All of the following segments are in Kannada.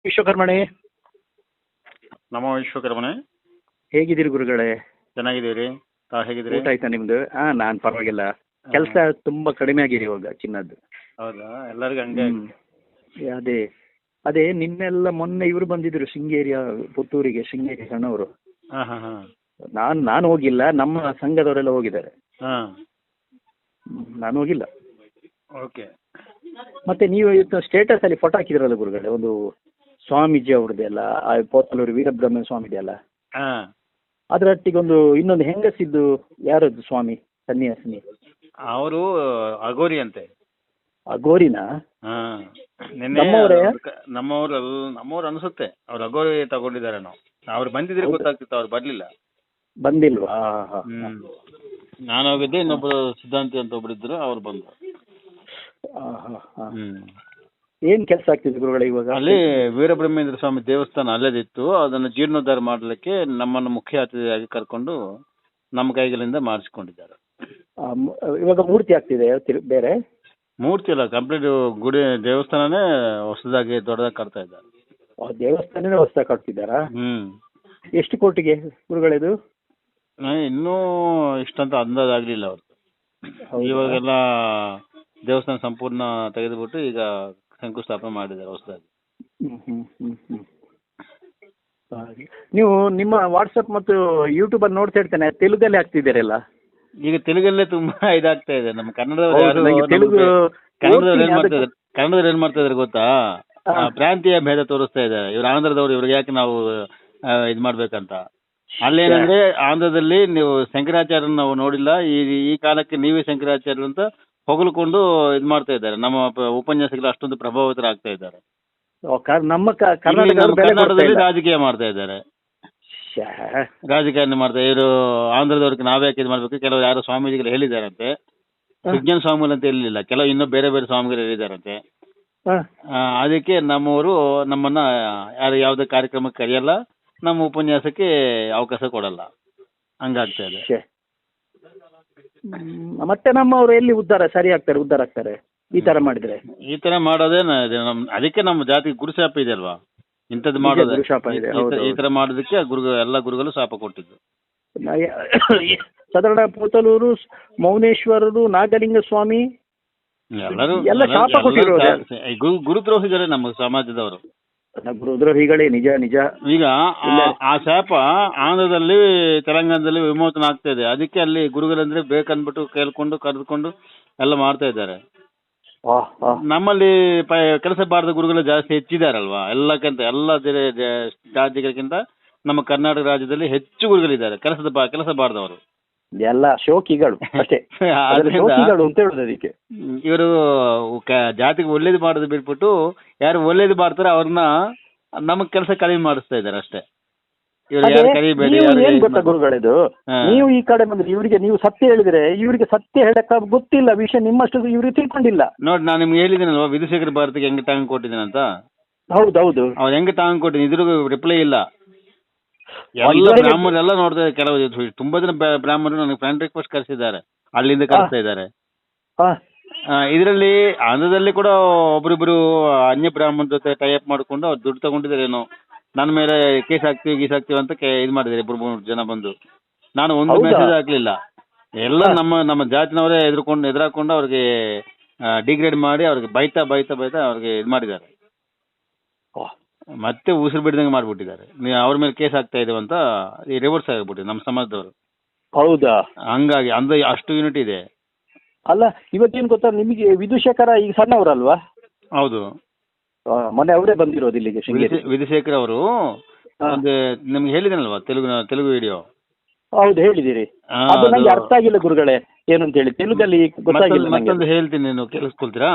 ವಿಶ್ವಕರ್ಮಣೆ, ನಮೋ ವಿಶ್ವಕರ್ಮನೆ. ಹೇಗಿದ್ದೀರಿ ಗುರುಗಳೇ? ಚೆನ್ನಾಗಿದ್ದೀರಿ, ತಾವು ಹೇಗಿದ್ದೀರಿ? ಊಟ ಆಯ್ತಾ ನಿಮ್ದು? ನಾನು ಪರವಾಗಿಲ್ಲ. ಕೆಲಸ ತುಂಬಾ ಕಡಿಮೆ ಆಗಿದೆ ಇವಾಗ ಚಿನ್ನದ್ದು. ಹೌದಾ, ಎಲ್ಲರಿಗೂ ಹಂಗೆ. ಅದೇ ಅದೇ ನಿನ್ನೆಲ್ಲ ಮೊನ್ನೆ ಇವರು ಬಂದಿದ್ರು ಶೃಂಗೇರಿಯ ಪುತ್ತೂರಿಗೆ, ಶೃಂಗೇರಿ ಸಣ್ಣವರು. ಹಾ ಹಾ ಹಾ ನಾನು ಹೋಗಿಲ್ಲ, ನಮ್ಮ ಸಂಘದವರೆಲ್ಲ ಹೋಗಿದ್ದಾರೆ. ಹಾ ನಾನು ಹೋಗಿಲ್ಲ. ಓಕೆ. ಮತ್ತೆ ನೀವು ಇವತ್ತು ಸ್ಟೇಟಸ್ ಅಲ್ಲಿ ಫೋಟೋ ಹಾಕಿದ್ರಲ್ಲ ಗುರುಗಳೇ, ಒಂದು ಸ್ವಾಮೀಜಿ ಅವ್ರದ್ದೆಲ್ಲ, ಪೋತಲೂರು ವೀರಬ್ರಹ್ಮ ಸ್ವಾಮಿದೆಲ್ಲ, ಹಾ ಅದರೊಟ್ಟಿಗೆ ಒಂದು ಇನ್ನೊಂದು ಹೆಂಗಸಿದ್ದು ಯಾರದ್ದು ಸ್ವಾಮಿ ಸನ್ಯಾಸಿನಿ? ಅವರು ಅಗೋರಿ ಅಂತೆ. ಅಗೋರಿನಾ? ಹಾ ನಿನ್ನೆ ನಮ್ಮವರೇ? ನಮ್ಮವ್ರು ಅನ್ಸುತ್ತೆ. ಅವ್ರು ಅಗೋರಿ ತಗೊಂಡಿದ್ದಾರೆ. ಅವ್ರು ಬಂದಿದ್ರೆ ಗೊತ್ತಾಗ್ತಿತ್ತು, ಅವ್ರು ಬರ್ಲಿಲ್ಲ. ಬಂದಿಲ್ವಾ? ನಾನು ಹೋಗಿದ್ದೆ, ಇನ್ನೊಬ್ರು ಸಿದ್ಧಾಂತಿ ಅಂತ ಒಬ್ರು ಇದ್ರು, ಅವ್ರು ಬಂದ್ರು. ಏನ್ ಕೆಲಸ ಆಗ್ತಿದೆ ಗುರುಗಳೇ ಇವಾಗ? ಅಲ್ಲಿ ವೀರಬ್ರಹ್ಮೇಂದ್ರ ಸ್ವಾಮಿ ದೇವಸ್ಥಾನ ಅಲ್ಲದಿತ್ತು, ಅದನ್ನು ಜೀರ್ಣೋದ್ಧಾರ ಮಾಡಲಿಕ್ಕೆ ನಮ್ಮನ್ನು ಮುಖ್ಯ ಅತಿಥಿಯಾಗಿ ಕರ್ಕೊಂಡು ನಮ್ಮ ಕೈಗಳಿಂದ ಮಾಡಿಸ್ಕೊಂಡಿದ್ದಾರೆ. ಇವಾಗ ಮೂರ್ತಿ ಆಗ್ತಿದೆ ಬೇರೆ? ಮೂರ್ತಿ ಅಲ್ಲ, ಕಂಪ್ಲೀಟ್ ಗುಡಿ ದೇವಸ್ಥಾನನೇ ಹೊಸದಾಗಿ ದೊಡ್ಡದಾಗಿ ಕಟ್ತಾ ಇದ್ದಾರೆ. ದೇವಸ್ಥಾನನೇ ಹೊಸದಾಗಿ ಕಟ್ತಿದ್ದಾರಾ? ಎಷ್ಟು ಕೋಟಿಗೆ ಗುರುಗಳಿದು? ಇನ್ನೂ ಇಷ್ಟಂತ ಅಂದಾಜಾಗ್ಲಿಲ್ಲ ಅವ್ರದ್ದು. ಇವಾಗೆಲ್ಲ ದೇವಸ್ಥಾನ ಸಂಪೂರ್ಣ ತೆಗೆದುಬಿಟ್ಟು ಈಗ ಶಂಕುಸ್ಥಾಪನೆ ಮಾಡಿದ್ದಾರೆ ಹೊಸದಾಗಿ. ನೀವು ನಿಮ್ಮ ವಾಟ್ಸಪ್ ಮತ್ತು ಯೂಟ್ಯೂಬ್ ಅಲ್ಲಿ ನೋಡ್ತಾ ಇರ್ತೇನೆ, ತೆಲುಗಲ್ಲಿ ಆಗ್ತಿದ್ದೀರಲ್ಲ. ಈಗ ತೆಲುಗಲ್ಲೇ ತುಂಬಾ ಇದಾಗ್ತಾ ಇದೆ. ನಮ್ಮ ಕನ್ನಡದವ್ರು ತೆಲುಗು ಕನ್ನಡದವ್ರು ಏನ್ ಮಾಡ್ತಾ ಇದಾರೆ ಗೊತ್ತಾ? ಪ್ರಾಂತೀಯ ಭೇದ ತೋರಿಸ್ತಾ ಇದ್ದಾರೆ. ಇವ್ರು ಆಂಧ್ರದವ್ರು, ಇವ್ರಿಗೆ ಯಾಕೆ ನಾವು ಇದ್ ಮಾಡ್ಬೇಕಂತ. ಅಲ್ಲೇನಂದ್ರೆ ಆಂಧ್ರದಲ್ಲಿ ನೀವು ಶಂಕರಾಚಾರ್ಯನ ನಾವು ನೋಡಿಲ್ಲ, ಈ ಕಾಲಕ್ಕೆ ನೀವೇ ಶಂಕರಾಚಾರ್ಯರು ಅಂತ ಹೊಗಳ್ಕೊಂಡು ಇದ್ ಮಾಡ್ತಾ ಇದ್ದಾರೆ. ನಮ್ಮ ಉಪನ್ಯಾಸಗಳು ಅಷ್ಟೊಂದು ಪ್ರಭಾವಿತರಾಗ್ತಾ ಇದ್ದಾರೆ. ನಮ್ಮ ಕರ್ನಾಟಕದಲ್ಲಿ ರಾಜಕೀಯ ಮಾಡ್ತಾ ಇದ್ದಾರೆ, ರಾಜಕಾರಣ ಮಾಡ್ತಾರೆ. ಇವರು ಆಂಧ್ರದವ್ರಿಗೆ ನಾವ್ಯಾಕೆ ಇದು ಮಾಡ್ಬೇಕು, ಕೆಲವರು ಯಾರು ಸ್ವಾಮೀಜಿಗಳು ಹೇಳಿದಾರಂತೆ. ವಿಜ್ಞಾನ ಸ್ವಾಮಿಗಳು ಅಂತ ಹೇಳಿಲ್ಲ, ಕೆಲವು ಇನ್ನೂ ಬೇರೆ ಬೇರೆ ಸ್ವಾಮಿಗಳು ಹೇಳಿದಾರಂತೆ. ಅದಕ್ಕೆ ನಮ್ಮವರು ನಮ್ಮನ್ನ ಯಾವುದೇ ಕಾರ್ಯಕ್ರಮಕ್ಕೆ ಕರೆಯಲ್ಲ, ನಮ್ಮ ಉಪನ್ಯಾಸಕ್ಕೆ ಅವಕಾಶ ಕೊಡಲ್ಲ. ಹಂಗಾಗ್ತಾ ಇದೆ. ಮತ್ತೆ ನಮ್ಮವರು ಎಲ್ಲಿ ಉದ್ಧಾರ ಆಗ್ತಾರೆ ಈ ತರ ಮಾಡಿದ್ರೆ? ಈ ತರ ಮಾಡೋದೇ ಅದಕ್ಕೆ ನಮ್ಮ ಜಾತಿಗೆ ಗುರುಶಾಪ ಇದೆ ಅಲ್ವಾ, ಇಂಥದ್ದು ಮಾಡೋದು. ಈ ತರ ಮಾಡೋದಕ್ಕೆ ಎಲ್ಲ ಗುರುಗಳು ಶಾಪ ಕೊಟ್ಟಿದ್ದು. ಸಾಧಾರಣ ಪೋತಲೂರು, ಮೌನೇಶ್ವರರು, ನಾಗಲಿಂಗ ಸ್ವಾಮಿ ಎಲ್ಲರೂ ಎಲ್ಲ ಶಾಪ ಕೊಟ್ಟಿರೋದು. ಗುರುದ್ರೋಹಿಗಳೇ ನಮ್ಮ ಸಮಾಜದವರು, ಗುರುದ್ರೋಹಿಗಳೇ. ನಿಜ ನಿಜ. ಈಗ ಆ ಶಾಪ ಆಂಧ್ರದಲ್ಲಿ, ತೆಲಂಗಾಣದಲ್ಲಿ ವಿಮೋಚನೆ ಆಗ್ತಾ ಇದೆ. ಅದಕ್ಕೆ ಅಲ್ಲಿ ಗುರುಗಳಂದ್ರೆ ಬೇಕಂದ್ಬಿಟ್ಟು ಕೇಳ್ಕೊಂಡು ಕರೆದುಕೊಂಡು ಎಲ್ಲ ಮಾಡ್ತಾ ಇದ್ದಾರೆ. ನಮ್ಮಲ್ಲಿ ಕೆಲಸ ಬಾರದ ಗುರುಗಳು ಜಾಸ್ತಿ ಹೆಚ್ಚಿದಾರಲ್ವಾ, ಎಲ್ಲ ರಾಜ್ಯಗಳಿಗಿಂತ ನಮ್ಮ ಕರ್ನಾಟಕ ರಾಜ್ಯದಲ್ಲಿ ಹೆಚ್ಚು ಗುರುಗಳಿದ್ದಾರೆ ಕೆಲಸ ಬಾರದವರು. ಎಲ್ಲ ಶೋಕಿಗಳು ಅಷ್ಟೇ, ಅಂತ ಹೇಳುದು ಅದಕ್ಕೆ. ಇವರು ಜಾತಿಗೆ ಒಳ್ಳೇದು ಮಾಡೋದು ಬಿಟ್ಬಿಟ್ಟು ಯಾರು ಒಳ್ಳೇದು ಮಾಡ್ತಾರೋ ಅವ್ರನ್ನ ನಮಗ್ ಕೆಲಸ ಕಡಿಮೆ ಮಾಡಿಸ್ತಾ ಇದ್ದಾರೆ ಅಷ್ಟೇ. ಏನ್ ಗೊತ್ತಾ ಗುರುಗಳಿದು, ನೀವು ಈ ಕಡೆ ಬಂದ್ರೆ ಇವರಿಗೆ ನೀವು ಸತ್ಯ ಹೇಳಿದ್ರೆ ಇವರಿಗೆ ಸತ್ಯ ಹೇಳಕ್ಕ ಗೊತ್ತಿಲ್ಲ, ವಿಷಯ ನಿಮ್ಮಷ್ಟು ಇವ್ರಿಗೆ ತಿಳ್ಕೊಂಡಿಲ್ಲ. ನೋಡಿ, ನಾನು ನಿಮ್ಗೆ ಹೇಳಿದ್ದೀನಲ್ವಾ ವಿಧುಶೇಖರ ಭಾರತಿಗೆ ಹೆಂಗೆ ಟಾಂಗ್ ಕೊಟ್ಟಿದ್ದೇನೆ ಅಂತ. ಹೌದೌದು, ಅವ್ರು ಹೆಂಗೆ ಟಾಂಗ್ ಕೊಟ್ಟಿದ್ದೀನಿ, ಇದ್ರಿಗೂ ರಿಪ್ಲೈ ಇಲ್ಲ. ಎಲ್ಲ ಬ್ರಾಹ್ಮಣರೆಲ್ಲ ನೋಡ್ತಾ ಇದ್ದಾರೆ. ಕೆಲವು ತುಂಬಾ ಜನ ಬ್ರಾಹ್ಮಣರು ನನಗೆ ಫ್ರೆಂಡ್ ರಿಕ್ವೆಸ್ಟ್ ಕಳಿಸಿದ್ದಾರೆ, ಅಲ್ಲಿಂದ ಕಳಿಸ್ತಾ ಇದ್ದಾರೆ. ಇದರಲ್ಲಿ ಆಂಧ್ರದಲ್ಲಿ ಕೂಡ ಒಬ್ರಿಬ್ರು ಅನ್ಯ ಬ್ರಾಹ್ಮಣ ಜೊತೆ ಟೈಅಪ್ ಮಾಡ್ಕೊಂಡು ಅವ್ರು ದುಡ್ಡು ತಗೊಂಡಿದ್ದಾರೆ ಏನೋ. ನನ್ನ ಮೇಲೆ ಗೀಸ್ ಹಾಕ್ತೀವಿ ಅಂತ ಇದು ಮಾಡಿದ್ದಾರೆ 2-3 ಜನ ಬಂದು. ನಾನು ಒಂದು ಮೆಸೇಜ್ ಹಾಕ್ಲಿಲ್ಲ. ಎಲ್ಲ ನಮ್ಮ ಜಾತಿನವರೇ ಎದುರಾಕೊಂಡು ಅವ್ರಿಗೆ ಡಿಗ್ರೇಡ್ ಮಾಡಿ ಅವ್ರಿಗೆ ಬೈತಾ ಅವ್ರಿಗೆ ಇದು ಮಾಡಿದ್ದಾರೆ. ಮತ್ತೆ ಉಸಿರು ಬಿಡ್ದಂಗೆ ಮಾಡ್ಬಿಟ್ಟಿದ್ದಾರೆ. ನೀವು ಅವ್ರ ಮೇಲೆ ಕೇಸ್ ಆಗ್ತಾ ಇದೇವೆ ಅಂತ ರಿವರ್ಸ್ ಆಗಿಬಿಟ್ಟಿದೆ ನಮ್ಮ ಸಮಾಜದವರು. ಹೌದಾ? ಹಂಗಾಗಿ ಅಷ್ಟು ಯೂನಿಟ್ ಇದೆ. ಅಲ್ಲ, ಇವತ್ತೇನು ಗೊತ್ತಾ ನಿಮಗೆ, ವಿಧುಶೇಖರ ಈಗ ಸಣ್ಣವರಲ್ವಾ? ಹೌದು, ಮೊನ್ನೆ ಅವರೇ ಬಂದಿರೋದು ಇಲ್ಲಿಗೆ. ವಿಧುಶೇಖರ್ ಅವರು ಒಂದು ನಿಮ್ಗೆ ಹೇಳಿದನಲ್ವಾ ತೆಲುಗು ವಿಡಿಯೋ. ಹೌದು, ಹೇಳಿದಿರಿ. ಅದು ನಂಗೆ ಅರ್ಥ ಆಗಿಲ್ಲ ಗುರುಗಳೇ, ಏನು ಅಂತ ಹೇಳಿ ತೆಲುಗಲ್ಲಿ ಗೊತ್ತಾಗಿಲ್ಲ. ಮತ್ತೊಂದು ಹೇಳ್ತೀನಿ, ನೀವು ಕೇಳಿಸ್ಕೊಳ್ತೀರಾ?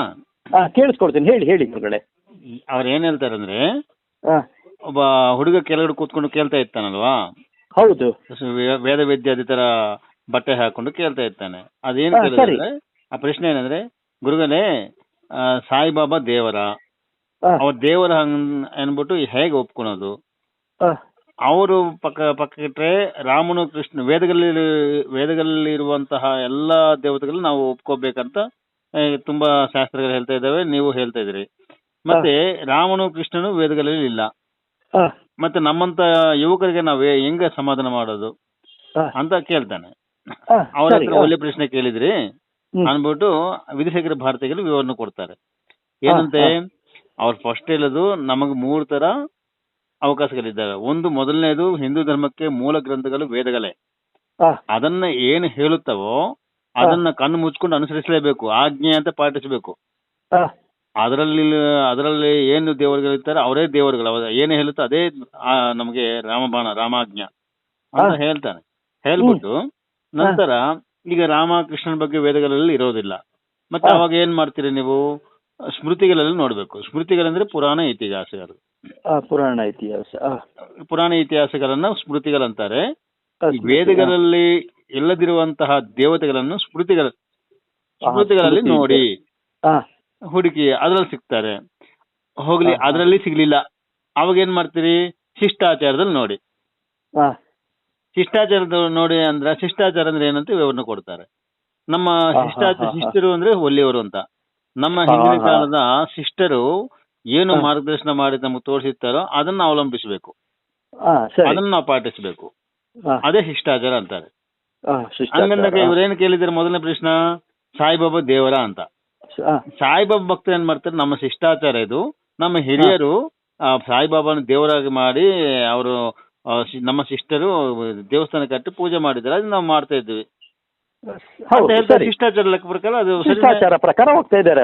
ಕೇಳಿಸ್ಕೊಳ್ತೀನಿ, ಹೇಳಿ ಗುರುಗಳೇ. ಅವ್ರು ಏನ್ ಹೇಳ್ತಾರಂದ್ರೆ, ಒಬ್ಬ ಹುಡುಗ ಕೆಳಗಡೆ ಕೂತ್ಕೊಂಡು ಕೇಳ್ತಾ ಇರ್ತಾನಲ್ವಾ. ಹೌದು, ವೇದ ವಿದ್ಯಾದಿ ತರ ಬಟ್ಟೆ ಹಾಕೊಂಡು ಕೇಳ್ತಾ ಇರ್ತಾನೆ. ಅದೇನು ಕೇಳಿದ್ರೆ, ಆ ಪ್ರಶ್ನೆ ಏನಂದ್ರೆ, ಗುರುಗಳೇ ಸಾಯಿಬಾಬಾ ದೇವರ, ಅವ್ರ ದೇವರ ಅನ್ಬಿಟ್ಟು ಹೇಗೆ ಒಪ್ಕೊಳೋದು? ಅವರು ಪಕ್ಕಕ್ಕೆ ರಾಮನು ಕೃಷ್ಣ ವೇದಗಳಲ್ಲಿ ಇರುವಂತಹ ಎಲ್ಲಾ ದೇವತೆಗಳನ್ನ ನಾವು ಒಪ್ಕೋಬೇಕಂತ ತುಂಬಾ ಶಾಸ್ತ್ರಗಳು ಹೇಳ್ತಾ ಇದ್ದಾವೆ, ನೀವು ಹೇಳ್ತಾ ಇದ್ರಿ. ಮತ್ತೆ ರಾಮನು ಕೃಷ್ಣನು ವೇದಗಳಲ್ಲಿ ಇಲ್ಲ. ಮತ್ತೆ ನಮ್ಮಂತ ಯುವಕರಿಗೆ ನಾವೇ ಹೆಂಗ ಸಮಾಧಾನ ಮಾಡೋದು ಅಂತ ಕೇಳ್ತಾನೆ. ಅವ್ರ ಹತ್ರ ಒಳ್ಳೆ ಪ್ರಶ್ನೆ ಕೇಳಿದ್ರಿ ಅನ್ಬಿಟ್ಟು ವಿಧುಶೇಖರ ಭಾರತಿಗಳು ವಿವರಣೆ ಕೊಡ್ತಾರೆ. ಏನಂತೆ ಅವ್ರು ಫಸ್ಟ್ ಹೇಳೋದು ನಮಗ್ 3 ತರ ಅವಕಾಶಗಳಿದ್ದಾವೆ. ಒಂದು, ಮೊದಲನೇದು ಹಿಂದೂ ಧರ್ಮಕ್ಕೆ ಮೂಲ ಗ್ರಂಥಗಳು ವೇದಗಳೇ. ಅದನ್ನ ಏನು ಹೇಳುತ್ತವೋ ಅದನ್ನ ಕಣ್ಣು ಮುಚ್ಕೊಂಡು ಅನುಸರಿಸಲೇಬೇಕು, ಆಜ್ಞೆ ಅಂತ ಪಾಟಿಸಬೇಕು. ಅದರಲ್ಲಿ ಏನು ದೇವರುಗಳಿರ್ತಾರೆ ಅವರೇ ದೇವರುಗಳು, ಏನು ಹೇಳುತ್ತೋ ಅದೇ ನಮಗೆ ರಾಮಾಜ್ಞ ಅಂತ ಹೇಳ್ತಾನೆ. ಹೇಳ್ಬಿಟ್ಟು ನಂತರ ಈಗ ರಾಮಕೃಷ್ಣನ ಬಗ್ಗೆ ವೇದಗಳಲ್ಲಿ ಇರೋದಿಲ್ಲ. ಮತ್ತೆ ಅವಾಗ ಏನ್ ಮಾಡ್ತೀರಿ ನೀವು? ಸ್ಮೃತಿಗಳಲ್ಲಿ ನೋಡ್ಬೇಕು. ಸ್ಮೃತಿಗಳಂದ್ರೆ ಪುರಾಣ ಇತಿಹಾಸಗಳು. ಪುರಾಣ ಇತಿಹಾಸಗಳನ್ನ ಸ್ಮೃತಿಗಳಂತಾರೆ. ವೇದಗಳಲ್ಲಿ ಇಲ್ಲದಿರುವಂತಹ ದೇವತೆಗಳನ್ನು ಸ್ಮೃತಿಗಳಲ್ಲಿ ನೋಡಿ ಹುಡುಕಿ ಅದ್ರಲ್ಲಿ ಸಿಗ್ತಾರೆ. ಹೋಗ್ಲಿ ಅದ್ರಲ್ಲಿ ಸಿಗ್ಲಿಲ್ಲ, ಅವಾಗ ಏನ್ ಮಾಡ್ತೀರಿ? ಶಿಷ್ಟಾಚಾರದಲ್ಲಿ ನೋಡಿ. ಶಿಷ್ಟಾಚಾರದ ನೋಡಿ ಅಂದ್ರೆ ಶಿಷ್ಟಾಚಾರ ಅಂದ್ರೆ ಏನಂತ ವಿವರಣೆ ಕೊಡ್ತಾರೆ. ನಮ್ಮ ಶಿಷ್ಟರು ಅಂದ್ರೆ ಒಳ್ಳೆಯವರು ಅಂತ. ನಮ್ಮ ಹಿಂದಿನ ಕಾಲದ ಶಿಷ್ಟರು ಏನು ಮಾರ್ಗದರ್ಶನ ಮಾಡಿ ನಮಗೆ ತೋರಿಸಿರ್ತಾರೋ ಅದನ್ನ ಅವಲಂಬಿಸಬೇಕು, ಅದನ್ನ ನಾವು ಪಾಟಿಸಬೇಕು. ಅದೇ ಶಿಷ್ಟಾಚಾರ ಅಂತಾರೆ. ಹಂಗಂದಾಗ ಇವ್ರೇನು ಕೇಳಿದಾರೆ? ಮೊದಲನೇ ಪ್ರಶ್ನೆ, ಸಾಯಿಬಾಬಾ ದೇವರ ಅಂತ. ಸಾಯಿಬಾಬಾ ಭಕ್ತರು ಏನ್ ಮಾಡ್ತಾರೆ? ನಮ್ಮ ಶಿಷ್ಟಾಚಾರ ಇದು. ನಮ್ಮ ಹಿರಿಯರು ಸಾಯಿಬಾಬಾನ ದೇವರಾಗಿ ಮಾಡಿ ಅವರು ನಮ್ಮ ಶಿಷ್ಟರು ದೇವಸ್ಥಾನ ಕಟ್ಟಿ ಪೂಜೆ ಮಾಡಿದ್ದಾರೆ, ಅದನ್ನ ನಾವು ಮಾಡ್ತಾ ಇದ್ವಿ. ಶಿಷ್ಟಾಚಾರ ಲೆಕ್ಕ ಪ್ರಕಾರ ಅದು ಶಿಷ್ಟಾಚಾರ ಪ್ರಕಾರ ಹೋಗ್ತಾ ಇದ್ದಾರೆ.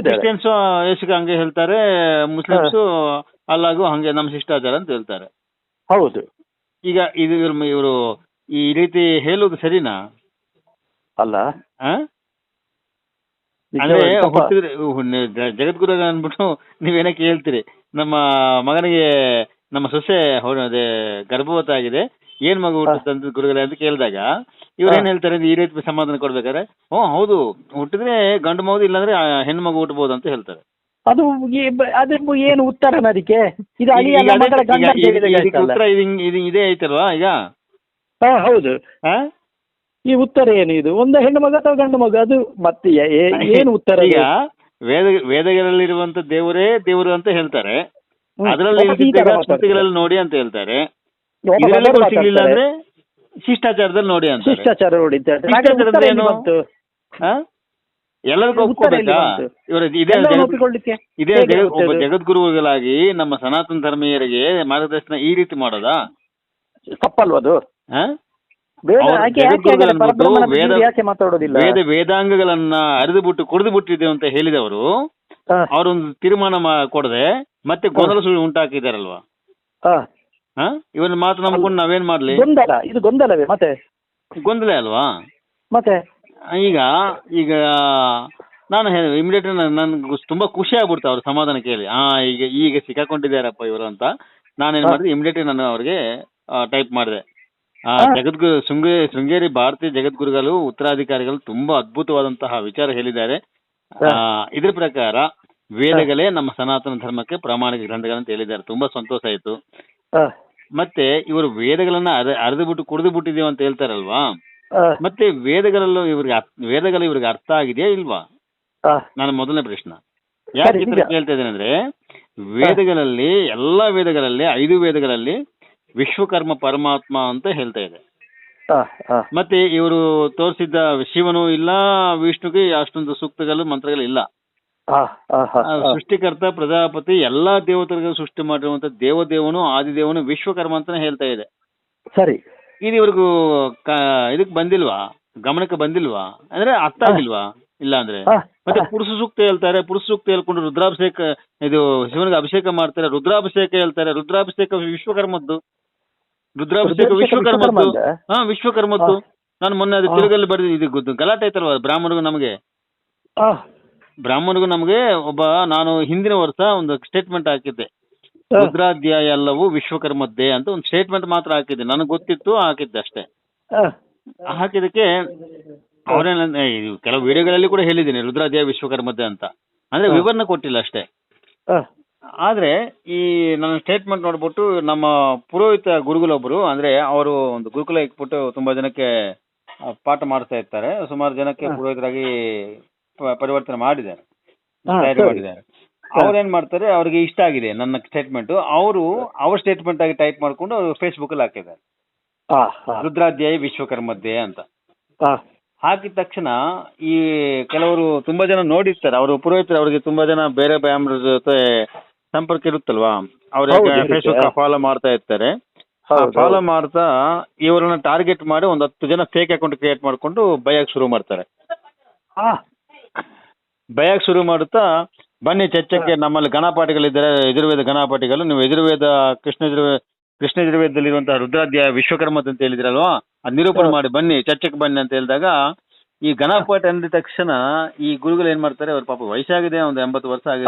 ಕ್ರಿಶ್ಚಿಯನ್ಸ್ ಯೇಸುಗೆ ಹಂಗೆ ಹೇಳ್ತಾರೆ, ಮುಸ್ಲಿಮ್ಸ್ ಅಲ್ಲಾಗೂ ಹಂಗೆ ನಮ್ಮ ಶಿಷ್ಟಾಚಾರ ಅಂತ ಹೇಳ್ತಾರೆ. ಹೌದು. ಈಗ ಇವರು ಈ ರೀತಿ ಹೇಳುವುದು ಸರಿನಾ? ಅಲ್ಲ, ಅಂದ್ರೆ ಹುಟ್ಟಿದ್ರೆ ಜಗದ್ಗುರು ಅನ್ಬಿಟ್ಟು ನೀವೇನಕ್ಕೆ ಹೇಳ್ತೀರಿ? ನಮ್ಮ ಮಗನಿಗೆ ನಮ್ಮ ಸೊಸೆ ಗರ್ಭವತ ಆಗಿದೆ, ಏನ್ ಮಗು ಹುಟ್ಟುತ್ತಂತ ಗುರುಗಳೇ ಅಂತ ಕೇಳಿದಾಗ ಇವ್ರು ಏನ್ ಹೇಳ್ತಾರೆ? ಈ ರೀತಿ ಸಮಾಧಾನ ಕೊಡ್ಬೇಕಾದ್ರೆ, ಹೌದು, ಹುಟ್ಟಿದ್ರೆ ಗಂಡು ಮಗು ಇಲ್ಲಾಂದ್ರೆ ಹೆಣ್ಣು ಮಗು ಹುಟ್ಟಬಹುದು ಅಂತ ಹೇಳ್ತಾರೆ. ಅದು ಏನು ಉತ್ತರ ಅದಕ್ಕೆ? ಉತ್ತರ ಇದೇ ಐತಲ್ವಾ ಈಗ? ಹೌದು. ಈ ಉತ್ತರ ಏನು? ಇದು ಒಂದು ಹೆಣ್ಣು ಮಗ ಅಥವಾ ಗಂಡು ಮಗು? ಅದು ಮತ್ತೆ ಏನು ಉತ್ತರ? ಈಗ ವೇದಗಳಲ್ಲಿರುವಂತ ದೇವರೇ ದೇವರು ಅಂತ ಹೇಳ್ತಾರೆ, ಅದರಲ್ಲಿ ಸ್ಮೃತಿಗಳಲ್ಲಿ ನೋಡಿ ಅಂತ ಹೇಳ್ತಾರೆ. ಸಿಗ್ಲಿಲ್ಲ ಅಂದ್ರೆ ಶಿಷ್ಟಾಚಾರದಲ್ಲಿ ನೋಡಿ ಅಂತ. ಶಿಷ್ಟಾಚಾರ ನೋಡಿ ಏನು? ಎಲ್ಲರಿಗೂ ಒಪ್ಕೋಬೇಕಾ? ಇವರು ಇದೇ ಒಬ್ಬ ಜಗದ್ಗುರುಗಳಾಗಿ ನಮ್ಮ ಸನಾತನ ಧರ್ಮೀಯರಿಗೆ ಮಾರ್ಗದರ್ಶನ ಈ ರೀತಿ ಮಾಡೋದಾ? ತಪ್ಪಲ್ವದು? ವೇದಾಂಗಗಳನ್ನ ಅರಿದು ಬಿಟ್ಟು ಕುಡಿದು ಬಿಟ್ಟಿದ್ದೇವೆ ಅಂತ ಹೇಳಿದವರು ಅವರೊಂದು ತೀರ್ಮಾನ ಕೊಡದೆ ಮತ್ತೆ ಗೊಂದಲ ಉಂಟಾಕಿದಾರಲ್ವಾ? ಇವನ್ನ ಮಾತು ನಂಬ್ಕೊಂಡು ನಾವೇನ್ ಮಾಡ್ಲಿ? ಇದು ಗೊಂದಲವೇ? ಮತ್ತೆ ಗೊಂದಲ ಅಲ್ವಾ? ಮತ್ತೆ ಈಗ ನಾನು ಇಮಿಡಿಯೇಟ್ ನನ್ಗೆ ತುಂಬಾ ಖುಷಿ ಆಗ್ಬಿಡ್ತಾ ಅವ್ರ ಸಮಾಧಾನ ಕೇಳಿ. ಈಗ ಸಿಕ್ಕಾಕೊಂಡಿದ್ದಾರಪ್ಪ ಇವರು ಅಂತ ನಾನೇನ್ ಮಾಡಿದೆ, ಇಮಿಡಿಯೇಟ್ ನಾನು ಅವ್ರಿಗೆ ಟೈಪ್ ಮಾಡಿದೆ. ಶೃಂಗೇರಿ ಭಾರತೀಯ ಜಗದ್ಗುರುಗಳು ಉತ್ತರಾಧಿಕಾರಿಗಳು ತುಂಬಾ ಅದ್ಭುತವಾದಂತಹ ವಿಚಾರ ಹೇಳಿದ್ದಾರೆ. ಇದ್ರ ಪ್ರಕಾರ ವೇದಗಳೇ ನಮ್ಮ ಸನಾತನ ಧರ್ಮಕ್ಕೆ ಪ್ರಾಮಾಣಿಕ ಗ್ರಂಥಗಳಂತ ಹೇಳಿದ್ದಾರೆ. ತುಂಬಾ ಸಂತೋಷ ಆಯ್ತು. ಮತ್ತೆ ಇವರು ವೇದಗಳನ್ನ ಅರೆದು ಬಿಟ್ಟು ಕುಡಿದು ಬಿಟ್ಟಿದ್ದೇವೆ ಅಂತ ಹೇಳ್ತಾರಲ್ವಾ? ಮತ್ತೆ ವೇದಗಳು ಇವ್ರಿಗೆ ಅರ್ಥ ಆಗಿದೆಯಾ ಇಲ್ವಾ? ನನ್ನ ಮೊದಲನೇ ಪ್ರಶ್ನೆ. ಯಾಕೆ ಈ ತರ ಕೇಳ್ತಾ ಇದ್ದೇನೆ ಅಂದ್ರೆ, ವೇದಗಳಲ್ಲಿ ಎಲ್ಲಾ ವೇದಗಳಲ್ಲಿ 5 ವೇದಗಳಲ್ಲಿ ವಿಶ್ವಕರ್ಮ ಪರಮಾತ್ಮ ಅಂತ ಹೇಳ್ತಾ ಇದೆ. ಮತ್ತೆ ಇವರು ತೋರಿಸಿದ್ದ ಶಿವನು ಇಲ್ಲ, ವಿಷ್ಣುಗೆ ಅಷ್ಟೊಂದು ಸೂಕ್ತಗಳು ಮಂತ್ರಗಳು ಇಲ್ಲ. ಸೃಷ್ಟಿಕರ್ತ ಪ್ರಜಾಪತಿ ಎಲ್ಲಾ ದೇವತೆಗಳು ಸೃಷ್ಟಿ ಮಾಡಿರುವಂತ ದೇವದೇವನು ಆದಿದೇವನು ವಿಶ್ವಕರ್ಮ ಅಂತಾನೆ ಹೇಳ್ತಾ ಇದೆ. ಸರಿ, ಇದು ಇವ್ರಿಗೂ ಇದಕ್ ಬಂದಿಲ್ವಾ? ಗಮನಕ್ಕೆ ಬಂದಿಲ್ವಾ? ಅಂದ್ರೆ ಅರ್ಥ ಆಗಿಲ್ವಾ? ಇಲ್ಲ ಅಂದ್ರೆ ಮತ್ತೆ ಪುರುಷ ಸೂಕ್ತ ಹೇಳ್ತಾರೆ. ಪುರುಷ ಸೂಕ್ತ ಹೇಳ್ಕೊಂಡು ರುದ್ರಾಭಿಷೇಕ, ಇದು ಶಿವನಿಗೆ ಅಭಿಷೇಕ ಮಾಡ್ತಾರೆ, ರುದ್ರಾಭಿಷೇಕ ಹೇಳ್ತಾರೆ. ರುದ್ರಾಭಿಷೇಕ ವಿಶ್ವಕರ್ಮದ್ದು. ವಿಶ್ವಕರ್ಮದ್ದು. ನಾನು ಮೊನ್ನೆ ಅದು ತಿರುಗಲ್ಲಿ ಬರೆದಿದ್ದು. ಇದು ಗಲಾಟೆ ಆಯ್ತಲ್ವಾ ಬ್ರಾಹ್ಮಣಿಗೂ ನಮಗೆ ನಾನು ಹಿಂದಿನ ವರ್ಷ ಒಂದು ಸ್ಟೇಟ್ಮೆಂಟ್ ಹಾಕಿದ್ದೆ. ರುದ್ರಾಧ್ಯಾಯ ಎಲ್ಲವೂ ವಿಶ್ವಕರ್ಮದ್ದೇ ಅಂತ ಒಂದು ಸ್ಟೇಟ್ಮೆಂಟ್ ಮಾತ್ರ ಹಾಕಿದ್ದೆ. ನನಗೆ ಗೊತ್ತಿತ್ತು, ಹಾಕಿದ್ದೆ ಅಷ್ಟೇ. ಹಾಕಿದಕ್ಕೆ ಅವರೇನ ಕೆಲವು ವಿಡಿಯೋಗಳಲ್ಲಿ ಕೂಡ ಹೇಳಿದ್ದೀನಿ ರುದ್ರಾಧ್ಯಾಯ ವಿಶ್ವಕರ್ಮದ್ದೇ ಅಂತ. ಅಂದ್ರೆ ವಿವರಣೆ ಕೊಟ್ಟಿಲ್ಲ ಅಷ್ಟೇ. ಆದ್ರೆ ಈ ನನ್ನ ಸ್ಟೇಟ್ಮೆಂಟ್ ನೋಡ್ಬಿಟ್ಟು ನಮ್ಮ ಪುರೋಹಿತ ಗುರುಗಳೊಬ್ಬರು, ಅಂದ್ರೆ ಅವರು ಒಂದು ಗುರುಕುಲ ಇಟ್ಬಿಟ್ಟು ತುಂಬಾ ಜನಕ್ಕೆ ಪಾಠ ಮಾಡ್ತಾ ಇರ್ತಾರೆ. ಸುಮಾರು ಜನಕ್ಕೆ ಪುರೋಹಿತರಾಗಿ ಪರಿವರ್ತನೆ ಮಾಡಿದ್ದಾರೆ. ಅವ್ರೇನ್ ಮಾಡ್ತಾರೆ, ಅವ್ರಿಗೆ ಇಷ್ಟ ಆಗಿದೆ ನನ್ನ ಸ್ಟೇಟ್ಮೆಂಟ್, ಅವ್ರ ಸ್ಟೇಟ್ಮೆಂಟ್ ಆಗಿ ಟೈಪ್ ಮಾಡ್ಕೊಂಡು ಅವರು ಫೇಸ್ಬುಕ್ ಅಲ್ಲಿ ಹಾಕಿದ್ದಾರೆ, ರುದ್ರಾಧ್ಯಾಯ ವಿಶ್ವಕರ್ಮದ್ದೇ ಅಂತ. ಹಾಕಿದ ತಕ್ಷಣ ಈ ಕೆಲವರು ತುಂಬಾ ಜನ ನೋಡಿರ್ತಾರೆ, ಅವರು ಪುರೋಹಿತರು, ಅವ್ರಿಗೆ ತುಂಬಾ ಜನ ಬೇರೆ ಬ್ರಾಹ್ಮಣರ ಜೊತೆ ಸಂಪರ್ಕ ಇರುತ್ತಲ್ವಾ, ಅವ್ರಿಗೆ ಫೇಸ್ಬುಕ್ ಫಾಲೋ ಮಾಡ್ತಾ ಇರ್ತಾರೆ. ಫಾಲೋ ಮಾಡ್ತಾ ಇವರನ್ನ ಟಾರ್ಗೆಟ್ ಮಾಡಿ ಒಂದು 10 ಜನ ಫೇಕ್ ಅಕೌಂಟ್ ಕ್ರಿಯೇಟ್ ಮಾಡ್ಕೊಂಡು ಬೈಯಕ್ ಶುರು ಮಾಡ್ತಾರೆ. ಬೈಯಕ್ ಶುರು ಮಾಡುತ್ತಾ ಬನ್ನಿ ಚರ್ಚೆಗೆ, ನಮ್ಮಲ್ಲಿ ಗಣಪಾಠಿಗಳಿದ್ದಾರೆ, ಯಜುರ್ವೇದ ಗಣಪಾಠಿಗಳು, ನೀವು ಯಜುರ್ವೇದ ಕೃಷ್ಣ ಯಜುರ್ವೇದದಲ್ಲಿರುವಂತಹ ರುದ್ರಾಧ್ಯಾಯ ವಿಶ್ವಕರ್ಮ ಅಂತ ಹೇಳಿದ್ರಲ್ವಾ, ಅದು ನಿರೂಪಣೆ ಮಾಡಿ ಬನ್ನಿ ಚರ್ಚೆಗೆ ಬನ್ನಿ ಅಂತ ಹೇಳಿದಾಗ ಈ ಗಣಪಾಠ ಅಂದಿದ ತಕ್ಷಣ ಈ ಗುರುಗಳು ಏನ್ ಮಾಡ್ತಾರೆ, ಅವ್ರ ಪಾಪ ವಯಸ್ಸಾಗಿದೆ, ಒಂದು 80 ವರ್ಷ ಆಗಿದೆ,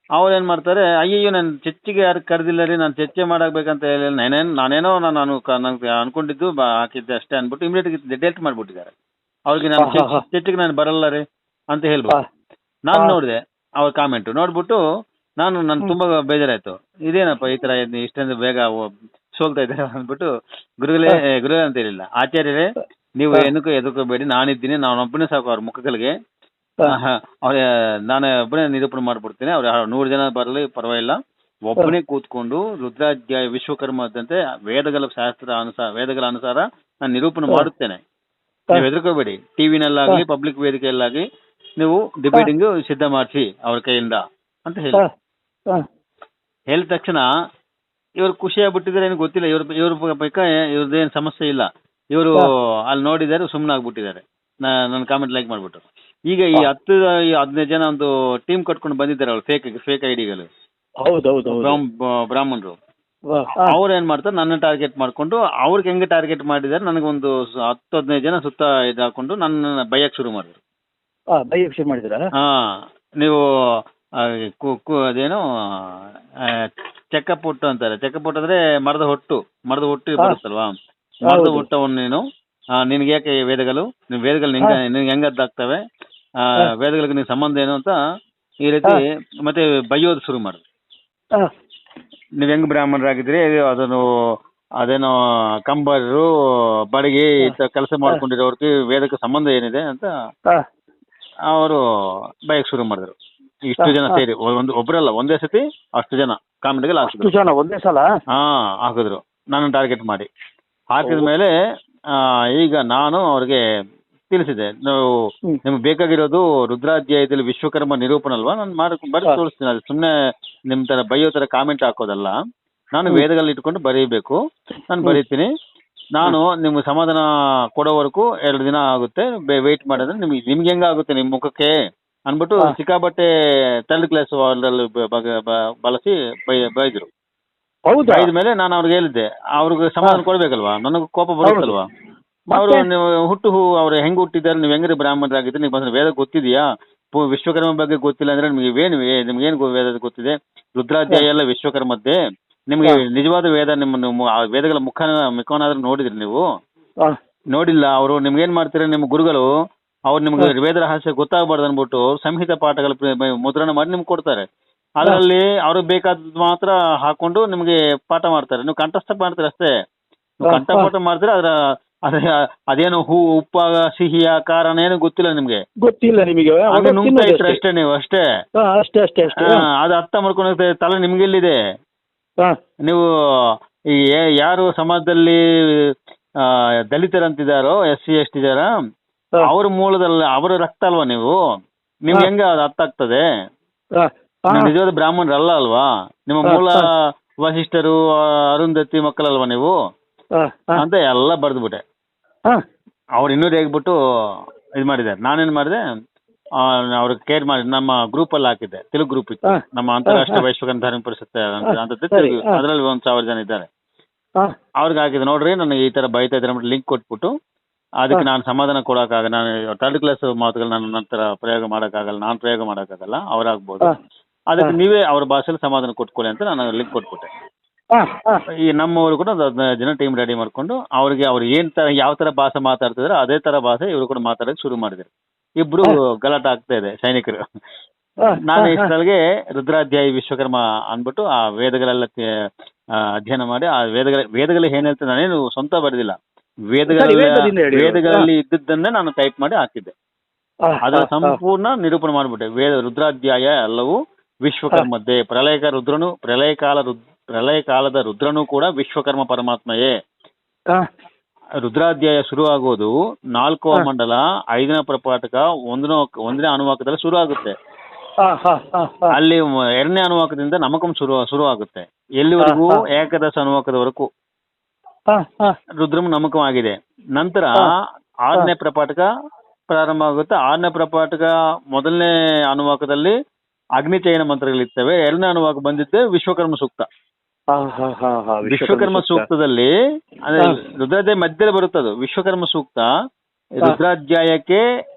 ಅವ್ರು ಏನ್ ಮಾಡ್ತಾರೆ, ಅಯ್ಯಯ್ಯೋ ನಾನು ಚರ್ಚೆಗೆ ಯಾರು ಕರೆದಿಲ್ಲ ರೀ, ನಾನು ಚರ್ಚೆ ಮಾಡಬೇಕಂತ ಹೇಳಿ ನಾನೇನೋ ನಾನು ಅನ್ಕೊಂಡಿದ್ದು ಹಾಕಿದ್ದೆ ಅಷ್ಟೇ ಅನ್ಬಿಟ್ಟು ಇಮಿಡಿಯೇಟ್ ಡಿಲೀಟ್ ಮಾಡ್ಬಿಟ್ಟಿದ್ದಾರೆ. ಅವ್ರಿಗೆ ನಾನು ಚರ್ಚೆಗೆ ನಾನು ಬರಲ್ಲ ರೀ ಅಂತ ಹೇಳ್ಬಿಟ್ಟು. ನಾನು ನೋಡಿದೆ ಅವ್ರ ಕಾಮೆಂಟ್ ನೋಡ್ಬಿಟ್ಟು ನಾನು ತುಂಬಾ ಬೇಜಾರಾಯ್ತು, ಇದೇನಪ್ಪ ಈ ತರ ಇಷ್ಟೊಂದು ಬೇಗ ಸೋಲ್ತಾ ಇದ್ದಾರೆ ಅಂದ್ಬಿಟ್ಟು ಗುರುಗಳೇ ಅಂತ ಹೇಳಿಲ್ಲ, ಆಚಾರ್ಯರೇ ನೀವು ಏನಕ್ಕೂ ಎದುಕೋಬೇಡಿ, ನಾನಿದ್ದೀನಿ, ನಾನೊಬ್ಬನೇ ಸಾಕು ಅವ್ರ ಮುಖಗಳಿಗೆ, ನಾನು ಒಬ್ಬನೇ ನಿರೂಪಣೆ ಮಾಡ್ಬಿಡ್ತೀನಿ, ಅವ್ರು 100 ಜನ ಬರಲಿ ಪರವಾಗಿಲ್ಲ, ಒಬ್ಬನೇ ಕೂತ್ಕೊಂಡು ರುದ್ರಾಧ್ಯಾಯ ವಿಶ್ವಕರ್ಮದಂತೆ ವೇದಗಳ ಅನುಸಾರ ನಾನು ನಿರೂಪಣೆ ಮಾಡುತ್ತೇನೆ, ನೀವು ಹೆದರ್ಕೋಬೇಡಿ, ಟಿವಿನಲ್ಲಾಗ್ಲಿ ಪಬ್ಲಿಕ್ ವೇದಿಕೆಯಲ್ಲಾಗ್ಲಿ ನೀವು ಡಿಬೇಟಿಂಗ್ ಸಿದ್ಧ ಮಾಡಿಸಿ ಅವ್ರ ಕೈಯಿಂದ ಅಂತ ಹೇಳಿದ ತಕ್ಷಣ ಇವ್ರು ಖುಷಿ ಆಗ್ಬಿಟ್ಟಿದ್ದಾರೆ, ಏನು ಗೊತ್ತಿಲ್ಲ, ಇವ್ರದ್ದೇನು ಸಮಸ್ಯೆ ಇಲ್ಲ, ಇವರು ಅಲ್ಲಿ ನೋಡಿದ್ದಾರೆ ಸುಮ್ಮನೆ ಆಗ್ಬಿಟ್ಟಿದ್ದಾರೆ, ನನ್ನ ಕಾಮೆಂಟ್ ಲೈಕ್ ಮಾಡ್ಬಿಟ್ಟು. ಈಗ ಈ 10-15 ಜನ ಒಂದು ಟೀಮ್ ಕಟ್ಕೊಂಡು ಬಂದಿದ್ದಾರೆ ಅವ್ರು, ಫೇಕ್ ಐಡಿಗಳು, ಬ್ರಾಹ್ಮಣರು. ಅವ್ರು ಏನ್ ಮಾಡ್ತಾರೆ, ನನ್ನ ಟಾರ್ಗೆಟ್ ಮಾಡ್ಕೊಂಡು ಅವ್ರಿಗೆ ಹೆಂಗೆ ಟಾರ್ಗೆಟ್ ಮಾಡಿದ್ದಾರೆ, ನನಗೊಂದು 10-15 ಜನ ಸುತ್ತ ಇದಾಕೊಂಡು ನನ್ನ ಬೈಯಕ್ ಶುರು ಮಾಡಿದ್ರು. ನೀವು ಅದೇನು ಚೆಕ್ಕಪುಟ್ಟು ಅಂತಾರೆ, ಚೆಕ್ಕಪುಟ್ಟು ಅಂದ್ರೆ ಮರದ ಹೊಟ್ಟು ಬರುತ್ತಲ್ವಾ, ಮರದ ಹೊಟ್ಟವನ್ನು ನಿನ್ಗೆ ಯಾಕೆ ವೇದಗಳು ನಿನ್ಗೆ ಹೆಂಗ್ ಅದ್ದಾಗ್ತವೆ, ವೇದಗಳಿಗೆ ನಿನ್ ಸಂಬಂಧ ಏನು ಅಂತ ಈ ರೀತಿ ಮತ್ತೆ ಬೈಯೋದು ಶುರು ಮಾಡಿದ್ರು. ನೀವ್ ಹೆಂಗ್ ಬ್ರಾಹ್ಮಣರಾಗಿದ್ರಿ, ಅದೇನೋ ಕಂಬರು ಬಡಗಿ ಕೆಲಸ ಮಾಡ್ಕೊಂಡಿರೋರ್ಗೆ ವೇದಕ್ಕೆ ಸಂಬಂಧ ಏನಿದೆ ಅಂತ ಅವರು ಬೈಕ್ ಶುರು ಮಾಡಿದ್ರು. ಇಷ್ಟು ಜನ ಸೇರಿ ಒಬ್ರಲ್ಲ, ಒಂದೇ ಸತಿ ಅಷ್ಟು ಜನ ಕಾಮೆಂಟ್ಗಳು ಹಾಕಿದ್ರು ನನ್ನ ಟಾರ್ಗೆಟ್ ಮಾಡಿ. ಹಾಕಿದ ಮೇಲೆ ಈಗ ನಾನು ಅವ್ರಿಗೆ ತಿಳಿಸಿದೆ, ನಿಮ್ಗೆ ಬೇಕಾಗಿರೋದು ರುದ್ರಾಧ್ಯಾಯದಲ್ಲಿ ವಿಶ್ವಕರ್ಮ ನಿರೂಪಣೆ ಅಲ್ವಾ, ನಾನು ಬರೀ ತೋರಿಸ್ತೀನಿ, ಅದು ಸುಮ್ಮನೆ ನಿಮ್ ತರ ಬೈಯೋ ತರ ಕಾಮೆಂಟ್ ಹಾಕೋದಲ್ಲ, ನಾನು ವೇದಗಳಲ್ಲಿ ಇಟ್ಕೊಂಡು ಬರೀಬೇಕು, ನಾನು ಬರೀತೀನಿ, ನಾನು ನಿಮ್ಗೆ ಸಮಾಧಾನ ಕೊಡೋವರೆಗೂ 2 ದಿನ ಆಗುತ್ತೆ, ವೆಯ್ಟ್ ಮಾಡಿದ್ರೆ ನಿಮ್ಗೆ ಹೆಂಗಾಗುತ್ತೆ ನಿಮ್ಮ ಮುಖಕ್ಕೆ ಅನ್ಬಿಟ್ಟು ಸಿಕ್ಕಾಬಟ್ಟೆ 3rd ಕ್ಲಾಸ್ ಬಳಸಿ ಬೈದ್ರು. ಬೈದ ಮೇಲೆ ನಾನು ಅವ್ರಿಗೆ ಹೇಳಿದ್ದೆ, ಅವ್ರಿಗೆ ಸಮಾಧಾನ ಕೊಡ್ಬೇಕಲ್ವಾ, ನನಗೂ ಕೋಪ ಬರುತ್ತಲ್ವಾ, ಅವರು ನೀವು ಅವ್ರು ಹೆಂಗ್ ಹುಟ್ಟಿದ್ದಾರೆ, ನೀವು ಹೆಂಗ್ರಿ ಬ್ರಾಹ್ಮಣರಾಗಿದ್ರೆ, ನೀವು ಬಂದ್ರೆ ವೇದ ಗೊತ್ತಿದೆಯಾ, ವಿಶ್ವಕರ್ಮ ಬಗ್ಗೆ ಗೊತ್ತಿಲ್ಲ ಅಂದ್ರೆ ನಿಮ್ಗೇನು ವೇದ ಗೊತ್ತಿದೆ, ರುದ್ರಾಧ್ಯಾಯ ಎಲ್ಲ ವಿಶ್ವಕರ್ಮದ್ದೇ, ನಿಮ್ಗೆ ನಿಜವಾದ ವೇದ ನಿಮ್ಮ ವೇದಗಳ ಮುಖನಾದ್ರೂ ನೋಡಿದ್ರಿ ನೀವು, ನೋಡಿಲ್ಲ. ಅವರು ನಿಮ್ಗೇನ್ ಮಾಡ್ತಾರೆ, ನಿಮ್ಮ ಗುರುಗಳು ಅವ್ರು ನಿಮ್ಗೆ ವೇದ ರಹಸ್ಯ ಗೊತ್ತಾಗಬಾರ್ದು ಅನ್ಬಿಟ್ಟು ಸಂಹಿತ ಪಾಠಗಳ ಮುದ್ರಣ ಮಾಡಿ ನಿಮ್ಗೆ ಕೊಡ್ತಾರೆ, ಅದರಲ್ಲಿ ಅವ್ರಿಗೆ ಬೇಕಾದ ಮಾತ್ರ ಹಾಕೊಂಡು ನಿಮ್ಗೆ ಪಾಠ ಮಾಡ್ತಾರೆ, ನೀವು ಕಂಠಸ್ಥ ಮಾಡ್ತೀರ ಅಷ್ಟೇ, ನೀವು ಕಂಠಪಾಠ ಮಾಡ್ತೀರ, ಅದೇನು ಉಪ್ಪ ಸಿಹಿಯ ಕಾರಣ ಏನು ಗೊತ್ತಿಲ್ಲ ನಿಮ್ಗೆ ನುಂಗ್ತಾ ಇರ್ತೀರ ಅಷ್ಟೇ, ನೀವು ಅಷ್ಟೇ ಅದು ಅರ್ಥ ಮಾಡ್ಕೊಂಡು ತಲೆ ನಿಮ್ಗೆಲ್ಲಿದೆ. ನೀವು ಯಾರು ಸಮಾಜದಲ್ಲಿ ದಲಿತರಂತಿದಾರೋ, SC ST ಜನ, ಅವ್ರ ಮೂಲದಲ್ಲಿ ಅವರ ರಕ್ತ ಅಲ್ವಾ ನಿಮ್ಗೆ ಹೆಂಗ ಅದು ಅರ್ಥ ಆಗ್ತದೆ, ನಿಜವಾದ ಬ್ರಾಹ್ಮಣರಲ್ಲ ಅಲ್ವಾ, ನಿಮ್ಮ ಮೂಲ ವಸಿಷ್ಠರು ಅರುಂಧತಿ ಮಕ್ಕಳಲ್ವಾ ನೀವು ಅಂತ ಎಲ್ಲ ಬರ್ದ್ಬಿಟ್ಟೆ. ಅವ್ರು ಇನ್ನೂ ರೇಗ್ಬಿಟ್ಟು ಇದು ಮಾಡಿದ್ದಾರೆ. ನಾನೇನ್ ಮಾಡಿದೆ, ಅವ್ರಿಗೆ ಕೇರ್ ಮಾಡಿ ನಮ್ಮ ಗ್ರೂಪ್ ಅಲ್ಲಿ ಹಾಕಿದ್ದೆ, ತೆಲುಗು ಗ್ರೂಪ್ ಇತ್ತು, ನಮ್ಮ ಅಂತಾರಾಷ್ಟ್ರೀಯ ವೈಶ್ವಕರ್ಮ ಧರ್ಮ ಪರಿಷತ್ ಅಂತ ತೆಲುಗು, ಅದರಲ್ಲಿ 1000 ಜನ ಇದ್ದಾರೆ. ಅವ್ರಿಗೆ ಹಾಕಿದೆ, ನೋಡ್ರಿ ನನಗೆ ಈ ತರ ಬೈತಾ ಇದ್ರೆ ಲಿಂಕ್ ಕೊಟ್ಬಿಟ್ಟು, ಅದಕ್ಕೆ ನಾನು ಸಮಾಧಾನ ಕೊಡೋಕ್ಕಾಗ, ನಾನು 3rd ಕ್ಲಾಸ್ ಮಾತುಗಳು ನನ್ನ ನಂತರ ಪ್ರಯೋಗ ಮಾಡೋಕ್ಕಾಗಲ್ಲ, ನಾನು ಪ್ರಯೋಗ ಮಾಡೋಕ್ಕಾಗಲ್ಲ, ಅವ್ರಾಗ್ಬೋದು, ಅದಕ್ಕೆ ನೀವೇ ಅವ್ರ ಭಾಷೆಯಲ್ಲಿ ಸಮಾಧಾನ ಕೊಟ್ಕೊಳ್ಳಿ ಅಂತ ನಾನು ಲಿಂಕ್ ಕೊಟ್ಬಿಟ್ಟೆ. ಈ ನಮ್ಮವರು ಕೂಡ 15 ಜನ ಟೀಮ್ ರೆಡಿ ಮಾಡ್ಕೊಂಡು ಅವ್ರಿಗೆ ಅವ್ರು ಯಾವ ತರ ಭಾಷೆ ಮಾತಾಡ್ತಿದ್ರೆ ಅದೇ ತರ ಭಾಷೆ ಇವರು ಕೂಡ ಮಾತಾಡೋಕೆ ಶುರು ಮಾಡಿದ್ರು. ಇಬ್ರು ಗಲಾಟೆ ಆಗ್ತಾ ಇದೆ ಸೈನಿಕರು. ನಾನು ಇಷ್ಟೊಳಗೆ ರುದ್ರಾಧ್ಯಾಯ ವಿಶ್ವಕರ್ಮ ಅಂದ್ಬಿಟ್ಟು ಆ ವೇದಗಳೆಲ್ಲ ಅಧ್ಯಯನ ಮಾಡಿ, ಆ ವೇದಗಳು ಏನ್ ಹೇಳ್ತಾರೆ, ನಾನೇನು ಸ್ವಂತ ಬರೆದಿಲ್ಲ, ವೇದಗಳಲ್ಲಿ ಇದ್ದದ್ದನ್ನೇ ನಾನು ಟೈಪ್ ಮಾಡಿ ಹಾಕಿದ್ದೆ. ಅದರ ಸಂಪೂರ್ಣ ನಿರೂಪಣೆ ಮಾಡಿಬಿಟ್ಟೆ. ವೇದ ರುದ್ರಾಧ್ಯಾಯ ಎಲ್ಲವೂ ವಿಶ್ವಕರ್ಮದ್ದೇ. ಪ್ರಳಯ ಕಾಲದ ರುದ್ರನು ಕೂಡ ವಿಶ್ವಕರ್ಮ ಪರಮಾತ್ಮೆಯೇ. ರುದ್ರಾಧ್ಯಾಯ ಶುರು ಆಗೋದು 4వ ಮಂಡಲ 5ನೇ ಪ್ರಪಾಠಕ 1ನೇ ಅನುವಾಕದಲ್ಲಿ ಶುರು ಆಗುತ್ತೆ. ಅಲ್ಲಿ 2ನೇ ಅನುವಾಕದಿಂದ ನಮಕಂ ಶುರು ಆಗುತ್ತೆ. ಎಲ್ಲಿವರೆಗೂ ಏಕದಶ ಅನುವಾಕದವರೆಗೂ ರುದ್ರಂ ನಮಕಂ ಆಗಿದೆ. ನಂತರ 6ನೇ ಪ್ರಪಾಠಕ ಪ್ರಾರಂಭ ಆಗುತ್ತೆ. 6ನೇ ಪ್ರಪಾಠಕ 1ನೇ ಅನುವಾಕದಲ್ಲಿ ಅಗ್ನಿಚಯನ ಮಂತ್ರಗಳಿರ್ತವೆ. 2ನೇ ಅನುವಾಕ ಬಂದಿದ್ದೆ ವಿಶ್ವಕರ್ಮ ಸೂಕ್ತ. ವಿಶ್ವಕರ್ಮ ಸೂಕ್ತದಲ್ಲಿ ಅಂದ್ರೆ ರುದ್ರಾಧ್ಯಾಯ ಮಧ್ಯದಲ್ಲಿ ಬರುತ್ತದು. ವಿಶ್ವಕರ್ಮ ಸೂಕ್ತ ರುದ್ರಾಧ್ಯಾಯಕ್ಕೆ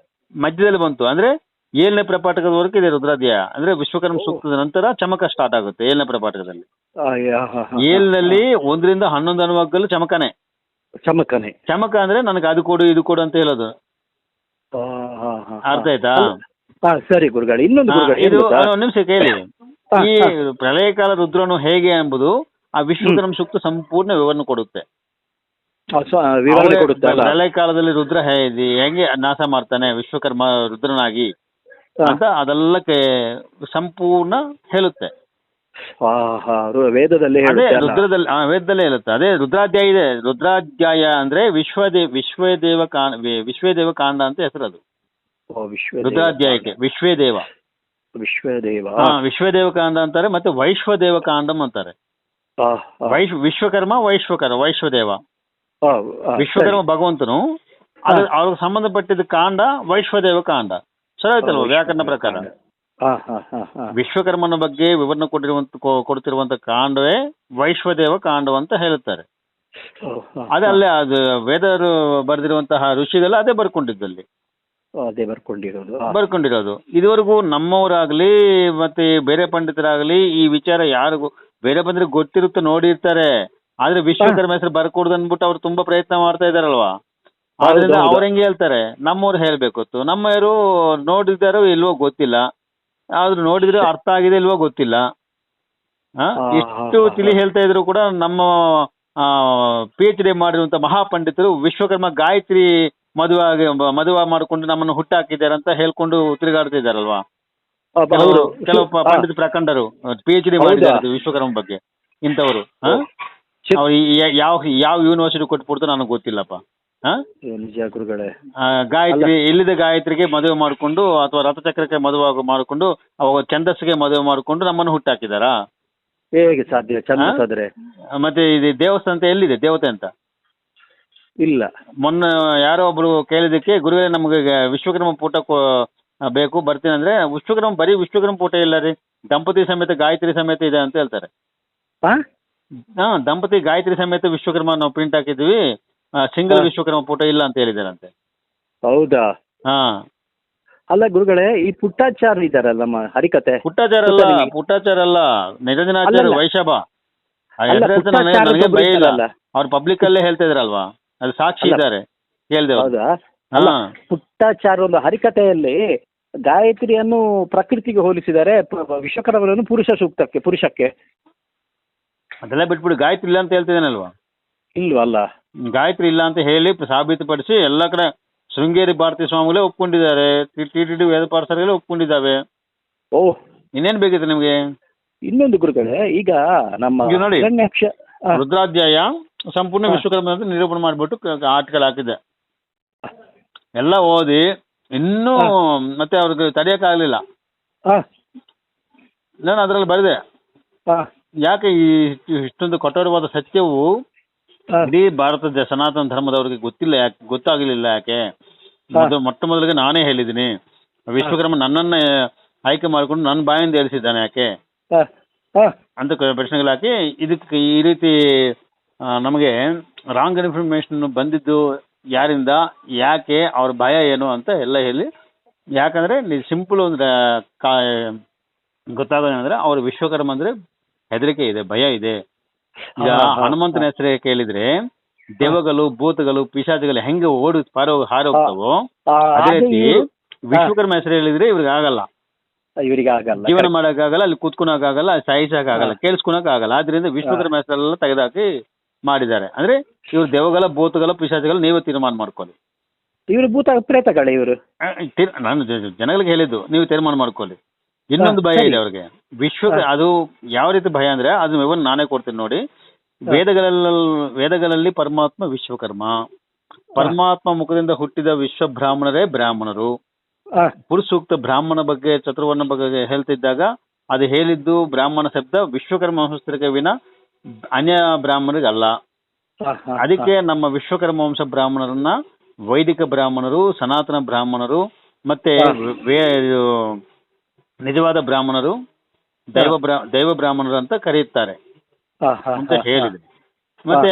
ಮಧ್ಯದಲ್ಲಿ ಬಂತು. ಅಂದ್ರೆ 7ನೇ ಪ್ರಪಾಠಕದವರೆಗೂ ಇದೆ ರುದ್ರಾಧ್ಯಾಯ. ಅಂದ್ರೆ ವಿಶ್ವಕರ್ಮ ಸೂಕ್ತದ ನಂತರ ಚಮಕ ಸ್ಟಾರ್ಟ್ ಆಗುತ್ತೆ 7ನೇ ಪ್ರಪಾಠಕದಲ್ಲಿ. 7ನಲ್ಲಿ 1ರಿಂದ 11 ಅನುವಾಕದಲ್ಲೂ ಚಮಕ ಅಂದ್ರೆ ನನಗೆ ಅದು ಕೊಡು ಇದು ಕೊಡು ಅಂತ ಹೇಳೋದು. ಅರ್ಥ ಆಯ್ತಾ? ಸರಿ ಗುರುಗಳೇ. ಇನ್ನೊಂದು ಒಂದು ನಿಮಿಷ ಕೇಳಿ. ಈ ಪ್ರಳಯಕಾಲ ರುದ್ರನು ಹೇಗೆ ಎಂಬುದು ಆ ವಿಶ್ವಕರ್ಮ ಸೂಕ್ತ ಸಂಪೂರ್ಣ ವಿವರಣೆ ಕೊಡುತ್ತೆ. ಪ್ರಳಯ ಕಾಲದಲ್ಲಿ ರುದ್ರ ಹೇಗೆ ನಾಶ ಮಾಡ್ತಾನೆ ವಿಶ್ವಕರ್ಮ ರುದ್ರನಾಗಿ ಅಂತ ಅದೆಲ್ಲ ಸಂಪೂರ್ಣ ಹೇಳುತ್ತೆ. ವೇದದಲ್ಲೇ ವೇದದಲ್ಲೇ ಹೇಳುತ್ತೆ. ಅದೇ ರುದ್ರಾಧ್ಯಾಯ ಇದೆ. ರುದ್ರಾಧ್ಯಾಯ ಅಂದ್ರೆ ವಿಶ್ವದೇವ ಕಾಂಡ ಅಂತ ಹೆಸರದು. ರುದ್ರಾಧ್ಯಾಯಕ್ಕೆ ವಿಶ್ವದೇವ ಕಾಂಡ ಅಂತಾರೆ. ಮತ್ತೆ ವೈಶ್ವದೇವ ಕಾಂಡಂ ಅಂತಾರೆ. ವಿಶ್ವಕರ್ಮ ವೈಶ್ವದೇವ. ವಿಶ್ವಕರ್ಮ ಭಗವಂತನು ಅವ್ರಿಗೆ ಸಂಬಂಧಪಟ್ಟಿದ್ದ ಕಾಂಡ ವೈಶ್ವದೇವ ಕಾಂಡ. ಸರಿ ಆಯ್ತಲ್ವ ವ್ಯಾಕರಣ ಪ್ರಕಾರ? ವಿಶ್ವಕರ್ಮನ ಬಗ್ಗೆ ವಿವರಣೆ ಕೊಡ್ತಿರುವಂತ ಕಾಂಡವೇ ವೈಶ್ವದೇವ ಕಾಂಡ ಅಂತ ಹೇಳುತ್ತಾರೆ. ಅದೇ ಅಲ್ಲೇ ಅದು ವೇದರು ಬರೆದಿರುವಂತಹ ಋಷಿಗಳು ಅದೇ ಬರ್ಕೊಂಡಿದ್ದಲ್ಲಿ ಬರ್ಕೊಂಡಿರೋದು. ಇದುವರೆಗೂ ನಮ್ಮವರಾಗ್ಲಿ ಮತ್ತೆ ಬೇರೆ ಪಂಡಿತರಾಗ್ಲಿ ಈ ವಿಚಾರ ಯಾರಿಗೂ ಬೇರೆ ಬಂದ್ರೆ ಗೊತ್ತಿರುತ್ತೆ, ನೋಡಿರ್ತಾರೆ. ಆದ್ರೆ ವಿಶ್ವಕರ್ಮ ಹೆಸರು ಬರ್ಕೊಡ್ದು ಅಂದ್ಬಿಟ್ಟು ಅವ್ರು ತುಂಬಾ ಪ್ರಯತ್ನ ಮಾಡ್ತಾ ಇದಾರಲ್ವಾ. ಆದ್ರಿಂದ ಅವ್ರ ಹೆಂಗೆ ಹೇಳ್ತಾರೆ, ನಮ್ಮವ್ರು ಹೇಳ್ಬೇಕೊತ್ತು. ನಮ್ಮವರು ನೋಡಿದಾರೋ ಇಲ್ವೋ ಗೊತ್ತಿಲ್ಲ, ಆದ್ರೂ ನೋಡಿದ್ರೆ ಅರ್ಥ ಆಗಿದೆ ಇಲ್ವೋ ಗೊತ್ತಿಲ್ಲ. ಇಷ್ಟು ತಿಳಿ ಹೇಳ್ತಾ ಇದ್ರು ಕೂಡ ನಮ್ಮ PhD ಮಾಡಿರುವಂತ ಮಹಾಪಂಡಿತರು ವಿಶ್ವಕರ್ಮ ಗಾಯತ್ರಿ ಮದುವೆ ಮಾಡಿಕೊಂಡು ನಮ್ಮನ್ನು ಹುಟ್ಟಾಕಿದ್ದಾರೆ ಅಂತ ಹೇಳ್ಕೊಂಡು ತಿರುಗಾಡ್ತಿದ್ದಾರಲ್ವಾ. ಕೆಲವು ಪಂಡಿತ ಪ್ರಖಂಡರು PhD ಮಾಡಿದ್ದಾರೆ ವಿಶ್ವಕರ್ಮ ಬಗ್ಗೆ. ಇಂಥವರು ಯಾವ ಯೂನಿವರ್ಸಿಟಿ ಕೊಟ್ಬಿಡ್ತು ನನಗೆ ಗೊತ್ತಿಲ್ಲಪ್ಪ. ಗಾಯತ್ರಿ ಎಲ್ಲಿದೆ ಗಾಯತ್ರಿಗೆ ಮದುವೆ ಮಾಡಿಕೊಂಡು ಅಥವಾ ರಥಚಕ್ರಕ್ಕೆ ಮದುವೆ ಮಾಡಿಕೊಂಡು ಅವಾಗ ಛಂದಸ್ಸಿಗೆ ಮದುವೆ ಮಾಡಿಕೊಂಡು ನಮ್ಮನ್ನು ಹುಟ್ಟಾಕಿದಾರಾ? ಹೇಗೆ ಸಾಧ್ಯ? ಮತ್ತೆ ಇದು ದೇವಸ್ಥಾನ ಅಂತ ಎಲ್ಲಿದೆ ದೇವತೆ ಅಂತ? ಇಲ್ಲ. ಮೊನ್ನೆ ಯಾರೋ ಒಬ್ರು ಕೇಳಿದಕ್ಕೆ, ಗುರುವೇ ನಮ್ಗೆ ವಿಶ್ವಕರ್ಮ ಪೂಟ ಬೇಕು ಬರ್ತೀನಿ ಅಂದ್ರೆ, ಬರೀ ವಿಶ್ವಕರ್ಮ ಪೂಟ ಇಲ್ಲ ರೀ, ದಂಪತಿ ಸಮೇತ ಗಾಯತ್ರಿ ಸಮೇತ ಇದೆ ಅಂತ ಹೇಳ್ತಾರೆ. ದಂಪತಿ ಗಾಯತ್ರಿ ಸಮೇತ ವಿಶ್ವಕರ್ಮ ನಾವು ಪ್ರಿಂಟ್ ಹಾಕಿದ್ವಿ, ಸಿಂಗಲ್ ವಿಶ್ವಕರ್ಮ ಪೂಟ ಇಲ್ಲ ಅಂತ ಹೇಳಿದಾರಂತೆ. ಹೌದಾ? ಅಲ್ಲ ಗುರುಗಳೇ, ಈ ಪುಟ್ಟಾಚಾರ ಇದಾರಲ್ಲ ನಮ್ಮ ಹರಿಕತೆ. ಪುಟ್ಟಾಚಾರ ಅಲ್ಲ ನಿರಂಜನಾಚಾರ್ಯ ವೈಶಾಖ ನನಗೆ ಭಯ ಇಲ್ಲ. ಅವ್ರು ಪಬ್ಲಿಕ್ ಅಲ್ಲೇ ಹೇಳ್ತಾ ಇದ್ರಲ್ವಾ, ಅದು ಸಾಕ್ಷಿ ಇದ್ದಾರೆ ಹೇಳ್ದೇವ. ಪುಟ್ಟಾಚಾರ ಒಂದು ಹರಿಕತೆಯಲ್ಲಿ ಗಾಯತ್ರಿಯನ್ನು ಪ್ರಕೃತಿಗೆ ಹೋಲಿಸಿದ್ದಾರೆ, ವಿಶ್ವಕರ್ಮನನ್ನು ಪುರುಷಕ್ಕೆ. ಅದೆಲ್ಲ ಬಿಟ್ಬಿಡಿ, ಗಾಯತ್ರಿ ಇಲ್ಲ ಅಂತ ಹೇಳ್ತಿದ್ದೇನಲ್ವಾ? ಇಲ್ವಲ್ಲ, ಗಾಯತ್ರಿ ಇಲ್ಲ ಅಂತ ಹೇಳಿ ಸಾಬೀತುಪಡಿಸಿ ಎಲ್ಲ ಕಡೆ ಶೃಂಗೇರಿ ಭಾರತೀಯ ಸ್ವಾಮಿಗಳೇ ಒಪ್ಕೊಂಡಿದ್ದಾರೆ, TTD ವೇದ ಪಾರ್ಸರ್ಗಳೇ ಒಪ್ಕೊಂಡಿದ್ದಾವೆ. ಇನ್ನೇನು ಬೇಕಿತ್ತು ನಿಮ್ಗೆ? ಇನ್ನೊಂದು ಗುರುಗಳೇ, ಈಗ ನಮ್ಮ ನೋಡಿ ರುದ್ರಾಧ್ಯಾಯ ಸಂಪೂರ್ಣ ವಿಶ್ವಕರ್ಮ ಅಂತ ನಿರೂಪಣೆ ಮಾಡಿಬಿಟ್ಟು ಆರ್ಟಿಕಲ್ ಹಾಕಿದ್ದೆ. ಎಲ್ಲ ಓದಿ ಇನ್ನೂ ಮತ್ತೆ ಅವ್ರಿಗೆ ತಡೆಯೋಕ್ಕಾಗಲಿಲ್ಲ. ನಾನು ಅದರಲ್ಲಿ ಬರೆದೆ, ಯಾಕೆ ಈ ಇಷ್ಟೊಂದು ಕಠೋರವಾದ ಸತ್ಯವು ಇಡೀ ಭಾರತದ ಸನಾತನ ಧರ್ಮದವರಿಗೆ ಗೊತ್ತಿಲ್ಲ, ಯಾಕೆ ಗೊತ್ತಾಗಲಿಲ್ಲ? ಯಾಕೆ ಮೊಟ್ಟ ಮೊದಲಿಗೆ ನಾನೇ ಹೇಳಿದ್ದೀನಿ, ವಿಶ್ವಕರ್ಮ ನನ್ನನ್ನ ಆಯ್ಕೆ ಮಾಡಿಕೊಂಡು ನನ್ನ ಬಾಯಿಂದ ಹೇಳಿಸಿದ್ದಾನೆ ಯಾಕೆ ಅಂತ ಪ್ರಶ್ನೆಗಳು ಹಾಕಿ, ಇದಕ್ಕೆ ಈ ರೀತಿ ನಮಗೆ ರಾಂಗ್ ಇನ್ಫಾರ್ಮೇಶನ್ ಬಂದಿದ್ದು ಯಾರಿಂದ, ಯಾಕೆ, ಅವ್ರ ಭಯ ಏನು ಅಂತ ಎಲ್ಲ ಹೇಳಿ. ಯಾಕಂದ್ರೆ ನೀವು ಸಿಂಪಲ್ ಒಂದು ಗೊತ್ತಾಗೋದಂದ್ರೆ ಅವ್ರ ವಿಶ್ವಕರ್ಮ ಅಂದ್ರೆ ಹೆದರಿಕೆ ಇದೆ, ಭಯ ಇದೆ. ಈಗ ಹನುಮಂತನ ಹೆಸರೇ ಕೇಳಿದ್ರೆ ದೆವ್ವಗಳು, ಭೂತಗಳು, ಪಿಶಾಚಿಗಳು ಹೆಂಗೆ ಹಾರೋಗ್ತಾವೋ ಅದೇ ರೀತಿ ವಿಶ್ವಕರ್ಮ ಹೆಸರು ಹೇಳಿದ್ರೆ ಇವ್ರಿಗೆ ಆಗಲ್ಲ, ಜೀವನ ಮಾಡೋಕ್ಕಾಗಲ್ಲ, ಅಲ್ಲಿ ಕೂತ್ಕೊಳಕ್ಕಾಗಲ್ಲ, ಸಾಯಿಸಕ್ಕಾಗಲ್ಲ, ಕೇಳಿಸ್ಕೊಳಕ್ಕಾಗಲ್ಲ. ಆದ್ರಿಂದ ವಿಶ್ವಕರ್ಮ ಹೆಸರೆಲ್ಲ ತೆಗೆದಾಕಿ ಮಾಡಿದ್ದಾರೆ. ಅಂದ್ರೆ ಇವ್ರು ದೆವ್ವಗಳ, ಭೂತಗಳ, ಪಿಶಾಚಿಗಳು ನೀವೇ ತೀರ್ಮಾನ ಮಾಡ್ಕೊಳ್ಳಿ. ಇವರು ಭೂತ ಪ್ರೇತಗಳೇ ಇವರು? ನಾನು ಜನಗಳಿಗೆ ಹೇಳಿದ್ದು, ನೀವು ತೀರ್ಮಾನ ಮಾಡ್ಕೊಳ್ಳಿ. ಇನ್ನೊಂದು ಭಯ ಇದೆ ಅವ್ರಿಗೆ, ಅದು ಯಾವ ರೀತಿ ಭಯ ಅಂದ್ರೆ ಅದು ವಿವರಣೆ ನಾನೇ ಕೊಡ್ತೀನಿ ನೋಡಿ. ವೇದಗಳಲ್ಲಿ ಪರಮಾತ್ಮ ವಿಶ್ವಕರ್ಮ, ಪರಮಾತ್ಮ ಮುಖದಿಂದ ಹುಟ್ಟಿದ ವಿಶ್ವ ಬ್ರಾಹ್ಮಣರೇ ಬ್ರಾಹ್ಮಣರು. ಪುರುಷ ಸೂಕ್ತ ಬ್ರಾಹ್ಮಣ ಬಗ್ಗೆ ಚತುರ್ವರ್ಣ ಬಗ್ಗೆ ಹೇಳ್ತಿದ್ದಾಗ ಅದು ಹೇಳಿದ್ದು ಬ್ರಾಹ್ಮಣ ಶಬ್ದ ವಿಶ್ವಕರ್ಮ ವಂಶಸ್ಥರಿಗೆ ವಿನ ಅನ್ಯ ಬ್ರಾಹ್ಮಣರಿಗಲ್ಲ. ಅದಕ್ಕೆ ನಮ್ಮ ವಿಶ್ವಕರ್ಮ ವಂಶ ಬ್ರಾಹ್ಮಣರನ್ನ ವೈದಿಕ ಬ್ರಾಹ್ಮಣರು, ಸನಾತನ ಬ್ರಾಹ್ಮಣರು, ಮತ್ತೆ ನಿಜವಾದ ಬ್ರಾಹ್ಮಣರು, ದೈವ ಬ್ರಾಹ್ಮಣರು ಅಂತ ಕರೆಯುತ್ತಾರೆ ಅಂತ ಹೇಳಿದೆ. ಮತ್ತೆ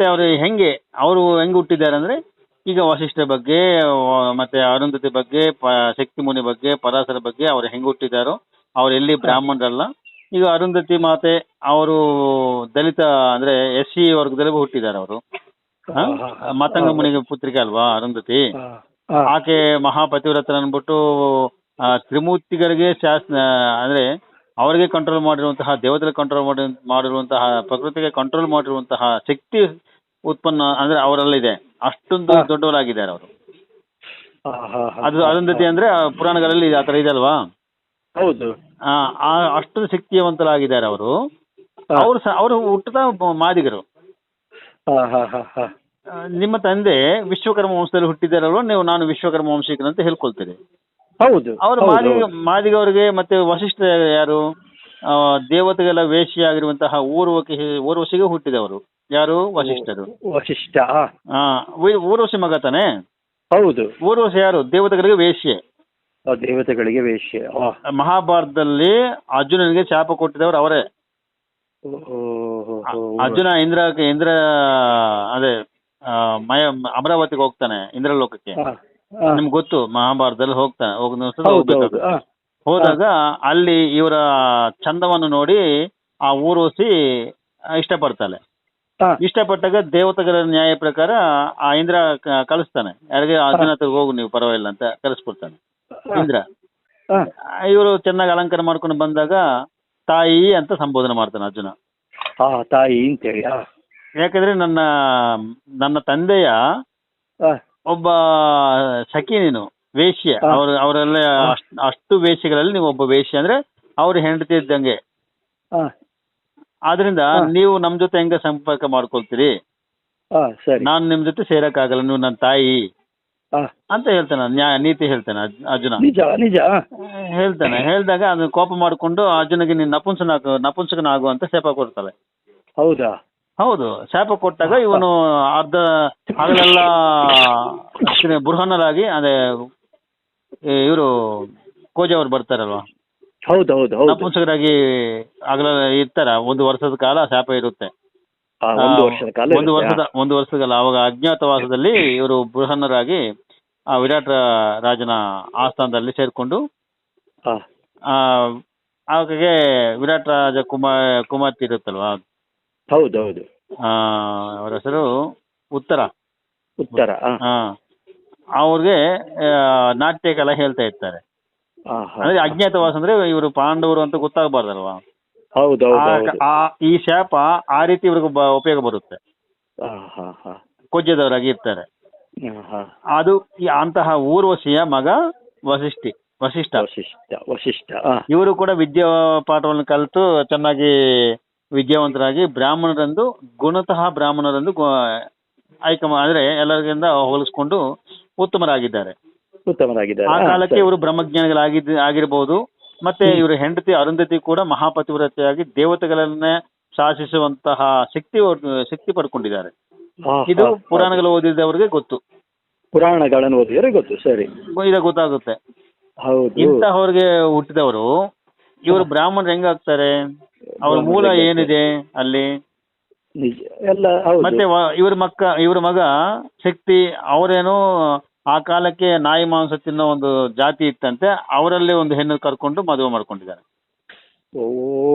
ಅವ್ರು ಹೆಂಗೆ ಹುಟ್ಟಿದ್ದಾರೆ ಅಂದ್ರೆ, ಈಗ ವಸಿಷ್ಠ ಬಗ್ಗೆ, ಮತ್ತೆ ಅರುಂಧತಿ ಬಗ್ಗೆ, ಶಕ್ತಿ ಮುನಿ ಬಗ್ಗೆ, ಪರಾಶರ ಬಗ್ಗೆ ಅವ್ರು ಹೆಂಗೆ ಹುಟ್ಟಿದಾರೋ ಅವ್ರು ಎಲ್ಲಿ ಬ್ರಾಹ್ಮಣರಲ್ಲ. ಈಗ ಅರುಂಧತಿ ಮಾತೆ ಅವರು ದಲಿತ ಅಂದ್ರೆ SC ವರ್ಗದಲ್ಲಿ ಹುಟ್ಟಿದ್ದಾರೆ ಅವರು. ಮಾತಂಗ ಮುನಿಗೆ ಪುತ್ರಿಕೆ ಅಲ್ವಾ ಅರುಂಧತಿ. ಆಕೆ ಮಹಾಪತಿವ್ರತ ಅನ್ಬಿಟ್ಟು ತ್ರಿಮೂರ್ತಿಗಳಿಗೆ ಅಂದ್ರೆ ಅವರಿಗೆ ಕಂಟ್ರೋಲ್ ಮಾಡಿರುವಂತಹ, ದೇವತೆಗೆ ಕಂಟ್ರೋಲ್ ಮಾಡಿರುವಂತಹ, ಪ್ರಕೃತಿಗೆ ಕಂಟ್ರೋಲ್ ಮಾಡಿರುವಂತಹ ಶಕ್ತಿ ಉತ್ಪನ್ನ ಅಂದ್ರೆ ಅವರಲ್ಲಿದೆ. ಅಷ್ಟೊಂದು ದೊಡ್ಡವರಾಗಿದ್ದಾರೆ ಅವರು. ಅದು ಅರುಂಧತಿ ಅಂದ್ರೆ ಪುರಾಣಗಳಲ್ಲಿ ಆ ತರ ಇದೆ ಅಲ್ವಾ? ಹೌದು. ಅಷ್ಟೊಂದು ಶಕ್ತಿವಂತರಾಗಿದ್ದಾರೆ ಅವರು. ಅವರು ಹುಟ್ಟದ ಮಾದಿಗರು. ನಿಮ್ಮ ತಂದೆ ವಿಶ್ವಕರ್ಮ ವಂಶದಲ್ಲಿ ಹುಟ್ಟಿದಾರಲ್ವ, ನಾನು ವಿಶ್ವಕರ್ಮ ವಂಶಿಕರು ಅಂತ ಹೇಳ್ಕೊಳ್ತೀರಿ. ಹೌದು. ಅವರು ಮಾದಿಗ ಅವರಿಗೆ. ಮತ್ತೆ ವಸಿಷ್ಠ ಯಾರು? ದೇವತೆಗಳ ವೇಷಿಯಾಗಿರುವಂತಹ ಊರ್ವಶಿಗೆ ಹುಟ್ಟಿದವರು ಯಾರು? ವಸಿಷ್ಠರು. ಊರ್ವಶಿ ಮಗ ತಾನೆ? ಹೌದು. ಊರ್ವಶಿ ಯಾರು? ದೇವತೆಗಳಿಗೆ ವೇಶ್ಯೆ. ದೇವತೆಗಳಿಗೆ ವೇಶ್ಯೆ. ಮಹಾಭಾರತದಲ್ಲಿ ಅರ್ಜುನನಿಗೆ ಶಾಪ ಕೊಟ್ಟಿದವರು ಅವರೇ. ಅರ್ಜುನ ಇಂದ್ರ ಅದೇ ಅಮರಾವತಿಗೆ ಹೋಗ್ತಾನೆ, ಇಂದ್ರಲೋಕಕ್ಕೆ. ನಿಮ್ಗೆ ಗೊತ್ತು, ಮಹಾಭಾರತದಲ್ಲಿ ಹೋದಾಗ ಅಲ್ಲಿ ಇವರ ಚಂದವನ್ನು ನೋಡಿ ಆ ಊರ್ವಶಿ ಇಷ್ಟಪಡ್ತಾಳೆ. ಇಷ್ಟಪಟ್ಟಾಗ ದೇವತೆಗಳ ನ್ಯಾಯ ಪ್ರಕಾರ ಆ ಇಂದ್ರ ಕಳಿಸ್ತಾನೆ. ಯಾರಿಗೆ? ಅರ್ಜುನ ಹತ್ರ ಹೋಗು ನೀವು, ಪರವಾಗಿಲ್ಲ ಅಂತ ಕಳಿಸ್ಕೊಡ್ತಾನೆ ಇಂದ್ರ. ಇವರು ಚೆನ್ನಾಗಿ ಅಲಂಕಾರ ಮಾಡ್ಕೊಂಡು ಬಂದಾಗ ತಾಯಿ ಅಂತ ಸಂಬೋಧನೆ ಮಾಡ್ತಾನೆ ಅರ್ಜುನ. ತಾಯಿ ಅಂತೇಳಿ. ಯಾಕಂದ್ರೆ ನನ್ನ ತಂದೆಯ ಒಬ್ಬ ಸಖಿ ನೀನು, ವೇಶ್ಯ. ಅವರೆಲ್ಲ ಅಷ್ಟು ವೇಶ್ಯಗಳಲ್ಲಿ ನೀವು ಒಬ್ಬ ವೇಶ್ಯ ಅಂದ್ರೆ ಅವ್ರು ಹೆಂಡತಿ ಇದ್ದಂಗೆ. ಆದ್ರಿಂದ ನೀವು ನಮ್ ಜೊತೆ ಹೆಂಗ ಸಂಪರ್ಕ ಮಾಡ್ಕೊಳ್ತೀರಿ? ನಾನು ನಿಮ್ ಜೊತೆ ಸೇರಕ್ಕಾಗಲ್ಲ, ನೀವು ನನ್ನ ತಾಯಿ ಅಂತ ಹೇಳ್ತಾನೆ. ನೀತಿ ಹೇಳ್ತಾನೆ ಅರ್ಜುನ. ನಿಜ ಹೇಳ್ತಾನೆ. ಹೇಳ್ದಾಗ ಅದನ್ನ ಕೋಪ ಮಾಡ್ಕೊಂಡು ಅರ್ಜುನಿಗೆ ನೀನು ನಪುಂಸಕನಾಗು ಅಂತ ಶಾಪ ಕೊಡ್ತಾಳೆ. ಹೌದಾ? ಹೌದು. ಶಾಪ ಕೊಟ್ಟಾಗ ಇವನು ಅರ್ಧ ಹಗಲೆಲ್ಲ ಬೃಹನ್ನರಾಗಿ, ಅದೇ ಇವರು ಕೋಜ ಅವ್ರು ಬರ್ತಾರಲ್ವಾ, ಹೌದೌದು, ನಪುಂಸಕರಾಗಿ ಹಗಲ ಇರ್ತಾರ. 1 ವರ್ಷದ ಕಾಲ ಶಾಪ ಇರುತ್ತೆ. 1 ವರ್ಷದ ಕಾಲ. ಅವಾಗ ಅಜ್ಞಾತವಾಸದಲ್ಲಿ ಇವರು ಬೃಹನ್ನರಾಗಿ ಆ ವಿರಾಟ ರಾಜನ ಆಸ್ಥಾನದಲ್ಲಿ ಸೇರ್ಕೊಂಡು, ಆಕೆಗೆ ವಿರಾಟ ರಾಜ ಕುಮಾರ್ತಿ ಇರುತ್ತಲ್ವಾ, ಹೌದೌದು, ಅವರ ಹೆಸರು ಉತ್ತರ. ಅವ್ರಿಗೆ ನಾಟ್ಯ ಕಲಾ ಹೇಳ್ತಾ ಇರ್ತಾರೆ. ಅಂದ್ರೆ ಅಜ್ಞಾತವಾಸ ಅಂದ್ರೆ ಇವರು ಪಾಂಡವರು ಅಂತ ಗೊತ್ತಾಗಬಾರ್ದಲ್ವಾ. ಈ ಶಾಪ ಆ ರೀತಿ ಇವ್ರಿಗೆ ಉಪಯೋಗ ಬರುತ್ತೆ. ಕೊಜ್ಜದವರಾಗಿ ಇರ್ತಾರೆ. ಅದು ಅಂತಹ ಊರ್ವಶಿಯ ಮಗ ವಸಿಷ್ಠ. ಇವರು ಕೂಡ ವಿದ್ಯಾಪಾಠವನ್ನು ಕಲಿತು ಚೆನ್ನಾಗಿ ವಿದ್ಯಾವಂತರಾಗಿ ಬ್ರಾಹ್ಮಣರಂದು, ಗುಣತಃ ಬ್ರಾಹ್ಮಣರಂದು ಅಂದ್ರೆ ಎಲ್ಲರಿಗಿಂತ ಹೋಲಿಸ್ಕೊಂಡು ಉತ್ತಮರಾಗಿದ್ದಾರೆ. ಆ ಕಾಲಕ್ಕೆ ಇವರು ಬ್ರಹ್ಮಜ್ಞಾನಿಗಳಾಗಿರ್ಬೋದು. ಮತ್ತೆ ಇವರು ಹೆಂಡತಿ ಅರುಂಧತಿ ಕೂಡ ಮಹಾಪತಿವ್ರತೆಯಾಗಿ ದೇವತೆಗಳನ್ನೇ ಶಾಸಿಸುವಂತಹ ಶಕ್ತಿ ಪಡ್ಕೊಂಡಿದ್ದಾರೆ. ಇದು ಪುರಾಣಗಳು ಓದಿದವರಿಗೆ ಗೊತ್ತು. ಪುರಾಣಗಳನ್ನು ಓದಿದರೆ ಗೊತ್ತು. ಸರಿ, ಇದು ಗೊತ್ತಾಗುತ್ತೆ. ಇಂತಹವ್ರಿಗೆ ಹುಟ್ಟಿದವರು ಇವರು ಬ್ರಾಹ್ಮಣರು ಹೆಂಗಾಗ್ತಾರೆ? ಅವ್ರ ಮೂಲ ಏನಿದೆ ಅಲ್ಲಿ? ಮತ್ತೆ ಇವ್ರ ಮಗ ಶಕ್ತಿ, ಅವರೇನೋ ಆ ಕಾಲಕ್ಕೆ ನಾಯಿ ಮಾಂಸ ತಿನ್ನೋ ಒಂದು ಜಾತಿ ಇತ್ತಂತೆ. ಅವರಲ್ಲೇ ಒಂದು ಹೆಣ್ಣು ಕರ್ಕೊಂಡು ಮದುವೆ ಮಾಡ್ಕೊಂಡಿದ್ದಾರೆ.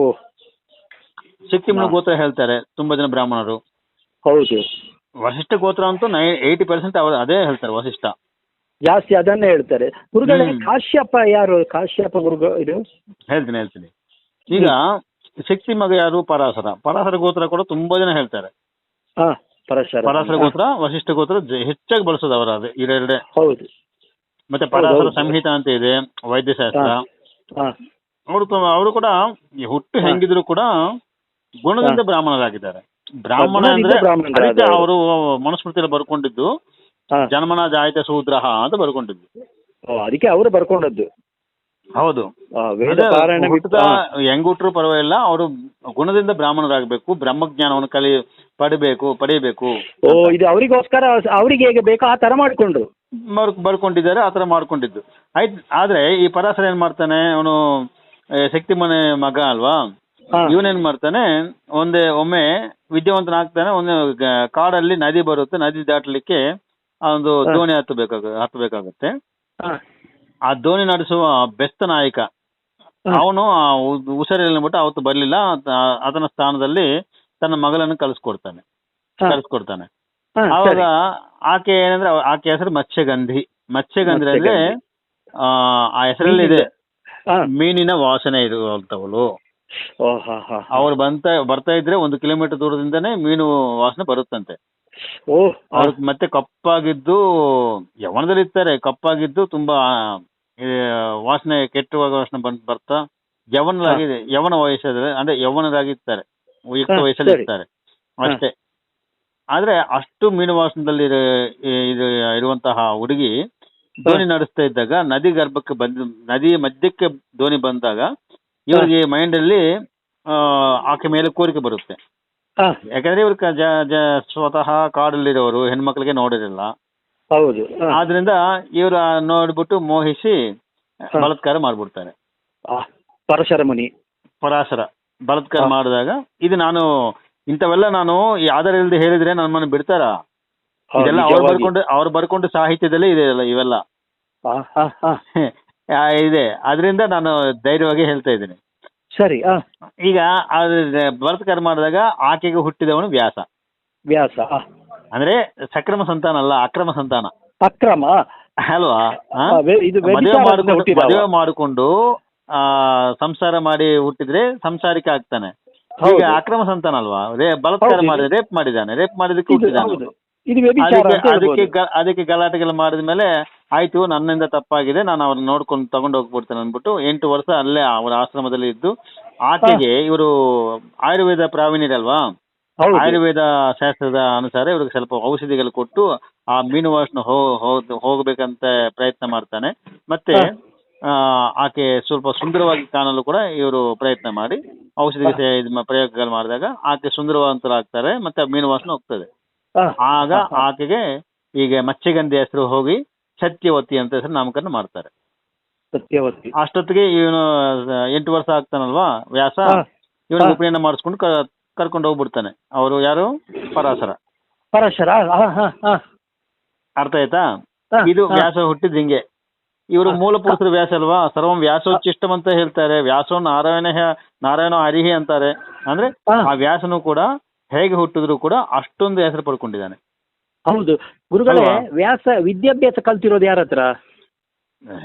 ಶಕ್ತಿ ಮುನಿ ಗೋತ್ರ ಹೇಳ್ತಾರೆ ತುಂಬಾ ಜನ ಬ್ರಾಹ್ಮಣರು. ಹೌದು. ವಸಿಷ್ಠ ಗೋತ್ರ ಅಂತೂ 80% ಅವರು ಅದೇ ಹೇಳ್ತಾರೆ. ವಸಿಷ್ಠ ಜಾಸ್ತಿ ಅದನ್ನೇ ಹೇಳ್ತಾರೆ. ಗುರುಗಳೇ, ಕಾಶ್ಯಪ ಯಾರು? ಕಾಶ್ಯಪ ಗುರುಗಳು ಇದು ಹೇಳ್ತೀನಿ. ಈಗ ಶಕ್ತಿ ಮಗ ಯಾರು? ಪರಾಶರ ಗೋತ್ರ ಕೂಡ ತುಂಬಾ ಜನ ಹೇಳ್ತಾರೆ. ಪರಾಶರ ಗೋತ್ರ ವಶಿಷ್ಠ ಗೋತ್ರ ಹೆಚ್ಚಾಗಿ ಬಳಸೋದು ಅವರ ಅದು ಎರಡೇ. ಹೌದು. ಮತ್ತೆ ಪರಾಶರ ಸಂಹಿತ ಅಂತ ಇದೆ ವೈದ್ಯಶಾಸ್ತ್ರ. ಅವರು ಕೂಡ ಹುಟ್ಟು ಹೆಂಗಿದ್ರು ಕೂಡ ಗುಣದಿಂದ ಬ್ರಾಹ್ಮಣರಾಗಿದ್ದಾರೆ. ಬ್ರಾಹ್ಮಣ ಅಂದ್ರೆ ಅದಕ್ಕೆ ಅವರು ಮನುಸ್ಮೃತಿಯಲ್ಲಿ ಬರ್ಕೊಂಡಿದ್ದು ಜನ್ಮನ ಜಾಯತೆ ಶೂದ್ರಹ ಅಂತ ಬರ್ಕೊಂಡಿದ್ದು. ಅದಕ್ಕೆ ಅವರು ಬರ್ಕೊಂಡದ್ದು. ಹೌದು. ಹೆಂಗ್ ಹುಟ್ಟರು ಪರವಾಗಿಲ್ಲ, ಅವರು ಗುಣದಿಂದ ಬ್ರಾಹ್ಮಣರಾಗಬೇಕು, ಬ್ರಹ್ಮಜ್ಞಾನವನ್ನು ಪಡೆಯಬೇಕು. ಇದು ಅವರಿಗೋಸ್ಕರ ಅವ್ರಿಗೆ ಹೇಗೆ ಬೇಕೋ ಆ ತರ ಮಾಡ್ಕೊಂಡ್ರು ಬರ್ಕೊಂಡಿದ್ದಾರೆ, ಆ ತರ ಮಾಡ್ಕೊಂಡಿದ್ದು. ಆಯ್ತು. ಆದ್ರೆ ಈ ಪರಾಶರ ಏನ್ ಮಾಡ್ತಾನೆ, ಅವನು ಶಕ್ತಿ ಮನೆ ಮಗ ಅಲ್ವಾ, ಇವನೇನ್ ಮಾಡ್ತಾನೆ, ಒಮ್ಮೆ ವಿದ್ಯಾವಂತನಾಗ್ತಾನೆ. ಒಂದು ಕಾಡಲ್ಲಿ ನದಿ ಬರುತ್ತೆ, ನದಿ ದಾಟಲಿಕ್ಕೆ ಒಂದು ದೋಣಿ ಹತ್ತಬೇಕಾಗುತ್ತೆ. ಆ ದೋಣಿ ನಡೆಸುವ ಬೆಸ್ತ ನಾಯಕ ಅವನು ಹುಷಾರಿಲ್ಬಿಟ್ಟು ಅವತ್ತು ಬರ್ಲಿಲ್ಲ. ಅದನ್ನ ಸ್ಥಾನದಲ್ಲಿ ತನ್ನ ಮಗಳನ್ನು ಕಳಿಸ್ಕೊಡ್ತಾನೆ. ಆವಾಗ ಆಕೆ ಏನಂದ್ರೆ, ಆಕೆ ಹೆಸರು ಮತ್ಸ್ಯಗಂಧಿ ಅಂದ್ರೆ ಆ ಹೆಸರಲ್ಲಿ ಇದೆ ಮೀನಿನ ವಾಸನೆ ಇರುವಂತವಳು. ಅವ್ರು ಬರ್ತಾ ಇದ್ರೆ 1 ಕಿಲೋಮೀಟರ್ ದೂರದಿಂದನೇ ಮೀನು ವಾಸನೆ ಬರುತ್ತಂತೆ. ಅವ್ರಿಗೆ ಮತ್ತೆ ಕಪ್ಪಾಗಿದ್ದು, ಯವನದಲ್ಲಿ ಇರ್ತಾರೆ, ಕಪ್ಪಾಗಿದ್ದು ತುಂಬಾ ವಾಸನೆ, ಕೆಟ್ಟವಾಗ ವಾಸನೆ ಬರ್ತಾ ಯವನ ವಯಸ್ಸಾದ್ರೆ ಅಂದ್ರೆ ಯವನರಾಗಿರ್ತಾರೆ, ಯುಕ್ತ ವಯಸ್ಸಲ್ಲಿ ಇರ್ತಾರೆ ಅಷ್ಟೇ. ಆದ್ರೆ ಅಷ್ಟು ಮೀನು ವಾಸನದಲ್ಲಿ ಇರುವಂತಹ ಹುಡುಗಿ ದೋಣಿ ನಡೆಸ್ತಾ ಇದ್ದಾಗ ನದಿ ಮಧ್ಯಕ್ಕೆ ದೋಣಿ ಬಂದಾಗ ಇವರಿಗೆ ಮೈಂಡ್ ಅಲ್ಲಿ ಆಕೆ ಮೇಲೆ ಕೋರಿಕೆ ಬರುತ್ತೆ. ಯಾಕಂದ್ರೆ ಇವ್ರ ಸ್ವತಃ ಕಾಡಲ್ಲಿರೋರು, ಹೆಣ್ಮಕ್ಳಿಗೆ ನೋಡಿರಲ್ಲ. ಹೌದು. ಆದ್ರಿಂದ ಇವ್ರ ನೋಡ್ಬಿಟ್ಟು ಮೋಹಿಸಿ ಬಲಾತ್ಕಾರ ಮಾಡ್ಬಿಡ್ತಾರೆ. ಪರಾಶರ ಬಲಾತ್ಕಾರ ಮಾಡಿದಾಗ ಇದು ಇಂಥವೆಲ್ಲ ನಾನು ಈ ಆಧಾರ ಇಲ್ಲದೆ ಹೇಳಿದ್ರೆ ನಮ್ಮನ್ನು ಬಿಡ್ತಾರ? ಇದೆಲ್ಲ ಅವ್ರು ಬರ್ಕೊಂಡು ಸಾಹಿತ್ಯದಲ್ಲೇ ಇದೆ ಇವೆಲ್ಲ ಇದೆ. ಅದರಿಂದ ನಾನು ಧೈರ್ಯವಾಗಿ ಹೇಳ್ತಾ ಇದ್ದೀನಿ. ಸರಿ. ಈಗ ಬಲಾತ್ಕಾರ ಮಾಡಿದಾಗ ಆಕೆಗೆ ಹುಟ್ಟಿದವನು ವ್ಯಾಸ. ಅಂದ್ರೆ ಸಕ್ರಮ ಸಂತಾನ ಅಲ್ಲ, ಅಕ್ರಮ ಸಂತಾನ. ಅಕ್ರಮ ಅಲ್ವಾ? ಮದುವೆ ಮಾಡಿಕೊಂಡು ಸಂಸಾರ ಮಾಡಿ ಹುಟ್ಟಿದ್ರೆ ಸಂಸಾರಿಕ ಆಗ್ತಾನೆ. ಈಗ ಅಕ್ರಮ ಸಂತಾನ ಅಲ್ವಾ? ಬಲಾತ್ಕಾರ ಮಾಡಿದ್ರೆ ರೇಪ್ ಮಾಡಿದಕ್ಕೆ ಹುಟ್ಟಿದಾನೆ. ಅದಕ್ಕೆ ಗಲಾಟೆಗಳು ಮಾಡಿದ ಮೇಲೆ ಆಯ್ತು, ನನ್ನಿಂದ ತಪ್ಪಾಗಿದೆ, ನಾನು ಅವ್ರನ್ನ ನೋಡ್ಕೊಂಡು ತಗೊಂಡು ಹೋಗ್ಬಿಡ್ತೇನೆ ಅಂದ್ಬಿಟ್ಟು 8 ವರ್ಷ ಅಲ್ಲೇ ಅವರ ಆಶ್ರಮದಲ್ಲಿ ಇದ್ದು, ಆಕೆಗೆ ಇವರು ಆಯುರ್ವೇದ ಪ್ರಾವೀಣ್ಯರಲ್ವಾ, ಆಯುರ್ವೇದ ಶಾಸ್ತ್ರದ ಅನುಸಾರ ಇವ್ರಿಗೆ ಸ್ವಲ್ಪ ಔಷಧಿಗಳು ಕೊಟ್ಟು ಆ ಮೀನು ವಾಸನೆ ಹೋಗ್ಬೇಕಂತ ಪ್ರಯತ್ನ ಮಾಡ್ತಾನೆ. ಮತ್ತೆ ಆಕೆ ಸ್ವಲ್ಪ ಸುಂದರವಾಗಿ ಕಾಣಲು ಕೂಡ ಇವರು ಪ್ರಯತ್ನ ಮಾಡಿ ಔಷಧಿ ಪ್ರಯೋಗಗಳು ಮಾಡಿದಾಗ ಆಕೆ ಸುಂದರವಂತರಾಗ್ತಾರೆ. ಮತ್ತೆ ಮೀನು ವಾಸನೆ ಹೋಗ್ತದೆ. ಆಗ ಆಕೆಗೆ ಈಗ ಮತ್ಸ್ಯಗಂಧಿ ಹೆಸರು ಹೋಗಿ ಸತ್ಯವತಿ ಅಂತ ಹೆಸರು ನಾಮಕರಣ ಮಾಡ್ತಾರೆ. ಅಷ್ಟೊತ್ತಿಗೆ ಇವನು 8 ವರ್ಷ ಆಗ್ತಾನಲ್ವಾ ವ್ಯಾಸ, ಇವನು ಉಪನಯನ ಮಾಡಿಸ್ಕೊಂಡು ಕರ್ಕೊಂಡು ಹೋಗ್ಬಿಡ್ತಾನೆ. ಅವರು ಯಾರು? ಪರಾಶರ. ಅರ್ಥ ಆಯ್ತಾ? ಇದು ವ್ಯಾಸ ಹುಟ್ಟಿದ ಹಿಂಗೆ. ಇವರು ಮೂಲ ಪುರುಷರು ವ್ಯಾಸ ಅಲ್ವಾ, ಸರ್ವಂ ವ್ಯಾಸೋಚ್ಚಿಷ್ಟಂ ಅಂತ ಹೇಳ್ತಾರೆ. ವ್ಯಾಸೋ ನಾರಾಯಣ ಹರಿಹಿ ಅಂತಾರೆ. ಅಂದ್ರೆ ಆ ವ್ಯಾಸನು ಕೂಡ ಹೇಗೆ ಹುಟ್ಟಿದ್ರು ಕೂಡ ಅಷ್ಟೊಂದು ಹೆಸರು ಪಡ್ಕೊಂಡಿದ್ದಾನೆ. ಹೌದು ಗುರುಗಳೇ. ವ್ಯಾಸ ವಿದ್ಯಾಭ್ಯಾಸ ಕಲ್ತಿರೋದು ಯಾರ ಹತ್ರ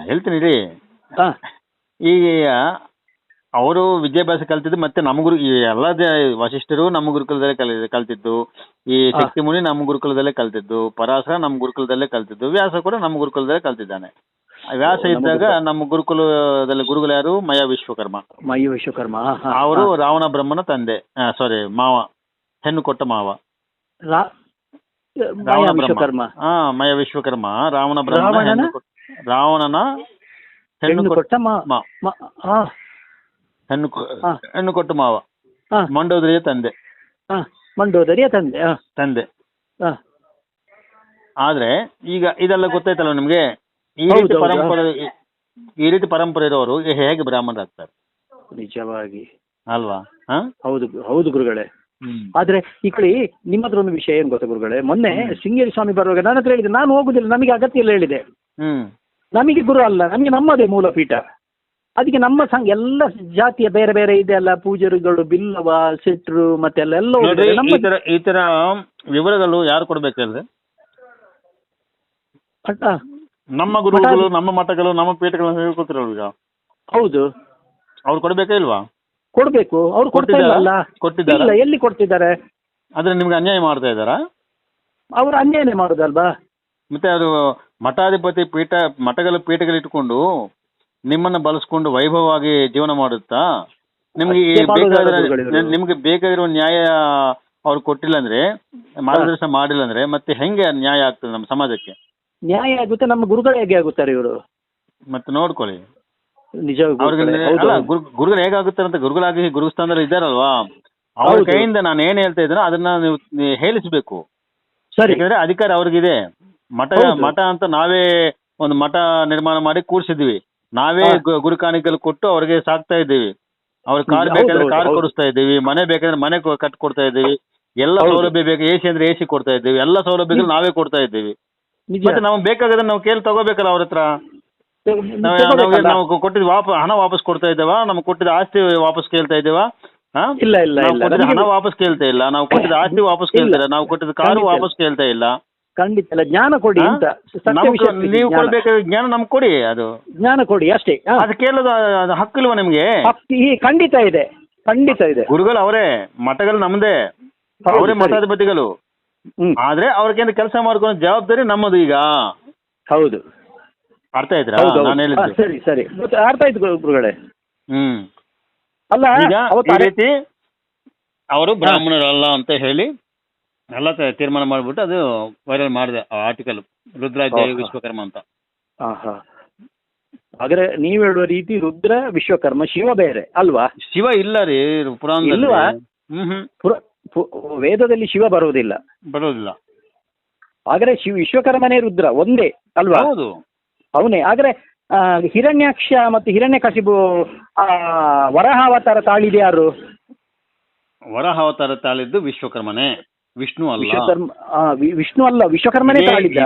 ಹೇಳ್ತೀನಿ ರೀ. ಈಗ ಅವರು ವಿದ್ಯಾಭ್ಯಾಸ ಕಲ್ತಿದ್ದು ಮತ್ತೆ ನಮ್ಮ ಎಲ್ಲ ವಶಿಷ್ಠರು ನಮ್ಮ ಗುರುಕುಲದಲ್ಲೇ ಕಲ್ತಿದ್ದು, ಈ ಶಕ್ತಿ ಮುನಿ ನಮ್ಮ ಗುರುಕುಲದಲ್ಲೇ ಕಲ್ತಿದ್ದು, ಪರಾಶರ ನಮ್ಮ ಗುರುಕುಲದಲ್ಲೇ ಕಲ್ತಿದ್ದು, ವ್ಯಾಸ ಕೂಡ ನಮ್ಮ ಗುರುಕುಲದಲ್ಲೇ ಕಲ್ತಿದ್ದಾನೆ. ವ್ಯಾಸ ಇದ್ದಾಗ ನಮ್ಮ ಗುರುಕುಲದಲ್ಲಿ ಗುರುಗಳು ಯಾರು? ಮಯ ವಿಶ್ವಕರ್ಮ. ಅವರು ರಾವಣ ಬ್ರಹ್ಮನ ತಂದೆ, ಮಾವ, ಹೆಣ್ಣು ಕೊಟ್ಟ ಮಾವ. ರಾವಣ ಬ್ರಹ್ಮ. ಮಯ ವಿಶ್ವಕರ್ಮ ರಾವಣ ಬ್ರಹ್ಮ, ರಾವಣನ ಹೆಣ್ಣು ಕೊಟ್ಟ ಹೆಣ್ಣು ಕೊಟ್ಟ ಮಾವ, ಮಂಡೋದರಿಯ ತಂದೆ. ಆದ್ರೆ ಈಗ ಇದೆಲ್ಲ ಗೊತ್ತಾಯ್ತಲ್ಲ ನಿಮ್ಗೆ. ಈ ರೀತಿ ಪರಂಪರೆ ಇರೋರು ಹೇಗೆ ಬ್ರಾಹ್ಮಣರಾಗ್ತಾರೆ? ನಿಜವಾಗಿ ಅಲ್ವಾ? ಹೌದು ಗುರುಗಳೇ. ಆದ್ರೆ ಈ ಕಡೆ ನಿಮ್ಮ ಹತ್ರ ಒಂದು ವಿಷಯ ಏನ್ ಗೊತ್ತಾ ಗುರುಗಳೇ, ಮೊನ್ನೆ ಶೃಂಗೇರಿ ಸ್ವಾಮಿ ಬರುವಾಗ ನನ್ನ ಹತ್ರ ಹೇಳಿದೆ, ನಾನು ಹೋಗುದಿಲ್ಲ, ನಮಗೆ ಅಗತ್ಯ ಇಲ್ಲ ಹೇಳಿದೆ. ನಮಗೆ ಗುರು ಅಲ್ಲ, ನಮಗೆ ನಮ್ಮದೇ ಮೂಲಪೀಠ. ಅದಕ್ಕೆ ನಮ್ಮ ಎಲ್ಲ ಜಾತಿಯ ಬೇರೆ ಬೇರೆ ಇದೆಲ್ಲ ಪೂಜಾರಿಗಳು, ಬಿಲ್ಲವ, ಶೆಟ್ರು ಮತ್ತೆ ಎಲ್ಲ ಈ ತರ ವಿವರಗಳು ಯಾರು ಕೊಡ್ಬೇಕಲ್ರಿ? ನಮ್ಮ ಗುರುಗಳು, ನಮ್ಮ ಮಠಗಳು, ನಮ್ಮ ಪೀಠಗಳನ್ನು ಹೇಳ್ಕೊತಿರಲ್ವ ಈಗ? ಹೌದು. ಅವ್ರು ಕೊಡ್ಬೇಕಾ ಇಲ್ವಾ? ಕೊಡ್ಬೇಕು. ಅವ್ರು ಕೊಟ್ಟಿದ್ದಾರೆ. ಎಲ್ಲಿ ಕೊಡ್ತಿದ್ದಾರೆ? ಆದ್ರೆ ನಿಮ್ಗೆ ಅನ್ಯಾಯ ಮಾಡ್ತಾ ಇದ್ದಾರಾ? ಅವರು ಅನ್ಯಾಯನೇ ಮಾಡೋದಲ್ವಾ? ಮತ್ತೆ ಅದು ಮಠಾಧಿಪತಿ ಪೀಠಗಳಿಟ್ಕೊಂಡು ನಿಮ್ಮನ್ನ ಬಳಸ್ಕೊಂಡು ವೈಭವವಾಗಿ ಜೀವನ ಮಾಡುತ್ತಾ? ನಿಮ್ಗೆ ಅಷ್ಟೇ ಮಾಡೋದಲ್ಲ ಗುರುಗಳಿವರು. ನಿಮ್ಗೆ ಬೇಕಾಗಿರೋ ನ್ಯಾಯ ಅವ್ರು ಕೊಟ್ಟಿಲ್ಲ ಅಂದ್ರೆ, ಮಾರ್ಗದರ್ಶನ ಮಾಡಿಲ್ಲ ಅಂದ್ರೆ ಮತ್ತೆ ಹೆಂಗೆ ನ್ಯಾಯ ಆಗ್ತದೆ ನಮ್ಮ ಸಮಾಜಕ್ಕೆ? ನ್ಯಾಯ ಆಗುತ್ತೆ, ನಮ್ಮ ಗುರುಗಳು ಹೇಗೆ ಆಗುತ್ತಾರೆ ಇವರು? ಮತ್ತೆ ನೋಡ್ಕೊಳ್ಳಿ, ನಿಜ ಅವ್ರಿಗೆ ಗುರುಗಳೇ, ಹೌದು. ಅಲ್ಲ ಗುರುಗಳು ಹೇಗಾಗುತ್ತಾರೆ ಅಂತ, ಗುರುಗಳಾಗಿ ಗುರುಸ್ಥಾನದಲ್ಲಿ ಇದ್ದಾರಲ್ವಾ, ಅವ್ರ ಹೌದು. ಕೈಯಿಂದ ನಾನು ಏನ್ ಹೇಳ್ತಾ ಇದ್ದೀನೋ ಅದನ್ನ ನೀವು ಹೇಳಿಸ್ಬೇಕು. ಸರಿ. ಯಾಕಂದ್ರೆ ಅಧಿಕಾರ ಅವ್ರಿಗಿದೆ. ಹೌದು. ಮಠ ಅಂತ ನಾವೇ ಒಂದು ಮಠ ನಿರ್ಮಾಣ ಮಾಡಿ ಕೂರ್ಸಿದ್ವಿ, ನಾವೇ ಗುರು ಕಾಣಿಕೆಗಳು ಕೊಟ್ಟು ಅವ್ರಿಗೆ ಸಾಕ್ತಾ ಇದ್ದೀವಿ. ಅವ್ರ ಕಾರ್ ಹೌದು, ಬೇಕಾದ್ರೆ ಹೌದು, ಕಾರ್ ಹೌದು. ಕೊಡಿಸ್ತಾ ಇದ್ದೀವಿ, ಮನೆ ಬೇಕಾದ್ರೆ ಮನೆ ಕಟ್ಕೊಡ್ತಾ ಇದ್ದೀವಿ, ಎಲ್ಲ ಹೌದು. ಸೌಲಭ್ಯ ಬೇಕು, AC ಅಂದ್ರೆ AC ಕೊಡ್ತಾ ಇದ್ದೀವಿ, ಎಲ್ಲ ಸೌಲಭ್ಯಗಳು ನಾವೇ ಕೊಡ್ತಾ ಇದ್ದೀವಿ. ನಿಜ. ಮತ್ತೆ ನಮ್ಗೆ ಬೇಕಾಗದ್ರೆ ನಾವು ಕೇಳಿ ತಗೋಬೇಕಲ್ಲ ಅವ್ರ ಹತ್ರ. ತಗೋಬೇಕಲ್ಲ? ನಾವು ಕೊಟ್ಟಿದ್ದ ಹಣ ವಾಪಸ್ ಕೊಡ್ತಾ ಇದ್ದೇವಾ? ನಮ್ಗೆ ಕೊಟ್ಟಿದ್ದ ಆಸ್ತಿ ವಾಪಸ್ ಕೇಳ್ತಾ ಇದ್ದೇವಾ? ಇಲ್ಲ ಇಲ್ಲ ನಾವು ಇಲ್ಲ, ಕೊಟ್ಟಿದ್ದ ನಮಗೆ ಹಣ ವಾಪಸ್ ಕೇಳ್ತಾ ಇಲ್ಲ, ನಾವು ಕೊಟ್ಟಿದ್ದ ಆಸ್ತಿ ವಾಪಸ್ ಕೇಳ್ತಾ ಇಲ್ಲ, ನಾವು ಕೊಟ್ಟಿದ್ದ ಕಾರು ಖಂಡಿತ ವಾಪಸ್ ಕೇಳ್ತಾ ಇಲ್ಲ. ಖಂಡಿತ ಇಲ್ಲ. ಜ್ಞಾನ ಕೊಡಿ ಅಂತ, ಸತ್ಯ ವಿಷಯ ನೀವು ಜ್ಞಾನ. ಕೊಡ್ಬೇಕಾದ ಜ್ಞಾನ ನಮ್ಗೆ ಕೊಡಿ. ಅದು ಜ್ಞಾನ ಕೊಡಿ ಅಷ್ಟೇ. ಅದು ಕೇಳೋದು ಅದು ಹಕ್ಕಿಲ್ವಾ ನಿಮ್ಗೆ? ಖಂಡಿತ ಇದೆ, ಖಂಡಿತ ಇದೆ. ಗುರುಗಳು ಅವರೇ, ಮಠಗಳು ನಮ್ದೇ, ಹೌದು, ಅವರೇ ಸರಿ. ಮಠಾಧಿಪತಿಗಳು. ಆದ್ರೆ ಅವ್ರಿಗೇನು ಕೆಲಸ ಮಾಡ್ಕೊಳ್ಳೋ ಜವಾಬ್ದಾರಿ ನಮ್ಮದು ಈಗ. ಹೌದು. ಅರ್ಥ ಆಯ್ತಾ ಹೌದು, ಹೌದು. ನಾನು ಹೇಳಿದ್ದು? ಸರಿ ಸರಿ, ಮತ್ತೆ ಅರ್ಥ ಆಯ್ತು ಗುರುಗಳೇ. ಅಲ್ಲ ಈಗ ಅವತ್ತು ಈ ರೀತಿ ಅವರು ಬ್ರಾಹ್ಮಣರಲ್ಲ ಅಂತ ಹೇಳಿ ಎಲ್ಲ ತೀರ್ಮಾನ ಮಾಡ್ಬಿಟ್ಟು ಅದು ವೈರಲ್ ಮಾಡಿದೆ ಆ ಆರ್ಟಿಕಲ್, ರುದ್ರಾಜ ವಿಶ್ವಕರ್ಮ ಅಂತ. ಹಾಗಾದ್ರೆ ನೀವ್ ಹೇಳುವ ರೀತಿ ರುದ್ರ ವಿಶ್ವಕರ್ಮ ಶಿವ ಬೇರೆ ಅಲ್ವಾ? ಶಿವ ಇಲ್ಲ ರೀ ಪುರಾಣದಲ್ಲಿ. ಇಲ್ವಾ? ವೇದದಲ್ಲಿ ಶಿವ ಬರುವುದಿಲ್ಲ. ಹಾಗಾದ್ರೆ ವಿಶ್ವಕರ್ಮನೇ ರುದ್ರ ಒಂದೇ ಅಲ್ವಾ? ಹೌದು, ಅವನೇ. ಆದ್ರೆ ಹಿರಣ್ಯಾಕ್ಷ ಮತ್ತು ಹಿರಣ್ಯಕಶಿಪು ವರಾಹಾವತಾರ ತಾಳಿದೆ ಯಾರು? ವರಾಹಾವತಾರ ತಾಳಿದ್ದು ವಿಶ್ವಕರ್ಮನೇ, ವಿಷ್ಣು ಅಲ್ಲ. ವಿಷ್ಣು ಅಲ್ಲ, ವಿಶ್ವಕರ್ಮನೇ ತಾಳಿದ್ದ.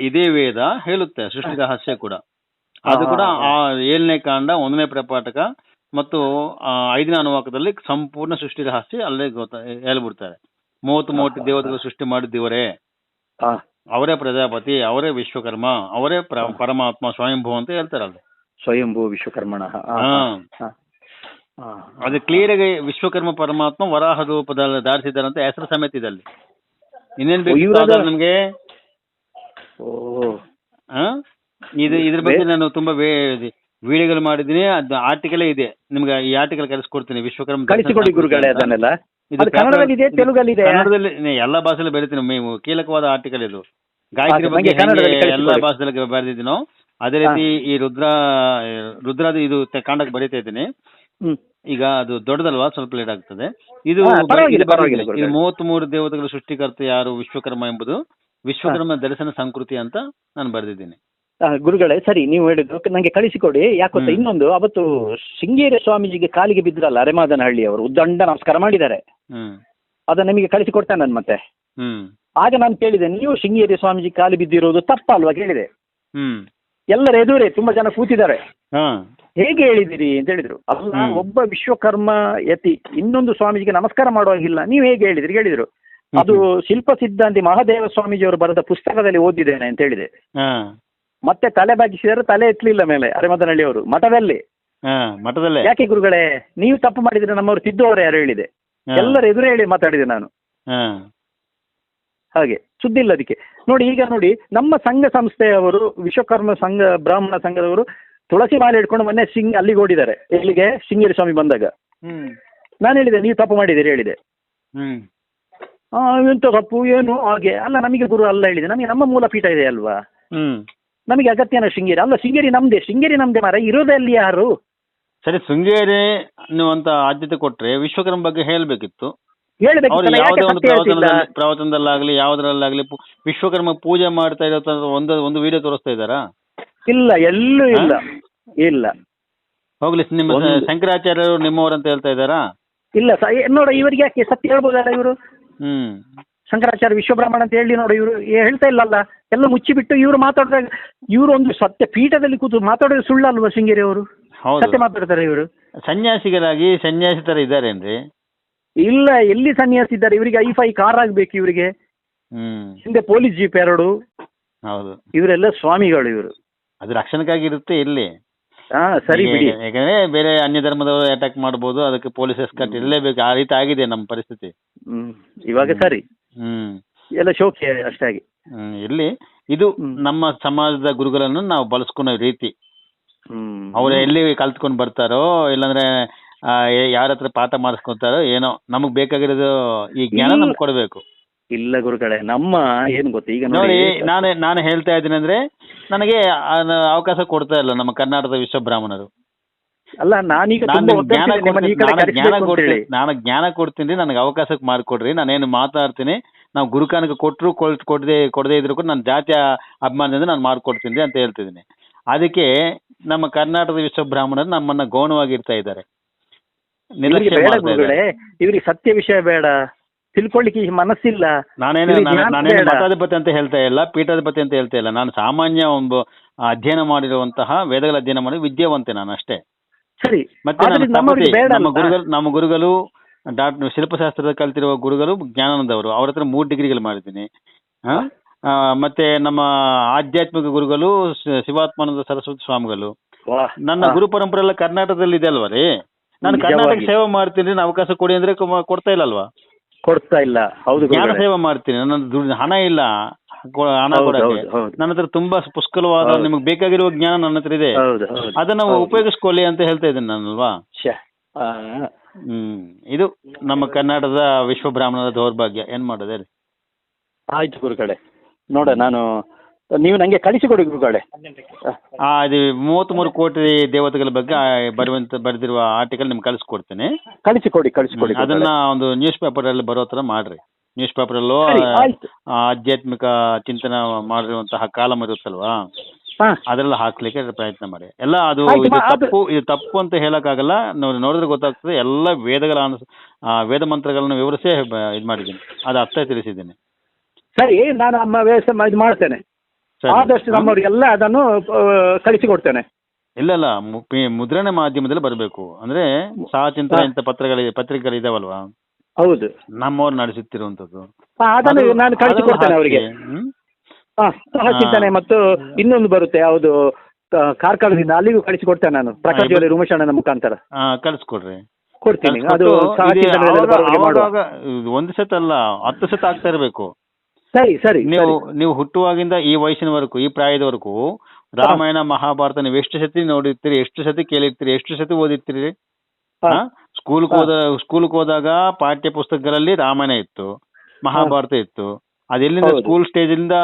ಇದೇ ವೇದ ಹೇಳುತ್ತೆ, ಸೃಷ್ಟಿ ರಹಸ್ಯ ಕೂಡ. ಅದು ಕೂಡ ಆ 7ನೇ ಕಾಂಡ 1ನೇ ಪ್ರಪಾಠಕ ಮತ್ತು 5ನೇ ಅನುವಾಕದಲ್ಲಿ ಸಂಪೂರ್ಣ ಸೃಷ್ಟಿ ರಹಸ್ಯ ಅಲ್ಲೇ ಹೇಳ್ಬಿಡ್ತಾರೆ. 33 ದೇವತೆಗಳು ಸೃಷ್ಟಿ ಮಾಡಿದ್ದೀವರೇ, ಅವರೇ ಪ್ರಜಾಪತಿ, ಅವರೇ ವಿಶ್ವಕರ್ಮ, ಅವರೇ ಪರಮಾತ್ಮ ಸ್ವಯಂಭೂ ಅಂತ ಹೇಳ್ತಾರಲ್ಲ. ಸ್ವಯಂಭೂ ವಿಶ್ವಕರ್ಮಣ. ಅದು ಕ್ಲಿಯರ್ ಆಗಿ ವಿಶ್ವಕರ್ಮ ಪರಮಾತ್ಮ ವರಾಹ ರೂಪದಲ್ಲಿ ಧಾರಿಸಿದ್ದಾರೆ ಅಂತ ಹೆಸರು ಸಮೇತ ಇದಲ್ಲಿ. ಇನ್ನೇನ್ ಬೇಕು ನಿಮ್ಗೆ? ಇದ್ರ ಬಗ್ಗೆ ನಾನು ತುಂಬಾ ವಿಡಿಯೋಗಳು ಮಾಡಿದ್ದೀನಿ, ಅದು ಆರ್ಟಿಕಲ್ ಇದೆ, ನಿಮ್ಗೆ ಈ ಆರ್ಟಿಕಲ್ ಕಳಿಸ್ಕೊಡ್ತೀನಿ. ವಿಶ್ವಕರ್ಮ ಕಳಿಸಿಕೊಡಿ ಗುರುಗಳೇ ಅದನ್ನೆಲ್ಲ. ಕನ್ನಡದಲ್ಲಿದೆ, ತೆಲುಗಲ್ಲಿದೆ, ಕನ್ನಡದಲ್ಲಿ ಎಲ್ಲ ಭಾಷೆಯಲ್ಲಿ ಬರೀತೀನಿ. ನೀವು ಕೀಲಕವಾದ ಆರ್ಟಿಕಲ್ ಇದು. ಗಾಯತ್ರಿ ಬಗ್ಗೆ ಎಲ್ಲ ಭಾಷೆದಲ್ಲಿ ಬರೆದಿದ್ದೀನೋ ಅದೇ ರೀತಿ ಈ ರುದ್ರಾದ ಇದು ಕಾಂಡಕ್ಕೆ ಬರೀತಾ ಇದ್ದೀನಿ. ಈಗ ಅದು ದೊಡ್ಡದಲ್ವಾ, ಸ್ವಲ್ಪ ಲೇಟ್ ಆಗ್ತದೆ. ಇದು 33 ದೇವತೆಗಳ ಸೃಷ್ಟಿಕರ್ತ ಯಾರು? ವಿಶ್ವಕರ್ಮ ಎಂಬುದು ವಿಶ್ವಕರ್ಮ ದರ್ಶನ ಸಂಸ್ಕೃತಿ ಅಂತ ನಾನು ಬರೆದಿದ್ದೀನಿ. ಗುರುಗಳೇ ಸರಿ, ನೀವು ಹೇಳಿದ್ರು ನಂಗೆ ಕಳಿಸಿಕೊಡಿ. ಯಾಕೊತ್ತ ಇನ್ನೊಂದು, ಅವತ್ತು ಶೃಂಗೇರಿ ಸ್ವಾಮೀಜಿಗೆ ಕಾಲಿಗೆ ಬಿದ್ರಲ್ಲ ಅರೆಮಾದನಹಳ್ಳಿ ಅವರು, ಉದ್ದಂಡ ನಮಸ್ಕಾರ ಮಾಡಿದ್ದಾರೆ. ಅದನ್ನ ನಿಮಗೆ ಕಳಿಸಿಕೊಡ್ತೇನೆ ನಾನು ಮತ್ತೆ. ಆಗ ನಾನು ಕೇಳಿದೆ, ನೀವು ಶೃಂಗೇರಿ ಸ್ವಾಮೀಜಿ ಕಾಲಿ ಬಿದ್ದಿರೋದು ತಪ್ಪಲ್ವಾ ಕೇಳಿದೆ. ಎಲ್ಲರ ಎದುರೇ ತುಂಬಾ ಜನ ಕೂತಿದ್ದಾರೆ, ಹೇಗೆ ಹೇಳಿದಿರಿ ಅಂತ ಹೇಳಿದ್ರು. ಅಲ್ಲ, ಒಬ್ಬ ವಿಶ್ವಕರ್ಮ ಯತಿ ಇನ್ನೊಂದು ಸ್ವಾಮೀಜಿಗೆ ನಮಸ್ಕಾರ ಮಾಡುವಾಗಿಲ್ಲ, ನೀವು ಹೇಗೆ ಹೇಳಿದ್ರಿ ಹೇಳಿದ್ರು. ಅದು ಶಿಲ್ಪ ಸಿದ್ಧಾಂತಿ ಮಹಾದೇವ ಸ್ವಾಮೀಜಿಯವರು ಬರೆದ ಪುಸ್ತಕದಲ್ಲಿ ಓದಿದ್ದೇನೆ ಅಂತ ಹೇಳಿದೆ. ಮತ್ತೆ ತಲೆ ಬಾಗಿಸಿದರೆ ತಲೆ ಎತ್ತಲಿಲ್ಲ ಮೇಲೆ ಅರೆಮದನಹಳ್ಳಿ ಅವರು ಮಠದಲ್ಲಿ. ಯಾಕೆ ಗುರುಗಳೇ ನೀವು ತಪ್ಪು ಮಾಡಿದ್ರೆ ನಮ್ಮವರು ತಿದ್ದುವವರು ಯಾರು ಹೇಳಿದೆ. ಎಲ್ಲರ ಎದುರೇ ಹೇಳಿ ಮಾತಾಡಿದೆ ನಾನು. ಹಾಗೆ ಸುದ್ದಿ ಇಲ್ಲ ಅದಕ್ಕೆ. ನೋಡಿ, ಈಗ ನೋಡಿ, ನಮ್ಮ ಸಂಘ ಸಂಸ್ಥೆಯವರು ವಿಶ್ವಕರ್ಮ ಸಂಘ ಬ್ರಾಹ್ಮಣ ಸಂಘದವರು ತುಳಸಿ ಮಾಲೆ ಹಿಡ್ಕೊಂಡು ಮೊನ್ನೆ ಅಲ್ಲಿಗೆ ಓಡಿದ್ದಾರೆ. ಎಲ್ಲಿಗೆ? ಶೃಂಗೇರಿ ಸ್ವಾಮಿ ಬಂದಾಗ ನಾನು ಹೇಳಿದೆ, ನೀವು ತಪ್ಪು ಮಾಡಿದ್ದೀರಿ ಹೇಳಿದೆ. ಎಂತ ತಪ್ಪು ಏನು ಹಾಗೆ ಅಲ್ಲ, ನಮಗೆ ಗುರು ಅಲ್ಲ ಹೇಳಿದೆ, ನಮಗೆ ನಮ್ಮ ಮೂಲ ಪೀಠ ಇದೆ ಅಲ್ವಾ, ನಮಗೆ ಅಗತ್ಯನ ಶೃಂಗೇರಿ ಅಲ್ಲ. ಶೃಂಗೇರಿ ನಮ್ದೇ ಮಾರ, ಇರೋದಲ್ಲಿ ಯಾರು? ಸರಿ, ಶೃಂಗೇರಿ ಅಂತ ಆದ್ಯತೆ ಕೊಟ್ರೆ ವಿಶ್ವಕರ್ಮ ಬಗ್ಗೆ ಹೇಳ್ಬೇಕಿತ್ತು. ಹೇಳ್ಬೇಕು, ಪ್ರವಚನದಲ್ಲಾಗ್ಲಿ ಯಾವ್ದ್ರಲ್ಲಾಗ್ಲಿ ವಿಶ್ವಕರ್ಮ ಪೂಜೆ ಮಾಡ್ತಾ ಇರೋ ಒಂದು ವಿಡಿಯೋ ತೋರಿಸ್ತಾ ಇದ್ದಾರಾ? ಇಲ್ಲ, ಎಲ್ಲೂ ಇಲ್ಲ. ಇಲ್ಲ ಹೋಗ್ಲಿ, ನಿಮ್ಮ ಶಂಕರಾಚಾರ್ಯರು ನಿಮ್ಮವರಂತ ಹೇಳ್ತಾ ಇದ್ದಾರಾ? ಇಲ್ಲ ನೋಡ, ಇವರಿಗೆ ಯಾಕೆ ಸತ್ಯ ಹೇಳ್ಬೋದಲ್ಲ ಇವರು. ಶಂಕರಾಚಾರ್ಯ ವಿಶ್ವಬ್ರಾಹ್ಮಣ ಅಂತ ಹೇಳಿ ನೋಡಿ, ಇವರು ಹೇಳ್ತಾ ಇಲ್ಲಲ್ಲ, ಎಲ್ಲ ಮುಚ್ಚಿಬಿಟ್ಟು ಇವರು ಮಾತಾಡಿದಾಗ, ಇವರು ಒಂದು ಸತ್ಯ ಪೀಠದಲ್ಲಿ ಕೂತು ಮಾತಾಡೋದು ಸುಳ್ಳಲ್ವಾ ಶೃಂಗೇರಿ ಅವರು? ಸತ್ಯ ಮಾತಾಡ್ತಾರೆ ಇವರು. ಸನ್ಯಾಸಿಗಳಾಗಿ ಸನ್ಯಾಸಿ ತರ ಇದ್ದಾರೇನ್ರಿ? ಇಲ್ಲ, ಎಲ್ಲಿ ಸನ್ಯಾಸಿ ಇದ್ದಾರೆ? ಇವರಿಗೆ ಐ5 ಕಾರ್ ಆಗ್ಬೇಕು ಇವರಿಗೆ, ಹಿಂದೆ ಪೊಲೀಸ್ ಜೀಪ್ 2. ಹೌದು, ಇವರೆಲ್ಲ ಸ್ವಾಮಿಗಳು ಇವರು. ಅದು ರಕ್ಷಣೆಗಾಗಿ ಇರುತ್ತೆ ಇಲ್ಲಿ. ಸರಿ ಬಿಡಿ, ಯಾಕಂದ್ರೆ ಬೇರೆ ಅನ್ಯ ಧರ್ಮದವರು ಅಟ್ಯಾಕ್ ಮಾಡಬಹುದು, ಅದಕ್ಕೆ ಪೊಲೀಸ್ ಎಸ್ಕಾರ್ಟ್ ಇರಲೇಬೇಕು. ಆ ರೀತಿ ಆಗಿದೆ ನಮ್ಮ ಪರಿಸ್ಥಿತಿ ಇವಾಗ. ಸರಿ, ಎಲ್ಲ ಶೋಕಿ ಅಷ್ಟಾಗಿ. ಇಲ್ಲಿ ಇದು ನಮ್ಮ ಸಮಾಜದ ಗುರುಗಳನ್ನು ನಾವು ಬಳಸ್ಕೊಳೋ ರೀತಿ. ಅವ್ರು ಎಲ್ಲಿ ಕಲ್ತ್ಕೊಂಡು ಬರ್ತಾರೋ, ಇಲ್ಲಾಂದ್ರೆ ಯಾರ ಹತ್ರ ಪಾಠ ಮಾಡಿಸ್ಕೊತಾರೋ ಏನೋ, ನಮಗ್ ಬೇಕಾಗಿರೋದು ಈ ಜ್ಞಾನ ನಮ್ಗೆ ಕೊಡಬೇಕು. ಇಲ್ಲ ಗುರುಗಳೇ, ನಮ್ಮ ಏನ್ ಗೊತ್ತಾ ಈಗ ನೋಡಿ, ನಾನು ಹೇಳ್ತಾ ಇದ್ದೀನಿ ಅಂದ್ರೆ ನನಗೆ ಅವಕಾಶ ಕೊಡ್ತಾ ಇಲ್ಲ ನಮ್ಮ ಕರ್ನಾಟಕದ ವಿಶ್ವಬ್ರಾಹ್ಮಣರು. ಅಲ್ಲ, ನಾನೀಗ ನಾನು ಜ್ಞಾನ ಕೊಡ್ತೀನಿ, ನನಗೆ ಅವಕಾಶಕ್ಕೆ ಮಾಡಿಕೊಡ್ರಿ, ನಾನೇನು ಮಾತಾಡ್ತೀನಿ. ನಾವು ಗುರುಕಾನಕ್ಕೆ ಕೊಟ್ಟರು ಕೊಡದೇ ಇದ್ರು ಕೂಡ ನನ್ನ ಜಾತಿಯ ಅಭಿಮಾನದಿಂದ ನಾನು ಮಾಡ್ಕೊಡ್ತೀನಿ ಅಂತ ಹೇಳ್ತಿದ್ದೀನಿ. ಅದಕ್ಕೆ ನಮ್ಮ ಕರ್ನಾಟಕದ ವಿಶ್ವಬ್ರಾಹ್ಮಣರು ನಮ್ಮನ್ನ ಗೌಣವಾಗಿರ್ತಾ ಇದ್ದಾರೆ. ಇವ್ರಿಗೆ ಸತ್ಯ ವಿಷಯ ಬೇಡ, ತಿಳ್ಕೊಳ್ಳಿಕ್ಕೆ ಮನಸ್ಸಿಲ್ಲ. ನಾನೇನು ಮಠಾಧಿಪತಿ ಅಂತ ಹೇಳ್ತಾ ಇಲ್ಲ, ಪೀಠಾಧಿಪತಿ ಅಂತ ಹೇಳ್ತಾ ಇಲ್ಲ. ನಾನು ಸಾಮಾನ್ಯ ಒಂದು ಅಧ್ಯಯನ ಮಾಡಿರುವಂತಹ ವೇದಗಳ ಅಧ್ಯಯನ ಮಾಡಿ ವಿದ್ಯಾವಂತೆ ನಾನು ಅಷ್ಟೇ. ಸರಿ. ಮತ್ತೆ ನಮ್ಮ ಗುರುಗಳು ಡಾಕ್ಟರ್ ಶಿಲ್ಪಶಾಸ್ತ್ರದ ಕಲ್ತಿರುವ ಗುರುಗಳು ಜ್ಞಾನಾನಂದವರು, ಅವ್ರ ಹತ್ರ 3 ಡಿಗ್ರಿಗಳು ಮಾಡಿದ್ದೀನಿ. ಮತ್ತೆ ನಮ್ಮ ಆಧ್ಯಾತ್ಮಿಕ ಗುರುಗಳು ಶಿವಾತ್ಮಾನಂದ ಸರಸ್ವತಿ ಸ್ವಾಮಿಗಳು. ನನ್ನ ಗುರು ಪರಂಪರೆ ಎಲ್ಲ ಕರ್ನಾಟಕದಲ್ಲಿ ಇದೆ ಅಲ್ವಾ ರೀ? ನಾನು ಕರ್ನಾಟಕ ಸೇವೆ ಮಾಡ್ತೀನಿ, ಅವಕಾಶ ಕೊಡಿ ಅಂದ್ರೆ ಕೊಡ್ತಾ ಇಲ್ಲ ಅಲ್ವಾ? ಕೊಡ್ತಾ ಇಲ್ಲ. ಹೌದು, ಜ್ಞಾನ ಸೇವೆ ಮಾಡ್ತೀನಿ. ನನ್ನ ಹಣ ಇಲ್ಲ, ಹಣ ಕೊಡಕ್ಕೆ. ನನ್ನ ಹತ್ರ ತುಂಬಾ ಪುಷ್ಕಲವಾದ ನಿಮಗೆ ಬೇಕಾಗಿರುವ ಜ್ಞಾನ ನನ್ನ ಹತ್ರ ಇದೆ, ಅದನ್ನ ಉಪಯೋಗಿಸ್ಕೊಳ್ಳಿ ಅಂತ ಹೇಳ್ತಾ ಇದ್ದೀನಿ ನಾನಲ್ವಾ? ಇದು ನಮ್ಮ ಕರ್ನಾಟಕದ ವಿಶ್ವಬ್ರಾಹ್ಮಣರ ದೌರ್ಭಾಗ್ಯ. ಏನ್ ಮಾಡೋದೇ ರೀ? ಆಯ್ತು ಗುರುಗಳೇ, ನೋಡ ನಾನು ನೀವು ನಂಗೆ ಕಳಿಸಿಕೊಡಿ ಗುರುಗಳೇ. ಅದು 33 ಕೋಟಿ ದೇವತೆಗಳ ಬಗ್ಗೆ ಬರೆದಿರುವ ಆರ್ಟಿಕಲ್ ನಿಮ್ಗೆ ಕಳಿಸ್ಕೊಡ್ತೀನಿ. ಕಳಿಸಿಕೊಡಿ. ಅದನ್ನ ಒಂದು ನ್ಯೂಸ್ ಪೇಪರ್ ಅಲ್ಲಿ ಬರೋ ತರ ಮಾಡ್ರಿ. ನ್ಯೂಸ್ ಪೇಪರ್ ಅಲ್ಲೂ ಆಧ್ಯಾತ್ಮಿಕ ಚಿಂತನೆ ಮಾಡಿರುವಂತಹ ಕಾಲಮ್ ಇರುತ್ತಲ್ವಾ, ಅದೆಲ್ಲ ಹಾಕ್ಲಿಕ್ಕೆ ಪ್ರಯತ್ನ ಮಾಡಿ. ಎಲ್ಲ ಅದು ಇದು ತಪ್ಪು ಅಂತ ಹೇಳಕ್ಕಾಗಲ್ಲ. ನೋಡಿದ್ರೆ ಗೊತ್ತಾಗ್ತದೆ. ಎಲ್ಲ ವೇದ ಮಂತ್ರಗಳನ್ನು ವಿವರಿಸೇ ಇದು ಮಾಡಿದ್ದೀನಿ, ಅದು ಅರ್ಥ ತಿಳಿಸಿದ್ದೀನಿ. ಸರಿ, ನಾನು ನಮ್ಮ ವ್ಯವಸ್ಥೆ ಇದು ಮಾಡ್ತೇನೆ. ಆದಷ್ಟು ನಮ್ಮವರಿಗೆಲ್ಲ ಅದನ್ನು ಕಳಿಸಿಕೊಡ್ತೇನೆ. ಇಲ್ಲ, ಮುದ್ರಣ ಮಾಧ್ಯಮದಲ್ಲಿ ಬರಬೇಕು. ಅಂದ್ರೆ ಸಹ ಚಿಂತನೆ ಇಂಥ ಪತ್ರಿಕೆಗಳಿದಾವಲ್ವಾ? ಹೌದು, ನಮ್ಮವ್ರು ನಡೆಸುತ್ತಿರುವಂತದ್ದು. ಅದನ್ನು ನಾನು ಕಳಿಸಿಕೊಡ್ತೇನೆ ಅವರಿಗೆ. ಸಹ ಚಿಂತನೆ ಮತ್ತು ಇನ್ನೊಂದು ಬರುತ್ತೆ, ಯಾವುದು ಕಾರ್ಕಳದಿಂದ, ಅಲ್ಲಿಗೂ ಕಳಿಸಿಕೊಡ್ತೇನೆ ನಾನು. ಪ್ರಕಾಶ್ ಜೋಲಿ ಉಮೇಶಣ್ಣನ ಮುಖಾಂತರ ಕಳಿಸ್ಕೊಡ್ರಿ. ಕೊಡ್ತೀನಿ. ಅದು ಒಂದು ಸತ ಅಲ್ಲ, 10 ಸತ ಆಗ್ತಾ ಇರಬೇಕು. ಸರಿ. ನೀವು ಹುಟ್ಟುವಾಗಿಂದ ಈ ವಯಸ್ಸಿನವರೆಗೂ, ಈ ಪ್ರಾಯದವರೆಗೂ ರಾಮಾಯಣ ಮಹಾಭಾರತ ನೀವು ಎಷ್ಟು ಸತಿ ನೋಡಿರ್ತೀರಿ, ಎಷ್ಟು ಸತಿ ಕೇಳಿರ್ತೀರಿ, ಎಷ್ಟು ಸತಿ ಓದಿರ್ತೀರಿ? ಸ್ಕೂಲ್ಗೆ ಹೋದಾಗ ಪಾಠ್ಯ ಪುಸ್ತಕಗಳಲ್ಲಿ ರಾಮಾಯಣ ಇತ್ತು, ಮಹಾಭಾರತ ಇತ್ತು. ಅದೆಲ್ಲಿಂದ ಸ್ಕೂಲ್ ಸ್ಟೇಜಿಂದ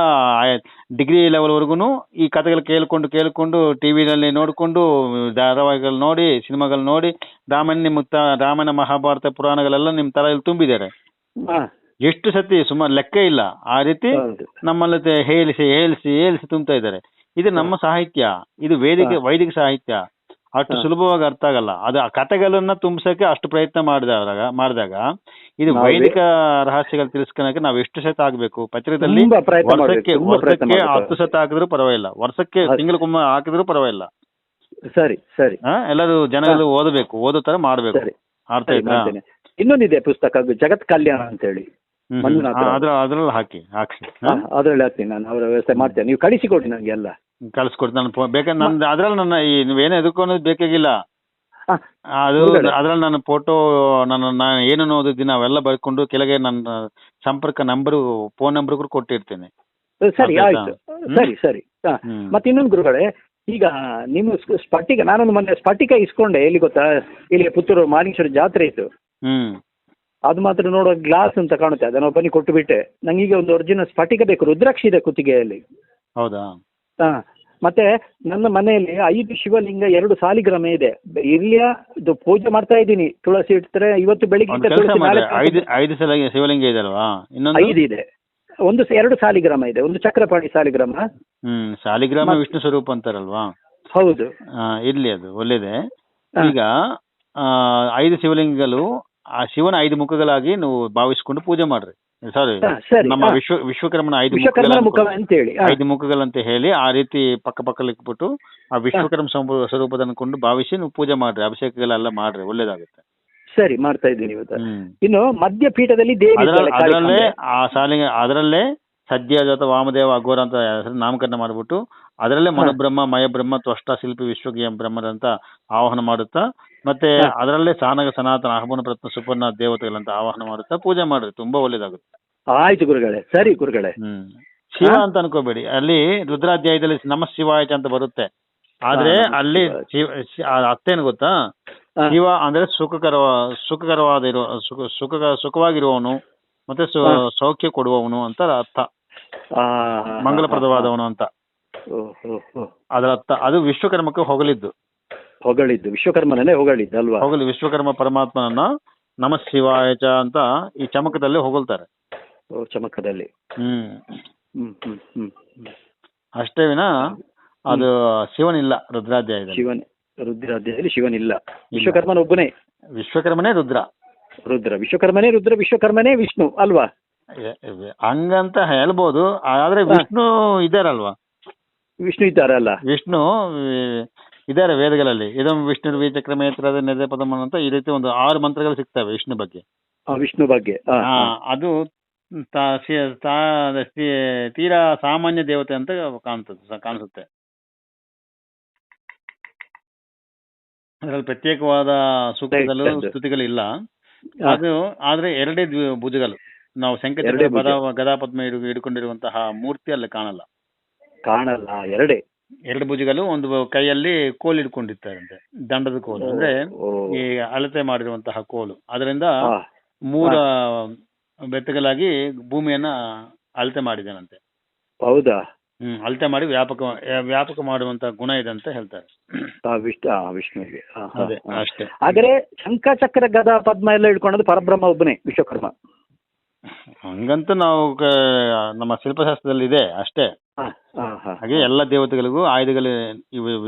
ಡಿಗ್ರಿ ಲೆವೆಲ್ವರೆಗೂ ಈ ಕಥೆಗಳು ಕೇಳ್ಕೊಂಡು ಟಿವಿನಲ್ಲಿ ನೋಡಿಕೊಂಡು, ಧಾರಾವಾಹಿಗಳು ನೋಡಿ, ಸಿನಿಮಾಗಳು ನೋಡಿ, ರಾಮಾಯಣ ಮಹಾಭಾರತ ಪುರಾಣಗಳೆಲ್ಲ ನಿಮ್ಮ ತಲೆಯಲ್ಲಿ ತುಂಬಿದ್ದಾರೆ. ಎಷ್ಟು ಸತಿ ಸುಮಾರು ಲೆಕ್ಕ ಇಲ್ಲ. ಆ ರೀತಿ ನಮ್ಮಲ್ಲಿ ಹೇಳಿಸಿ ತುಂಬ್ತಾ ಇದ್ದಾರೆ. ಇದು ನಮ್ಮ ಸಾಹಿತ್ಯ, ಇದು ವೈದಿಕ ಸಾಹಿತ್ಯ. ಅಷ್ಟು ಸುಲಭವಾಗಿ ಅರ್ಥ ಆಗಲ್ಲ. ಅದು ಆ ಕಥೆಗಳನ್ನ ತುಂಬಿಸಕ್ಕೆ ಅಷ್ಟು ಪ್ರಯತ್ನ ಮಾಡಿದಾಗ ಇದು ವೈದಿಕ ರಹಸ್ಯಗಳು ತಿಳಿಸ್ಕೊಳಕ್ಕೆ ನಾವು ಎಷ್ಟು ಸತ ಆಗ್ಬೇಕು? ಪತ್ರಿಕೆಯಲ್ಲಿ ವರ್ಷಕ್ಕೆ 10 ಸತ ಹಾಕಿದ್ರು ಪರವಾಗಿಲ್ಲ, ವರ್ಷಕ್ಕೆ ತಿಂಗಳಿಗೊಮ್ಮೆ ಹಾಕಿದ್ರು ಪರವಾಗಿಲ್ಲ. ಸರಿ. ಎಲ್ಲರೂ ಜನಗಳು ಓದೋ ತರ ಮಾಡ್ಬೇಕು. ಅರ್ಥ ಆಯ್ತಾ? ಇನ್ನೊಂದಿದೆ ಪುಸ್ತಕ, ಜಗತ್ ಕಲ್ಯಾಣ ಅಂತ ಹೇಳಿ, ಅದ್ರಲ್ಲಿ ಹಾಕಿ ಅದ್ರಲ್ಲಿ ಹಾಕ್ತೀನಿ ನಾನು. ಅವರ ವ್ಯವಸ್ಥೆ ಮಾಡ್ತೇನೆ, ನೀವು ಕಳಿಸಿಕೊಡಿ ನನಗೆ ಎಲ್ಲ. ಕಳಿಸ್ಕೊಡ್ತೀನಿ ನಾನು. ಬೇಕಾದ್ರೆ ಅದ್ರಲ್ಲಿ ನನ್ನ ನೀವೇನು ಎದುರ್ಕೊಳ್ಳೋದು ಬೇಕಾಗಿಲ್ಲ. ಅದ್ರಲ್ಲಿ ನನ್ನ ಫೋಟೋ, ನಾನು ಏನೇನು ಓದಿದ್ದೀನಿ ಅವೆಲ್ಲ ಬರ್ಕೊಂಡು ಕೆಳಗೆ ನನ್ನ ಸಂಪರ್ಕ ನಂಬರು, ಫೋನ್ ನಂಬರ್ ಕೂಡ ಕೊಟ್ಟಿರ್ತೀನಿ. ಸರಿ, ಆಯ್ತು. ಸರಿ. ಮತ್ತೆ ಇನ್ನೊಂದು ಗುರುಗಳೇ, ಈಗ ನಿಮ್ಮ ಸ್ಫಟಿಕ, ನಾನೊಂದು ಮೊನ್ನೆ ಸ್ಫಟಿಕ ಇಸ್ಕೊಂಡೆ. ಎಲ್ಲಿ ಗೊತ್ತಾ? ಇಲ್ಲಿ ಪುತ್ತೂರು ಮಾಲಿಂಗೇಶ್ವರ ಜಾತ್ರೆ ಇತ್ತು. ಅದು ಮಾತ್ರ ನೋಡುವ ಗ್ಲಾಸ್ ಅಂತ ಕಾಣುತ್ತೆ, ಅದನ್ನು ಒಬ್ಬನಿಗೆ ಕೊಟ್ಟು ಬಿಟ್ಟೆ. ನಂಗೀಗ ಒಂದು ಒರಿಜಿನಲ್ ಸ್ಫಟಿಕ ಬೇಕು. ರುದ್ರಾಕ್ಷ ಇದೆ ಕುತ್ತಿಗೆಯಲ್ಲಿ. ಹೌದಾ? ಮತ್ತೆ ನನ್ನ ಮನೆಯಲ್ಲಿ 5 ಶಿವಲಿಂಗ, 2 ಸಾಲಿಗ್ರಾಮ ಇದೆ. ಇಲ್ಲಿಯ ಇದು ಪೂಜೆ ಮಾಡ್ತಾ ಇದ್ದೀನಿ. ತುಳಸಿ ಇಡ್ತಾರೆ. ಇವತ್ತು ಬೆಳಿಗ್ಗೆ 5 ಶಿವಲಿಂಗ ಇದೆ ಅಲ್ವಾ? 5 ಇದೆ. 2 ಸಾಲಿಗ್ರಾಮ ಇದೆ, ಒಂದು ಚಕ್ರಪಾಣಿ ಸಾಲಿಗ್ರಾಮ. ಸಾಲಿಗ್ರಾಮ ವಿಷ್ಣು ಸ್ವರೂಪ ಅಂತಾರಲ್ವಾ? ಹೌದು. ಇರ್ಲಿ, ಅದು ಒಳ್ಳೇದೆ. ಈಗ 5 ಶಿವಲಿಂಗಗಳು ಆ ಶಿವನ 5 ಮುಖಗಳಾಗಿ ನೀವು ಭಾವಿಸ್ಕೊಂಡು ಪೂಜೆ ಮಾಡ್ರಿ. ಸಾರಿ, ನಮ್ಮ ವಿಶ್ವಕರ್ಮನ 5 ಮುಖಗಳಂತ ಹೇಳಿ ಆ ರೀತಿ ಪಕ್ಕದಲ್ಲಿ ಇಟ್ಬಿಟ್ಟು ಆ ವಿಶ್ವಕರ್ಮ ಸ್ವರೂಪದ ಅನ್ಕೊಂಡು ಭಾವಿಸಿ ನೀವು ಪೂಜೆ ಮಾಡ್ರಿ. ಅಭಿಷೇಕಗಳೆಲ್ಲ ಮಾಡ್ರಿ, ಒಳ್ಳೇದಾಗುತ್ತೆ. ಸರಿ, ಮಾಡ್ತಾ ಇದ್ದೀನಿ ಇವತ್ತು. ಇನ್ನು ಮಧ್ಯಪೀಠದಲ್ಲಿ ಅದರಲ್ಲೇ ಸದ್ಯಜಾತ ವಾಮದೇವ ಅಘೋರ ಅಂತ ಹೆಸರು ನಾಮಕರಣ ಮಾಡಿಬಿಟ್ಟು ಅದರಲ್ಲೇ ಮನೋಬ್ರಹ್ಮ, ಮಯಬ್ರಹ್ಮ, ತ್ವಷ್ಟ, ಶಿಲ್ಪಿ, ವಿಶ್ವಜ್ಞ ಬ್ರಹ್ಮರಂತ ಆವಾಹನ ಮಾಡುತ್ತಾ, ಮತ್ತೆ ಅದರಲ್ಲೇ ಸಾನಗ, ಸನಾತನ, ಅಹಮನ ಪ್ರತ್ನ, ಸುಪರ್ಣ ದೇವತೆಗಳಂತ ಆವಾಹನ ಮಾಡುತ್ತಾ ಪೂಜೆ ಮಾಡ್ರಿ. ತುಂಬಾ ಒಳ್ಳೇದಾಗುತ್ತೆ. ಆಯ್ತು ಗುರುಗಳೇ, ಸರಿ ಗುರುಗಳೇ. ಶಿವ ಅಂತ ಅನ್ಕೋಬೇಡಿ, ಅಲ್ಲಿ ರುದ್ರಾಧ್ಯಾಯದಲ್ಲಿ ನಮ ಶಿವಾಯ ಅಂತ ಬರುತ್ತೆ. ಆದ್ರೆ ಅಲ್ಲಿ ಅರ್ಥೇನು ಗೊತ್ತಾ, ಶಿವ ಅಂದ್ರೆ ಸುಖಕರವಾದ ಸುಖವಾಗಿರುವವನು ಮತ್ತೆ ಸೌಖ್ಯ ಕೊಡುವವನು ಅಂತ ಅರ್ಥ, ಮಂಗಲಪ್ರದವಾದವನು ಅಂತ ಅದರ ಅರ್ಥ. ಅದು ವಿಶ್ವಕರ್ಮಕ್ಕೆ ಹೊಗಳಿದ್ದು ವಿಶ್ವಕರ್ಮನೇ ಹೊಗಳಿದ್ದು ಅಲ್ವಾ? ವಿಶ್ವಕರ್ಮ ಪರಮಾತ್ಮನನ್ನ ನಮ ಶಿವಾಯಚ ಅಂತ ಈ ಚಮಕದಲ್ಲಿ ಹೊಗಳ್ತಾರೆ. ಚಮಕದಲ್ಲಿ ಅಷ್ಟೇ ವಿನ ಅದು ಶಿವನಿಲ್ಲ ರುದ್ರಾಧ್ಯಾಯದಲ್ಲಿ. ರುದ್ರಾಧ್ಯಾಯದಲ್ಲಿ ಶಿವನಿಲ್ಲ, ವಿಶ್ವಕರ್ಮನ ಒಬ್ಬನೇ. ವಿಶ್ವಕರ್ಮನೇ ರುದ್ರ. ವಿಶ್ವಕರ್ಮನೇ ರುದ್ರ, ವಿಶ್ವಕರ್ಮನೇ ವಿಷ್ಣು ಅಲ್ವಾ? ಹಂಗಂತ ಹೇಳ್ಬೋದು, ಆದ್ರೆ ವಿಷ್ಣು ಇದ್ದಾರಲ್ವಾ? ವಿಷ್ಣು ಇದ್ದಾರಲ್ಲ? ವಿಷ್ಣು ಇದ್ದಾರೆ ವೇದಗಳಲ್ಲಿ. ಇದಂ ವಿಷ್ಣು ವಿಚಕ್ರಮೇತ್ರ ನೆದೆ ಪದಮ ಅಂತ ಈ ರೀತಿ ಒಂದು 6 ಮಂತ್ರಗಳು ಸಿಗ್ತವೆ ವಿಷ್ಣು ಬಗ್ಗೆ. ಅದು ತೀರಾ ಸಾಮಾನ್ಯ ದೇವತೆ ಅಂತ ಕಾಣಿಸುತ್ತೆ. ಅದರಲ್ಲಿ ಪ್ರತ್ಯೇಕವಾದ ಸೂಕ್ತಗಳು ಸ್ತುತಿಗಳಿಲ್ಲ. ಅದು ಆದ್ರೆ 2 ಭುಜಗಳು. ನಾವು ಶಂಕಚಕ್ರ ಗದಾಪದ್ಮ ಹಿಡ್ಕೊಂಡಿರುವಂತಹ ಮೂರ್ತಿ ಅಲ್ಲಿ ಕಾಣಲ್ಲ. ಎರಡು ಭುಜಗಳು, ಒಂದು ಕೈಯಲ್ಲಿ ಕೋಲು ಹಿಡ್ಕೊಂಡಿರ್ತಾರಂತೆ, ದಂಡದ ಕೋಲು ಅಂದ್ರೆ ಈ ಅಳತೆ ಮಾಡಿರುವಂತಹ ಕೋಲು. ಅದರಿಂದ 3 ಬೆತ್ತಗಳಾಗಿ ಭೂಮಿಯನ್ನ ಅಳತೆ ಮಾಡಿದಾನಂತೆ. ಹೌದಾ? ಅಳತೆ ಮಾಡಿ ವ್ಯಾಪಕ ಮಾಡುವಂತ ಗುಣ ಇದೆ ಅಂತ ಹೇಳ್ತಾರೆ ವಿಷ್ಣುವಿಗೆ. ಅಷ್ಟೇ. ಆದರೆ ಶಂಖಚಕ್ರ ಗದಾ ಪದ್ಮ ಎಲ್ಲ ಹಿಡ್ಕೊಂಡದ್ದು ಪರಬ್ರಹ್ಮ ಒಬ್ಬನೇ, ವಿಶ್ವಕರ್ಮ. ಹಂಗಂತ ನಾವು ನಮ್ಮ ಶಿಲ್ಪಶಾಸ್ತ್ರದಲ್ಲಿ ಇದೆ ಅಷ್ಟೇ. ಹಾಗೆ ಎಲ್ಲ ದೇವತೆಗಳಿಗೂ ಆಯುಧಗಳು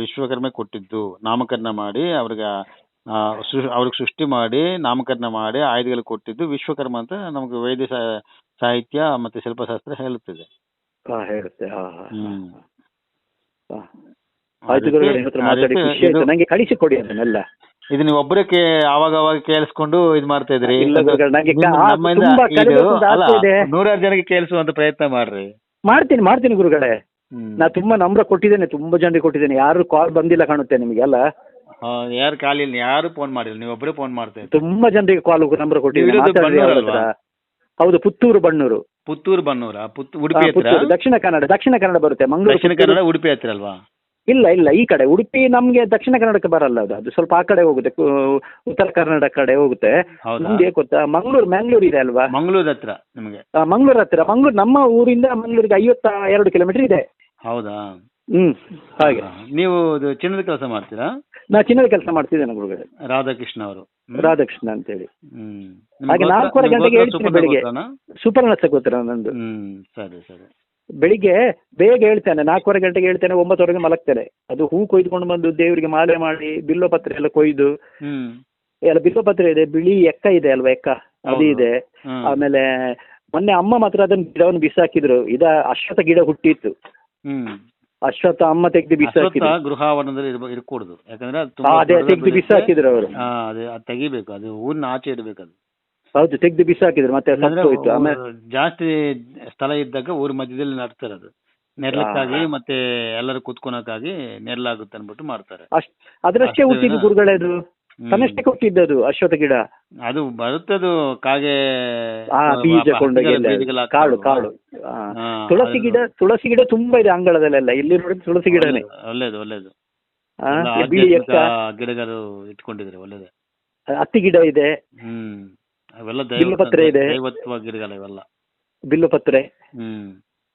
ವಿಶ್ವಕರ್ಮ ಕೊಟ್ಟಿದ್ದು. ನಾಮಕರಣ ಮಾಡಿ ಅವ್ರಿಗೆ ಸೃಷ್ಟಿ ಮಾಡಿ ನಾಮಕರಣ ಮಾಡಿ ಆಯುಧಗಳು ಕೊಟ್ಟಿದ್ದು ವಿಶ್ವಕರ್ಮ ಅಂತ ನಮಗೆ ವೈದ್ಯ ಸಾಹಿತ್ಯ ಮತ್ತೆ ಶಿಲ್ಪಶಾಸ್ತ್ರ ಹೇಳುತ್ತಿದೆ. ಇದು ನೀವು ಒಬ್ಬರೇ ಅವಾಗ ಕೇಳಿಸ್ಕೊಂಡು ಇದು ಮಾಡ್ತಾ ಇದ್ರಿ. 100 ಜನಕ್ಕೆ ಕೇಳಿಸುವಂತ ಪ್ರಯತ್ನ ಮಾಡ್ರಿ. ಮಾಡ್ತೀನಿ ಗುರುಗಳೇ. ನಾ ತುಂಬಾ ನಂಬರ್ ಕೊಟ್ಟಿದ್ದೇನೆ, ತುಂಬಾ ಜನರಿಗೆ ಕೊಟ್ಟಿದ್ದೇನೆ. ಯಾರು ಕಾಲ್ ಬಂದಿಲ್ಲ ಕಾಣುತ್ತೆ ನಿಮಗೆಲ್ಲ. ಯಾರು ಕಾಲ್ ಇಲ್ಲ, ಯಾರು ಫೋನ್ ಮಾಡಿಲ್ಲ, ನೀವು ಒಬ್ಬರೇ ಫೋನ್ ಮಾಡ್ತಾ ಇದ್ದೀರಿ. ತುಂಬಾ ಜನರಿಗೆ ಕಾಲ್ ನಂಬರ್ ಕೊಟ್ಟಿದ್ದೇನೆ. ಹೌದು, ಪುತ್ತೂರು ಬಣ್ಣೂರು. ಉಡುಪಿ ದಕ್ಷಿಣ ಕನ್ನಡ ಬರುತ್ತೆ. ಮಂಗಳೂರು, ದಕ್ಷಿಣ ಕನ್ನಡ, ಉಡುಪಿ ಹತ್ತಿರ ಅಲ್ವಾ? ಇಲ್ಲ ಈ ಕಡೆ ಉಡುಪಿ ನಮ್ಗೆ ದಕ್ಷಿಣ ಕನ್ನಡಕ್ಕೆ ಬರಲ್ಲ. ಅದು ಸ್ವಲ್ಪ ಆ ಕಡೆ ಹೋಗುತ್ತೆ, ಉತ್ತರ ಕನ್ನಡ ಕಡೆ ಹೋಗುತ್ತೆ. ನಿಮ್ಗೆ ಗೊತ್ತಾ ಮಂಗಳೂರು ಇದೆ ಅಲ್ವಾ? ಮಂಗಳೂರು ಹತ್ರ ನಿಮಗೆ? ಮಂಗಳೂರು ಹತ್ತಿರ. ನಮ್ಮ ಊರಿಂದ ಮಂಗಳೂರಿಗೆ 52 ಕಿಲೋಮೀಟರ್ ಇದೆ. ಹೌದಾ? ಹಾಗೆ. ನೀವು ಚಿನ್ನದ ಕೆಲಸ ಮಾಡ್ತೀರಾ? ನಾ ಚಿನ್ನದ ಕೆಲಸ ಮಾಡ್ತಿದ್ದೇನೆ ಗುರುಗಳೇ. ರಾಧಾಕೃಷ್ಣ ಅಂತೇಳಿ. ಹಾಗೆ 4:15 ಗಂಟೆಗೆ ಹೇಳ್ತೀನಿ ಬೆಳಿಗ್ಗೆ. ಸುಪರ್ಣಸ ಗೊತ್ತಿರ ನಂದು. ಸರಿ. ಬೆಳಿಗ್ಗೆ ಬೇಗ ಹೇಳ್ತೇನೆ, 4:15 ಗಂಟೆಗೆ ಹೇಳ್ತೇನೆ, 9:00 ಮಲಗ್ತೇನೆ. ಅದು ಹೂ ಕೊಯ್ದುಕೊಂಡು ಬಂದು ದೇವರಿಗೆ ಮಾಲೆ ಮಾಡಿ ಬಿಲ್ಲೋಪತ್ರೆ ಎಲ್ಲ ಕೊಯ್ದು ಎಲ್ಲ ಬಿಲ್ಲೋಪತ್ರೆ ಇದೆ, ಬಿಳಿ ಎಕ್ಕ ಇದೆ ಅಲ್ವಾ, ಎಕ್ಕ ಅದು ಇದೆ. ಆಮೇಲೆ ಮೊನ್ನೆ ಅಮ್ಮ ಮಾತ್ರ ಅದನ್ನ ಗಿಡವನ್ನು ಬಿಸಾಕಿದ್ರು. ಅಶ್ವತ್ಥ ಗಿಡ ಹುಟ್ಟಿತ್ತು. ಅಶ್ವತ್ಥ ಅಮ್ಮ ತೆಗೆದು ಬಿಸಾಕಿದ್ರು. ಗೃಹಾವರಣದಲ್ಲಿ ಇರ್ಕೂಡುದು, ಯಾಕಂದ್ರೆ ತೆಗೆದು ಬಿಸಾಕಿದ್ರು ಅವರು. ತೆಗಿಬೇಕು, ಅದು ಊರಿನ ಆಚೆ ಇಡಬೇಕು. ಅದು ಹೌದು, ತೆಗೆದು ಬಿಸಾಕಿದ್ರು. ಮತ್ತೆ ಹೋಯ್ತು. ಆಮೇಲೆ ಜಾಸ್ತಿ ಸ್ಥಳ ಇದ್ದಾಗ ಊರ ಮಧ್ಯದಲ್ಲಿ ನಡ್ತಾರೆ. ಅದು ನೆರಳಕ್ಕಾಗಿ ಮತ್ತೆ ಎಲ್ಲರೂ ಕುತ್ಕೊಳಕ್ಕಾಗಿ ನೆರಳಾಗುತ್ತೆ ಅನ್ಬಿಟ್ಟು ಮಾಡ್ತಾರೆ. ಅದ್ರಷ್ಟೇ ಹುಟ್ಟಿದ್ದು ಗುರುಗಳೇ. ಅದು ತನ್ನಷ್ಟೇ ಕೊಟ್ಟಿದ್ದದು ಅಶ್ವತ್ಥ ಗಿಡ. ಅದು ಬರುತ್ತದು ಕಾಗೆ ಬೀಜ ಕಾಡು. ತುಳಸಿ ಗಿಡ ತುಂಬಾ ಇದೆ ಅಂಗಳದಲ್ಲೆಲ್ಲ. ಇಲ್ಲಿ ನೋಡಿ ತುಳಸಿ ಗಿಡನೇ. ಒಳ್ಳೇದು. ಗಿಡಗಳು ಇಟ್ಕೊಂಡಿದ್ರೆ ಒಳ್ಳೇದು. ಹತ್ತಿ ಗಿಡ ಇದೆ. ಅವೆಲ್ಲ ಬಿಲ್ಲುಪತ್ರೆ ಇದೆ. ಗಿಡಗಳು ಇವೆಲ್ಲ ಬಿಲ್ಲುಪತ್ರೆ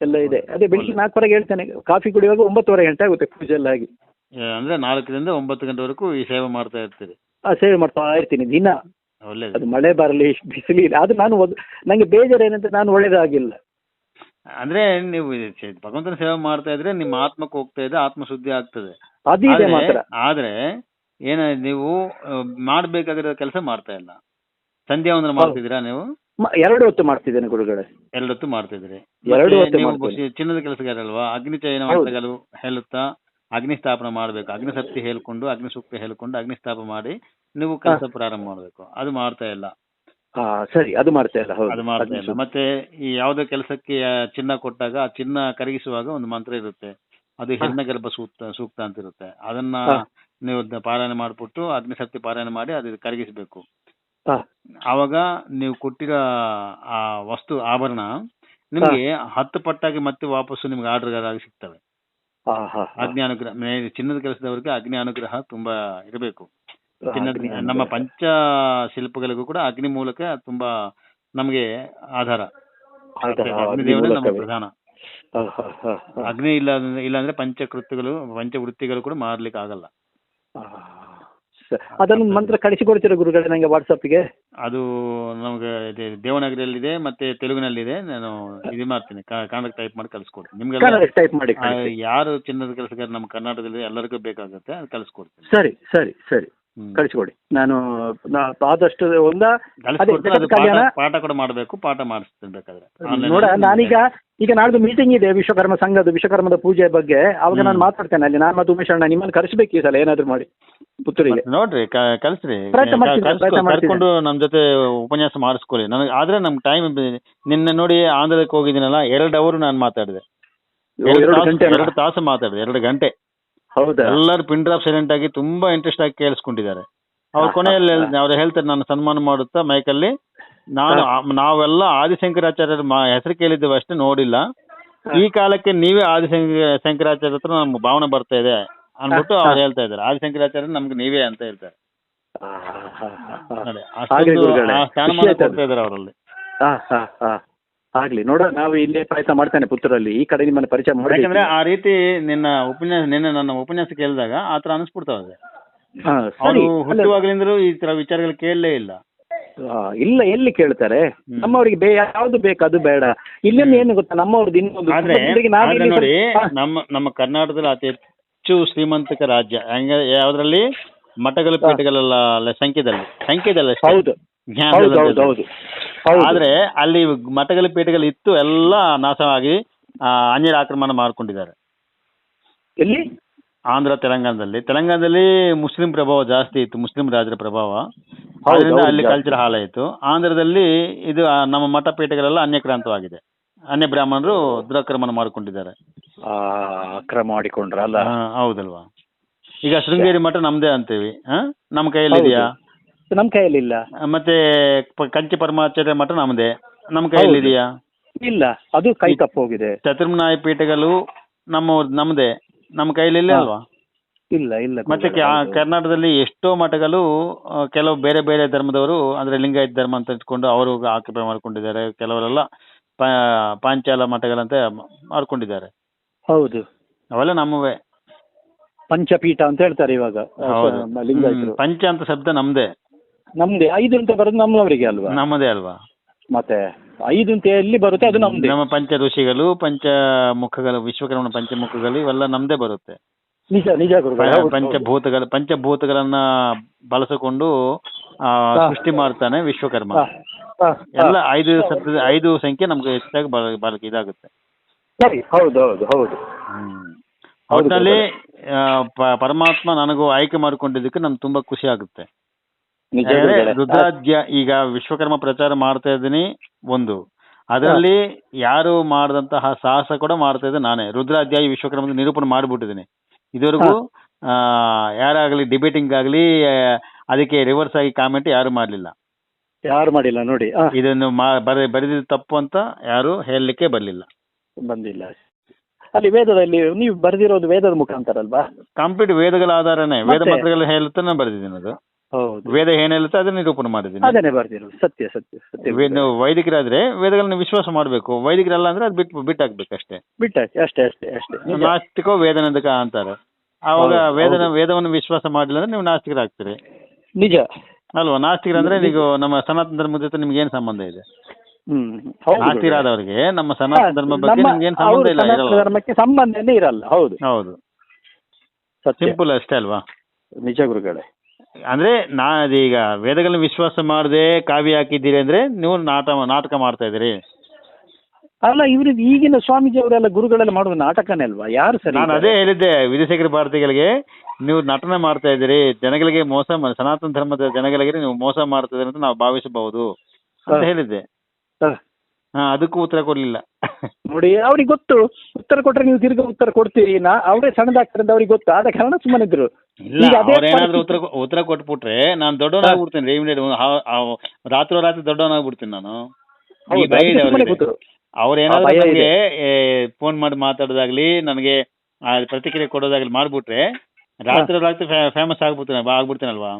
ಎಲ್ಲ ಇದೆ. ಅದೇ ಬೆಳಿಗ್ಗೆ 4:00 ಹೇಳ್ತೇನೆ. ಕಾಫಿ ಕುಡಿಯುವಾಗ 9:30 ಗಂಟೆ ಆಗುತ್ತೆ ಪೂಜೆ ಎಲ್ಲ ಆಗಿ. ಅಂದ್ರೆ 4ರಿಂದ 9 ಗಂಟೆವರೆಗೂ ಈ ಸೇವೆ ಮಾಡ್ತಾ ಇರ್ತೀರಿ? ಸೇವೆ ಮಾಡ್ತಾ ಇರ್ತೀನಿ ದಿನ. ಒಳ್ಳೇದು. ಅದು ಮಳೆ ಬರಲಿ ಬಿಸಿಲಿಲ್ಲ, ಅದು ನಂಗೆ ಬೇಜಾರು ಏನಂತ ನಾನು ಒಳ್ಳೇದಾಗಿಲ್ಲ. ಅಂದ್ರೆ ನೀವು ಭಗವಂತನ ಸೇವೆ ಮಾಡ್ತಾ ಇದ್ರೆ ನಿಮ್ಮ ಆತ್ಮಕ್ಕೆ ಹೋಗ್ತಾ ಇದೆ, ಆತ್ಮ ಶುದ್ಧಿ ಆಗ್ತದೆ. ಅದಿದೆ ಮಾತ್ರ. ಆದ್ರೆ ನೀವು ಮಾಡ್ಬೇಕಾಗಿರೋ ಕೆಲಸ ಮಾಡ್ತಾ ಇಲ್ಲ. ಸಂಧ್ಯಾ ವಂದನ ಮಾಡ್ತಿದ್ದೀರಾ ನೀವು? 2 ಹೊತ್ತು ಮಾಡ್ತಿದ್ದೇನೆ ಗುರುಗಳೇ. 2 ಹೊತ್ತು ಮಾಡ್ತಿದ್ರಿ. 2 ಹೊತ್ತು ಚಿನ್ನದ ಕೆಲಸಗಾರಲ್ವಾ? ಅಗ್ನಿಚಯನ ಮಂತ್ರಗಳು ಹೇಳುತ್ತಾ ಅಗ್ನಿ ಸ್ಥಾಪನೆ ಮಾಡ್ಬೇಕು. ಅಗ್ನಿಶಕ್ತಿ ಹೇಳ್ಕೊಂಡು, ಅಗ್ನಿ ಸೂಕ್ತ ಹೇಳ್ಕೊಂಡು ಅಗ್ನಿ ಸ್ಥಾಪನೆ ಮಾಡಿ ನೀವು ಕೆಲಸ ಪ್ರಾರಂಭ ಮಾಡ್ಬೇಕು. ಅದು ಮಾಡ್ತಾ ಇಲ್ಲ. ಸರಿ, ಅದು ಮಾಡ್ತಾ ಇಲ್ಲ. ಅದು ಮಾಡ್ತಾ ಇಲ್ಲ. ಮತ್ತೆ ಈ ಯಾವುದೋ ಕೆಲಸಕ್ಕೆ ಚಿನ್ನ ಕೊಟ್ಟಾಗ ಆ ಚಿನ್ನ ಕರಗಿಸುವಾಗ ಒಂದು ಮಂತ್ರ ಇರುತ್ತೆ. ಅದು ಹಿರಣ್ಯಗರ್ಭ ಸೂಕ್ತ ಅಂತ ಇರುತ್ತೆ. ಅದನ್ನ ನೀವು ಪಾರಾಯಣ ಮಾಡ್ಬಿಟ್ಟು ಅಗ್ನಿಶಕ್ತಿ ಪಾರಾಯಣ ಮಾಡಿ ಅದು ಕರಗಿಸ್ಬೇಕು. ಹಾ ಆವಾಗ ನೀವು ಕೊಟ್ಟಿರೋ ಆ ವಸ್ತು ಆಭರಣ ನಿಮ್ಗೆ 10 ಪಟ್ಟಾಗಿ ಮತ್ತೆ ವಾಪಸ್ಸು ನಿಮ್ಗೆ ಆರ್ಡರ್ ಆಗಿ ಸಿಗ್ತವೆ. ಹಾ ಹಾ ಹಾ. ಅಗ್ನಿ ಅನುಗ್ರಹ ಚಿನ್ನದ ಕೆಲಸದವರಿಗೆ ಅಗ್ನಿ ಅನುಗ್ರಹ ತುಂಬಾ ಇರಬೇಕು. ಚಿನ್ನದ ಅಗ್ನಿ ಅನುಗ್ರಹ. ನಮ್ಮ ಪಂಚ ಶಿಲ್ಪಗಳಿಗೂ ಕೂಡ ಅಗ್ನಿ ಮೂಲಕ ತುಂಬಾ ನಮಗೆ ಆಧಾರ. ಆಧಾರ, ಅಗ್ನಿ ಅಗ್ನಿ ದೇವರೇ ನಮ್ಮ ಮೂಲಕವೇ. ಪ್ರಧಾನ. ಹಾ ಹಾ ಹಾ ಹಾ. ಅಗ್ನಿ ಇಲ್ಲಾಂದ್ರೆ ಪಂಚವೃತ್ತಿಗಳು ಕೂಡ ಮಾಡ್ಲಿಕ್ಕೆ ಆಗಲ್ಲ. ಆ, ಅದನ್ನು ಮಂತ್ರ ಕಳಿಸಿಕೊಡ್ತೀರಾ ಗುರುಗಳೇ ನಂಗೆ ವಾಟ್ಸಪ್ಗೆ? ಅದು ನಮಗೆ ದೇವನಾಗರಿಯಲ್ಲಿದೆ ಮತ್ತೆ ತೆಲುಗಿನಲ್ಲಿದೆ. ನಾನು ಇದು ಮಾಡ್ತೀನಿ, ಕನ್ನಡ ಟೈಪ್ ಮಾಡಿ ಕಳಿಸ್ಕೊಡ್ತೀನಿ ನಿಮ್ಗೆಲ್ಲ. ಕನ್ನಡ ಟೈಪ್ ಮಾಡಿ ಕಳಿಸಿ. ಯಾರು ಚಿನ್ನದ ಕೆಲಸಗಾರ ನಮ್ಮ ಕರ್ನಾಟಕದಲ್ಲಿ ಎಲ್ಲರಿಗೂ ಬೇಕಾಗುತ್ತೆ, ಅದು ಕಳಿಸ್ಕೊಡ್ತೀನಿ. ಸರಿ ಸರಿ ಸರಿ, ಕಳಿಸಿಕೊಡಿ. ನಾನು ಆದಷ್ಟು ಕಳಿಸ್ಕೊಡ್ತೀನಿ. ಅದು ಪಾಠ ಕೂಡ ಮಾಡಬೇಕು, ಪಾಠ ಮಾಡಿಸ್ತೀನಿ ಬೇಕಾದ್ರೆ. ನೋಡ, ಈಗ ನಾಳ್ದು ಮೀಟಿಂಗ್ ಇದೆ ವಿಶ್ವಕರ್ಮದ ಪೂಜೆ ಬಗ್ಗೆ. ಅವಾಗ ನಾನು ಮಾತಾಡ್ತೇನೆ ಅಲ್ಲಿ. ನಾನು ಮತ್ತು ಉಮೇಶ್ ಅಣ್ಣ ನಿಮ್ಮನ್ನು ಕರೆಸ್ಬೇಕು ಈ ಸಲ ಏನಾದ್ರು ಮಾಡಿ ಪುತ್ತೂರಿಗೆ. ನೋಡ್ರಿ ಕಳಿಸ್ರಿ, ಪ್ರಯತ್ನ ಮಾಡ್ತೀನಿ. ಕರ್ಕೊಂಡು ನಮ್ ಜೊತೆ ಉಪನ್ಯಾಸ ಮಾಡಿಸ್ಕೊಳ್ಳಿ. ನನಗೆ ಆದ್ರೆ ನಮ್ ಟೈಮ್ ನಿನ್ನೆ ನೋಡಿ ಆಂಧ್ರಕ್ಕೆ ಹೋಗಿದ್ದೀನಲ್ಲ, 2 ಅವರ್ ನಾನು ಮಾತಾಡಿದೆ. 2 ತಾಸು ಮಾತಾಡಿದೆ, 2 ಗಂಟೆ. ಹೌದಾ? ಎಲ್ಲರೂ ಪಿನ್ ಡ್ರಾಪ್ ಸೈಲೆಂಟ್ ಆಗಿ ತುಂಬಾ ಇಂಟ್ರೆಸ್ಟ್ ಆಗಿ ಕೇಳಿಸ್ಕೊಂಡಿದ್ದಾರೆ. ಅವ್ರ ಕೊನೆಯಲ್ಲಿ ಅವ್ರು ಹೇಳ್ತಾರೆ, ನಾನು ಸನ್ಮಾನ ಮಾಡುತ್ತಾ ಮೈಕಲ್ಲಿ, ನಾವೆಲ್ಲ ಆದಿಶಂಕರಾಚಾರ್ಯರ ಹೆಸರು ಕೇಳಿದ್ದೇವೆ ಅಷ್ಟೇ, ನೋಡಿಲ್ಲ. ಈ ಕಾಲಕ್ಕೆ ನೀವೇ ಆದಿಶಂಕರಾಚಾರ್ಯ ಹತ್ರ ನಮ್ಗೆ ಭಾವನೆ ಬರ್ತಾ ಇದೆ ಅಂದ್ಬಿಟ್ಟು ಅವ್ರು ಹೇಳ್ತಾ ಇದ್ದಾರೆ. ಆದಿಶಂಕರಾಚಾರ್ಯ ನಮ್ಗೆ ನೀವೇ ಅಂತ ಹೇಳ್ತಾರೆ. ಅಷ್ಟೊಂದು ಸ್ಥಾನಮಾನ ಕೊಡ್ತಾ ಇದ್ದಾರೆ ಅವರಲ್ಲಿ. ಆಗ್ಲಿ ನೋಡ, ನಾವು ಇಲ್ಲೇ ಪ್ರಯತ್ನ ಮಾಡ್ತೇನೆ ಪುತ್ತೂರಲ್ಲಿ. ಈ ಕಡೆ ನಿಮ್ಮನ್ನ ಪರಿಚಯ ಮಾಡಿ. ಯಾಕಂದ್ರೆ ಆ ರೀತಿ ನನ್ನ ಉಪನ್ಯಾಸ ಕೇಳಿದಾಗ ಆತರ ಅನಿಸ್ಬಿಡ್ತಾವೆ. ಅವರು ಹುಟ್ಟುವಾಗಲಿಂದಲೂ ಈ ತರ ವಿಚಾರಗಳು ಕೇಳಲೇ ಇಲ್ಲ. ಇಲ್ಲ, ಎಲ್ಲಿ ಕೇಳ್ತಾರೆ? ನಮ್ಮವ್ರಿಗೆ ಯಾವ್ದು ಬೇಕು ಅದು ಬೇಡ. ಇಲ್ಲೇನು ಏನು ಗೊತ್ತಾ, ನಮ್ಮವ್ರದ್ದು ಇನ್ನೊಂದು. ಆದ್ರೆ ನೋಡಿ, ನಮ್ಮ ಕರ್ನಾಟಕದಲ್ಲಿ ಅತಿ ಹೆಚ್ಚು ಶ್ರೀಮಂತಿಕ ರಾಜ್ಯ ಯಾವ್ದ್ರಲ್ಲಿ? ಮಠಗಳ ಪೀಠಗಳೆಲ್ಲ ಸಂಖ್ಯೆದಲ್ಲಿ ಹೌದು. ಆದ್ರೆ ಅಲ್ಲಿ ಮಠಗಳ ಪೀಠಗಳು ಇತ್ತು, ಎಲ್ಲ ನಾಶವಾಗಿ ಅನ್ಯರ ಆಕ್ರಮಣ ಮಾಡ್ಕೊಂಡಿದ್ದಾರೆ. ಎಲ್ಲಿ? ಆಂಧ್ರ, ತೆಲಂಗಾಣದಲ್ಲಿ ಮುಸ್ಲಿಂ ಪ್ರಭಾವ ಜಾಸ್ತಿ ಇತ್ತು, ಮುಸ್ಲಿಂ ರಾಜರ ಪ್ರಭಾವ. ಅದರಿಂದ ಅಲ್ಲಿ ಕಲ್ಚರ್ ಹಾಳಾಯಿತು. ಆಂಧ್ರದಲ್ಲಿ ಇದು ನಮ್ಮ ಮಠ ಪೀಠಗಳೆಲ್ಲ ಅನ್ಯಕ್ರಾಂತವಾಗಿದೆ. ಅನ್ಯ ಬ್ರಾಹ್ಮಣರು ದುರಾಕ್ರಮಣ ಮಾಡಿಕೊಂಡಿದ್ದಾರೆ. ಅಕ್ರಮ ಮಾಡಿಕೊಂಡ್ರಲ್ಲ? ಹೌದಲ್ವಾ? ಈಗ ಶೃಂಗೇರಿ ಮಠ ನಮ್ದೇ ಅಂತೀವಿ, ನಮ್ಮ ಕೈಯಲ್ಲಿದೆಯಾ? ನಮ್ಮ ಕೈಯಲ್ಲಿಲ್ಲ. ಮತ್ತೆ ಕಂಚಿ ಪರಮಾಚಾರ್ಯ ಮಠ ನಮ್ದೇ, ನಮ್ಮ ಕೈಯಲ್ಲಿದೆಯಾ? ಇಲ್ಲ, ಅದು ಕೈ ತಪ್ಪೋಗಿದೆ. ಚತುರ್ಮುನಾಯ ಪೀಠಗಳು ನಮ್ದೇ, ನಮ್ಮ ಕೈಲಿಲ್ಲ ಅಲ್ವಾ? ಇಲ್ಲ ಇಲ್ಲ. ಮತ್ತೆ ಕರ್ನಾಟಕದಲ್ಲಿ ಎಷ್ಟೋ ಮಠಗಳು ಕೆಲವು ಬೇರೆ ಬೇರೆ ಧರ್ಮದವರು, ಅಂದ್ರೆ ಲಿಂಗಾಯತ ಧರ್ಮ ಅಂತ ಇಟ್ಕೊಂಡು ಅವರು ಆಕ್ರಮಣ ಮಾಡ್ಕೊಂಡಿದ್ದಾರೆ. ಕೆಲವರೆಲ್ಲ ಪಾಂಚಾಲ ಮಠಗಳಂತ ಮಾಡ್ಕೊಂಡಿದ್ದಾರೆ. ಹೌದು, ಅವೆಲ್ಲ ನಮ್ಮವೇ. ಪಂಚಪೀಠ ಅಂತ ಹೇಳ್ತಾರೆ ಇವಾಗ ಲಿಂಗಾಯತರು. ಪಂಚ ಅಂತ ಶಬ್ದ ನಮ್ದೇ. 5 ಅಂತ ಬರೋದು ನಮ್ಮವರಿಗೆ ಅಲ್ವಾ? ನಮ್ಮದೇ ಅಲ್ವಾ? ಮತ್ತೆ 5 ಅಂತ ಎಲ್ಲಿ ಬರುತ್ತೆ? ಅದು ನಮ್ದೇ. ನಮ್ಮ ಪಂಚ ಋಷಿಗಳು, ಪಂಚಮುಖಗಳು, ವಿಶ್ವಕರ್ಮನ ಪಂಚಮುಖಗಳು ಇವೆಲ್ಲ ನಮ್ದೇ ಬರುತ್ತೆ. ನಿಜ ನಿಜ. ಪಂಚಭೂತಗಳನ್ನ ಬಳಸಿಕೊಂಡು ಸೃಷ್ಟಿ ಮಾಡ್ತಾನೆ ವಿಶ್ವಕರ್ಮ. ಎಲ್ಲ 5 ಸಂಖ್ಯೆ ನಮ್ಗೆ ಹೆಚ್ಚಾಗಿ ಬಳಕೆ ಇದಾಗುತ್ತೆ. ಸರಿ, ಹೌದು ಹೌದು ಹೌದು. ಒಟ್ಟಿನಲ್ಲಿ ಪರಮಾತ್ಮ ನನಗೂ ಆಯ್ಕೆ ಮಾಡ್ಕೊಂಡಿದ್ದಕ್ಕೆ ನನ್ಗೆ ತುಂಬಾ ಖುಷಿ ಆಗುತ್ತೆ. ರುದ್ರಾಧ್ಯ ಈಗ ವಿಶ್ವಕರ್ಮ ಪ್ರಚಾರ ಮಾಡ್ತಾ ಇದ್ದೀನಿ ಒಂದು, ಅದರಲ್ಲಿ ಯಾರು ಮಾಡಿದಂತಹ ಸಾಹಸ ಕೂಡ ಮಾಡ್ತಾ ಇದ್ದೆ ನಾನೇ. ರುದ್ರಾಧ್ಯಾಯ ವಿಶ್ವಕರ್ಮದ ನಿರೂಪಣೆ ಮಾಡಿಬಿಟ್ಟಿದ್ದೀನಿ. ಇದುವರೆಗೂ ಯಾರಾಗಲಿ ಡಿಬೇಟಿಂಗ್ ಆಗಲಿ ಅದಕ್ಕೆ ರಿವರ್ಸ್ ಆಗಿ ಕಾಮೆಂಟ್ ಯಾರು ಮಾಡಲಿಲ್ಲ ನೋಡಿ. ಇದನ್ನು ಬರೆದಿದ್ದು ತಪ್ಪು ಅಂತ ಯಾರು ಹೇಳಲಿಕ್ಕೆ ಬಂದಿಲ್ಲ. ಅಲ್ಲಿ ವೇದದಲ್ಲಿ ನೀವು ಬರೆದಿರೋದು ವೇದದ ಮುಖಾಂತರ ಅಲ್ವಾ? ಕಂಪ್ಲೀಟ್ ವೇದಗಳ ಆಧಾರನೇ, ವೇದ ಮಂತ್ರಗಳ ಹೇಳುತ್ತೆ ನಾನು ಬರೆದಿದ್ದೀನಿ. ಅದು ವೇದ ಏನ್ ಹೇಳುತ್ತೆ ಅದನ್ನ ನಿರೂಪಣೆ ಮಾಡಿದ್ದೀನಿ. ಅದನ್ನೇ ಬರ್ದಿರೋದು. ಸತ್ಯ ಸತ್ಯ ಸತ್ಯ. ನೀವು ವೈದಿಕರಾದ್ರೆ ವೇದಗಳನ್ನ ವಿಶ್ವಾಸ ಮಾಡಬೇಕು, ವೈದಿಕರಲ್ಲ ಅಂದ್ರೆ ಅದು ಬಿಟ್ಟಾಕ್ಬೇಕು ಅಷ್ಟೇ. ಅಷ್ಟೇ ಅಷ್ಟೇ ಅಷ್ಟೇ. ನಾಸ್ತಿಕೋ ವೇದನದಕ ಅಂತಾರೆ. ಆವಾಗ ವೇದವನ್ನು ವಿಶ್ವಾಸ ಮಾಡಿಲ್ಲ ಅಂದ್ರೆ ನೀವು ನಾಸ್ತಿಕರಾಗ್ತೀರಿ. ನಿಜ ಅಲ್ವಾ? ನಾಸ್ತಿಕರಂದ್ರೆ ನೀವು ನಮ್ಮ ಸನಾತನ ಧರ್ಮದ ಜೊತೆ ನಿಮ್ಗೆ ಏನ್ ಸಂಬಂಧ ಇದೆ? ನಾಸ್ತಿಕರಾದವರಿಗೆ ನಮ್ಮ ಸನಾತನ ಧರ್ಮ ಬಗ್ಗೆ ನಿಮ್ಗೆ ಏನ್ ಸಂಬಂಧ ಇಲ್ಲ, ಧರ್ಮಕ್ಕೆ ಸಂಬಂಧನೇ ಇರಲ್ಲ. ಹೌದು ಹೌದು, ಸಿಂಪಲ್ ಅಷ್ಟೇ ಅಲ್ವಾ? ನಿಜ ಗುರುಗಳೇ. ಅಂದ್ರೆ ಈಗ ವೇದಗಳನ್ನ ವಿಶ್ವಾಸ ಮಾಡದೆ ಕಾವ್ಯ ಹಾಕಿದ್ದೀರಿ ಅಂದ್ರೆ ನೀವು ನಾಟಕ ಮಾಡ್ತಾ ಇದ್ದೀರಿ. ಅಲ್ಲ, ಇವ್ರಿಗೆ ಈಗಿನ ಸ್ವಾಮೀಜಿ ಅವರೆಲ್ಲ ಗುರುಗಳೆಲ್ಲ ಮಾಡುವ ನಾಟಕನೇ ಅಲ್ವಾ? ಯಾರು ಸರಿ? ನಾನು ಅದೇ ಹೇಳಿದ್ದೆ ವಿಧುಶೇಖರ ಭಾರತಿಗಳಿಗೆ, ನೀವು ನಟನೆ ಮಾಡ್ತಾ ಇದ್ದೀರಿ, ಜನಗಳಿಗೆ ಮೋಸ, ಸನಾತನ ಧರ್ಮದ ಜನಗಳಿಗೆ ನೀವು ಮೋಸ ಮಾಡ್ತಾ ಇದ್ದೀರಿ ಅಂತ ನಾವು ಭಾವಿಸಬಹುದು ಅಂತ ಹೇಳಿದ್ದೆ. ಅದಕ್ಕೂ ಉತ್ತರ ಕೊಡ್ಲಿಲ್ಲ. ನೋಡಿ ಅವ್ರಿಗೆ ಗೊತ್ತು, ಉತ್ತರ ಕೊಟ್ರೆ ನೀವು ತಿರ್ಗಿ ಉತ್ತರ ಕೊಡ್ತೀರಿ, ಅವರೇ ಸಣ್ಣದಾಗ್ತಾರೆ ಅಂತ ಅವ್ರಿಗೆ ಗೊತ್ತು, ಆದ ಕಾರಣ ಸುಮ್ಮನೆ ಇದ್ರು. ಇಲ್ಲ, ಅವ್ರೇನಾದ್ರೂ ಉತ್ತರ ಕೊಟ್ಬಿಟ್ರೆ ನಾನು ದೊಡ್ಡವನಾಗ್ಬಿಡ್ತೀನಿ, ಇಮಿಡಿಯೇಟ್ ರಾತ್ರಿ ದೊಡ್ಡವನಾಗ್ಬಿಡ್ತೀನಿ ನಾನು. ಈ ಭಯ ಇದೆ ಅವ್ರಿಗೆ. ಅವ್ರೇನಾದ್ರೂ ನನಗೆ ಫೋನ್ ಮಾಡಿ ಮಾತಾಡೋದಾಗ್ಲಿ, ನನಗೆ ಪ್ರತಿಕ್ರಿಯೆ ಕೊಡೋದಾಗ್ಲಿ ಮಾಡ್ಬಿಟ್ರೆ ರಾತ್ರಿ ಫೇಮಸ್ ಆಗ್ಬಿಡ್ತೀನಲ್ವಾ.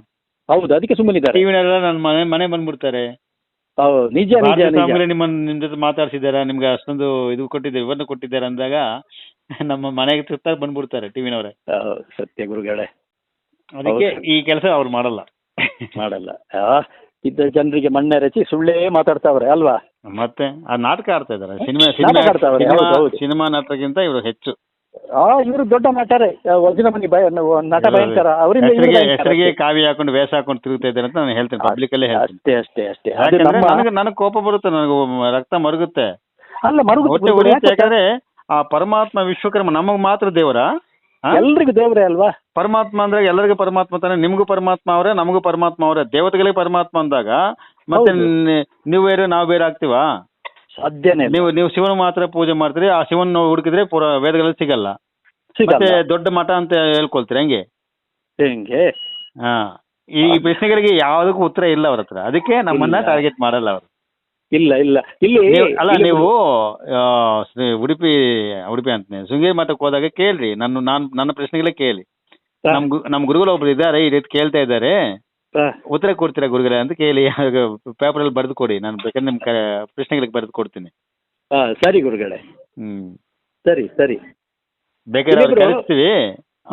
ಹೌದು, ಅದಕ್ಕೆ ಸುಮ್ಮನಿದ್ದಾರೆ. ಟಿವಿನೆಲ್ಲ ನನ್ನ ಮನೆ ಬಂದ್ಬಿಡ್ತಾರೆ. ನಿಜ ನಿಮ್ ಜೊತೆ ಮಾತಾಡ್ಸಿದಾರ, ನಿಮ್ಗೆ ಅಷ್ಟೊಂದು ಇದು ಕೊಟ್ಟಿದ್ದಾರೆ, ವಿವರಣೆ ಕೊಟ್ಟಿದ್ದಾರೆ ಅಂದಾಗ ನಮ್ಮ ಮನೆಗೆ ತೃಪ್ತಾಗಿ ಬಂದ್ಬಿಡ್ತಾರೆ ಟಿವಿನವ್ರೆ. ಸತ್ಯ ಗುರುಗಳೇ. ಅದಕ್ಕೆ ಈ ಕೆಲಸ ಅವ್ರು ಮಾಡಲ್ಲ. ಇದ್ದ ಜನರಿಗೆ ಮಣ್ಣೆ ರಚಿ ಸುಳ್ಳೇ ಮಾತಾಡ್ತಾವ್ರೆ ಅಲ್ವಾ. ಮತ್ತೆ ಆ ನಾಟಕ ಆಡ್ತಾ ಇದಾರೆ, ಸಿನಿಮಾ ನಾಟಕಕ್ಕಿಂತ ಇವರು ಹೆಚ್ಚು. ಇವರು ದೊಡ್ಡ ನಟರೇ, ವಜ್ರಮಣಿ ನಟ ಭಯಂಕರ. ಅವರಿಂದ ಹೆಸರಿಗೆ ಕಾವಿ ಹಾಕೊಂಡು ವೇಷ ಹಾಕೊಂಡು ತಿರುಗ್ತಾ ಇದ್ದಾರೆ ಅಂತ ನಾನು ಹೇಳ್ತೇನೆ, ಪಬ್ಲಿಕ್ ಅಲ್ಲೇ ಹೇಳ್ತೀನಿ. ಅಷ್ಟೇ. ನನಗೆ ಕೋಪ ಬರುತ್ತೆ, ನನಗೆ ರಕ್ತ ಮರುಗುತ್ತೆ. ಯಾಕಂದ್ರೆ ಆ ಪರಮಾತ್ಮ ವಿಶ್ವಕರ್ಮ ನಮಗ್ ಮಾತ್ರ ದೇವರ, ಎಲ್ರಿಗೂ ದೇವರೇ ಅಲ್ವಾ. ಪರಮಾತ್ಮ ಅಂದ್ರೆ ಎಲ್ಲರಿಗೂ ಪರಮಾತ್ಮ ತಾನೆ, ನಿಮ್ಗೂ ಪರಮಾತ್ಮ ಅವರೇ, ನಮಗೂ ಪರಮಾತ್ಮ ಅವರೇ. ದೇವತೆಗಳಿಗೆ ಪರಮಾತ್ಮ ಅಂದಾಗ ಮತ್ತೆ ನೀವು ಬೇರೆ ನಾವು ಬೇರೆ ಆಗ್ತೀವಾ? ಸಾಧ್ಯನೇ. ನೀವು ಶಿವನ ಮಾತ್ರ ಪೂಜೆ ಮಾಡ್ತೀರಿ, ಆ ಶಿವನ್ ಹುಡುಕಿದ್ರೆ ವೇದಗಳಲ್ಲಿ ಸಿಗಲ್ಲ. ಮತ್ತೆ ದೊಡ್ಡ ಮಠ ಅಂತ ಹೇಳ್ಕೊಳ್ತೀರಿ ಹೆಂಗೆ? ಈ ಪ್ರಶ್ನೆಗಳಿಗೆ ಯಾವುದಕ್ಕೂ ಉತ್ತರ ಇಲ್ಲ ಅವ್ರ ಹತ್ರ. ಅದಕ್ಕೆ ನಮ್ಮನ್ನ ಟಾರ್ಗೆಟ್ ಮಾಡಲ್ಲ ಅವರು. ಇಲ್ಲ ಇಲ್ಲಿ ಅಲ್ಲ, ನೀವು ಉಡುಪಿ ಅಂತಾನೆ ಶೃಂಗೇರಿ ಮಠಕ್ಕೆ ಹೋದಾಗ ಕೇಳ್ರಿ, ನನ್ನ ಪ್ರಶ್ನೆಗಳೇ ಕೇಳಿ. ನಮ್ ಗುರುಗಳು ಒಬ್ರು ಇದ್ದಾರೆ, ಈ ರೀತಿ ಕೇಳ್ತಾ ಇದ್ದಾರೆ, ಉತ್ತರ ಕೊಡ್ತೀರಾ ಗುರುಗಳೇ ಅಂತ ಕೇಳಿ, ಪೇಪರಲ್ಲಿ ಬರೆದು ಕೊಡಿ, ನಾನು ಬೇಕಾದ್ರೆ ನಿಮ್ ಪ್ರಶ್ನೆಗಳಿಗೆ ಬರೆದು ಕೊಡ್ತೀನಿ. ಸರಿ ಗುರುಗಳೇ. ಸರಿ ಬೇಕಾದ್ರೆ ಅವ್ರು ಕಳಿಸ್ತೀವಿ,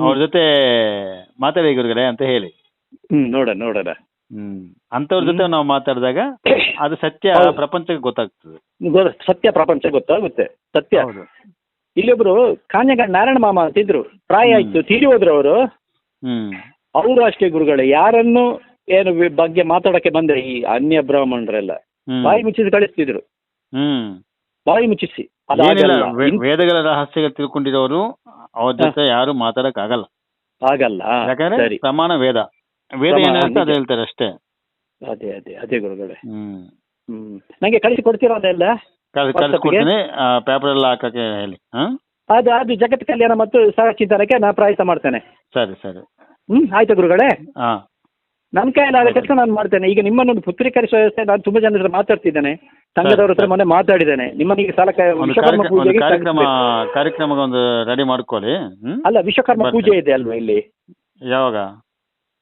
ಅವ್ರ ಜೊತೆ ಮಾತಾಡಿ ಗುರುಗಳೇ ಅಂತ ಹೇಳಿ. ನೋಡೋಣ. ಅಂತವ್ರ ಜೊತೆ ನಾವು ಮಾತಾಡಿದಾಗ ಅದು ಸತ್ಯ ಪ್ರಪಂಚಕ್ಕೆ ಗೊತ್ತಾಗ್ತದೆ. ಸತ್ಯ ಪ್ರಪಂಚ ಗೊತ್ತಾಗುತ್ತೆ. ಸತ್ಯ. ಇಲ್ಲೊಬ್ರು ಕಾಂಜಂಗಾಡ್ ನಾರಾಯಣ ಮಾಮ ಅಂತಿದ್ರು, ಪ್ರಾಯ ಆಯ್ತು, ತೀರಿ ಹೋದ್ರು ಅವರು. ಅವರು ಅಷ್ಟೇ ಗುರುಗಳೇ, ಯಾರನ್ನು ಏನು ಬಗ್ಗೆ ಮಾತಾಡಕ್ಕೆ ಬಂದ್ರೆ ಈ ಅನ್ಯ ಬ್ರಾಹ್ಮಣರೆಲ್ಲ ಬಾಯಿ ಮುಚ್ಚಿಸಿ ಕಳಿಸ್ತಿದ್ರು. ಬಾಯಿ ಮುಚ್ಚಿಸಿ. ವೇದಗಳ ರಹಸ್ಯಗಳು ತಿಳ್ಕೊಂಡಿರೋರು ಅವ್ರ ಜೊತೆ ಯಾರು ಮಾತಾಡಕ್ ಆಗಲ್ಲ. ಯಾಕಂದ್ರೆ ಪ್ರಮಾಣ ವೇದ ಏನ್ ಹೇಳ್ತಾ ಅದು ಹೇಳ್ತಾರೆ ಅಷ್ಟೇ. ಅದೇ ಗುರುಗಳೇ. ನಂಗೆ ಕಳಿಸಿ ಕೊಡ್ತೀರಾ ಅದೆಲ್ಲ? ಕಳಿಸ್ಕೊಡ್ತೀನಿ, ಪೇಪರ್ ಎಲ್ಲ ಹಾಕಕ್ಕೆ ಹೇಳಿ. ಅದು ಜಗತ್ ಕಲ್ಯಾಣ ಮತ್ತು ಸಹಚಿಂತನಕ್ಕೆ ನಾನು ಪ್ರಯತ್ನ ಮಾಡ್ತೇನೆ. ಸರಿ. ಆಯ್ತಾ ಗುರುಗಳೇ? ನನ್ನ ಕೈಯಲ್ಲಿ ಕೆಲಸ ನಾನು ಮಾಡ್ತೇನೆ. ಈಗ ನಿಮ್ಮನ್ನೊಂದು ಪುತ್ರೀಕರಿಸುವ ವ್ಯವಸ್ಥೆ ನಾನು ತುಂಬಾ ಜನರ ಹತ್ರ ಮಾತಾಡ್ತಿದ್ದೇನೆ, ಸಂಘದವ್ರ ಹತ್ರ ಮೊನ್ನೆ ಮಾತಾಡಿದ್ದೇನೆ. ನಿಮ್ಮನಿಗೆ ಕಾರ್ಯಕ್ರಮ ಒಂದು ರೆಡಿ ಮಾಡ್ಕೊಳ್ಳಿ. ಅಲ್ಲ, ವಿಶ್ವಕರ್ಮ ಪೂಜೆ ಇದೆ ಅಲ್ವಾ ಇಲ್ಲಿ? ಯಾವಾಗ?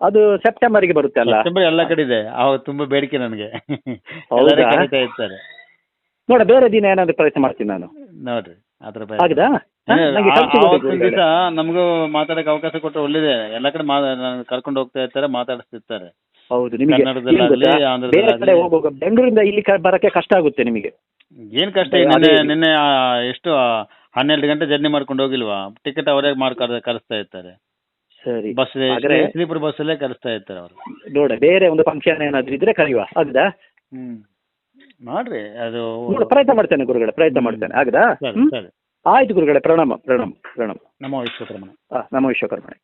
ಅದು ಸೆಪ್ಟೆಂಬರ್ಗೆ ಬರುತ್ತೆ ಅಲ್ಲ? ಎಲ್ಲ ಕಡೆ ಇದೆ, ಅವಾಗ ತುಂಬಾ ಬೇಡಿಕೆ ನನಗೆ. ಇರ್ತಾರೆ ನೋಡ, ಬೇರೆ ದಿನ ಏನಾದ್ರು ಪ್ರಯತ್ನ ಮಾಡ್ತೀನಿ ನಾನು. ನೋಡ್ರಿ ಅದ್ರ ನಮಗೂ ಮಾತಾಡಕ್ಕೆ ಅವಕಾಶ ಕೊಟ್ಟರೆ ಒಳ್ಳೆದೇ. ಎಲ್ಲ ಕಡೆ ಕರ್ಕೊಂಡು ಹೋಗ್ತಾ ಇರ್ತಾರೆ, ಮಾತಾಡಿಸ್ತಿರ್ತಾರೆ. ಹೌದು, ನಿಮಗೆ ಬೆಂಗಳೂರಿಂದ ಇಲ್ಲಿ ಬರಕ್ಕೆ ಕಷ್ಟ ಆಗುತ್ತೆ ನಿಮಗೆ. ಏನ್ ಕಷ್ಟ? ನಿನ್ನೆ ಎಷ್ಟು 12 ಗಂಟೆ ಜರ್ನಿ ಮಾಡ್ಕೊಂಡು ಹೋಗಿಲ್ವಾ? ಟಿಕೆಟ್ ಅವರೇ ಕರೆಸ್ತಾ ಇರ್ತಾರೆ. ಸರಿ, ಬಸ್ ಸ್ಲೀಪರ್ ಬಸ್ ಅಲ್ಲೇ ಕರೆಸ್ತಾ ಇರ್ತಾರೆ ಅವರು. ನೋಡ, ಬೇರೆ ಒಂದು ಫಂಕ್ಷನ್ ಏನಾದ್ರು ಇದ್ರೆ ಕರೆಯುವ, ಆಗದಾ? ಮಾಡ್ರಿ, ಅದು ಪ್ರಯತ್ನ ಮಾಡ್ತೇನೆ ಗುರುಗಳೇ, ಪ್ರಯತ್ನ ಮಾಡ್ತೇನೆ. ಆಗದಾ? ಆಯ್ತು ಗುರುಗಳೇ, ಪ್ರಣಾಮ. ನಮೋ ವಿಶ್ವಕರ್ಮಣೆ. ನಮೋ ವಿಶ್ವಕರ್ಮಣೆ.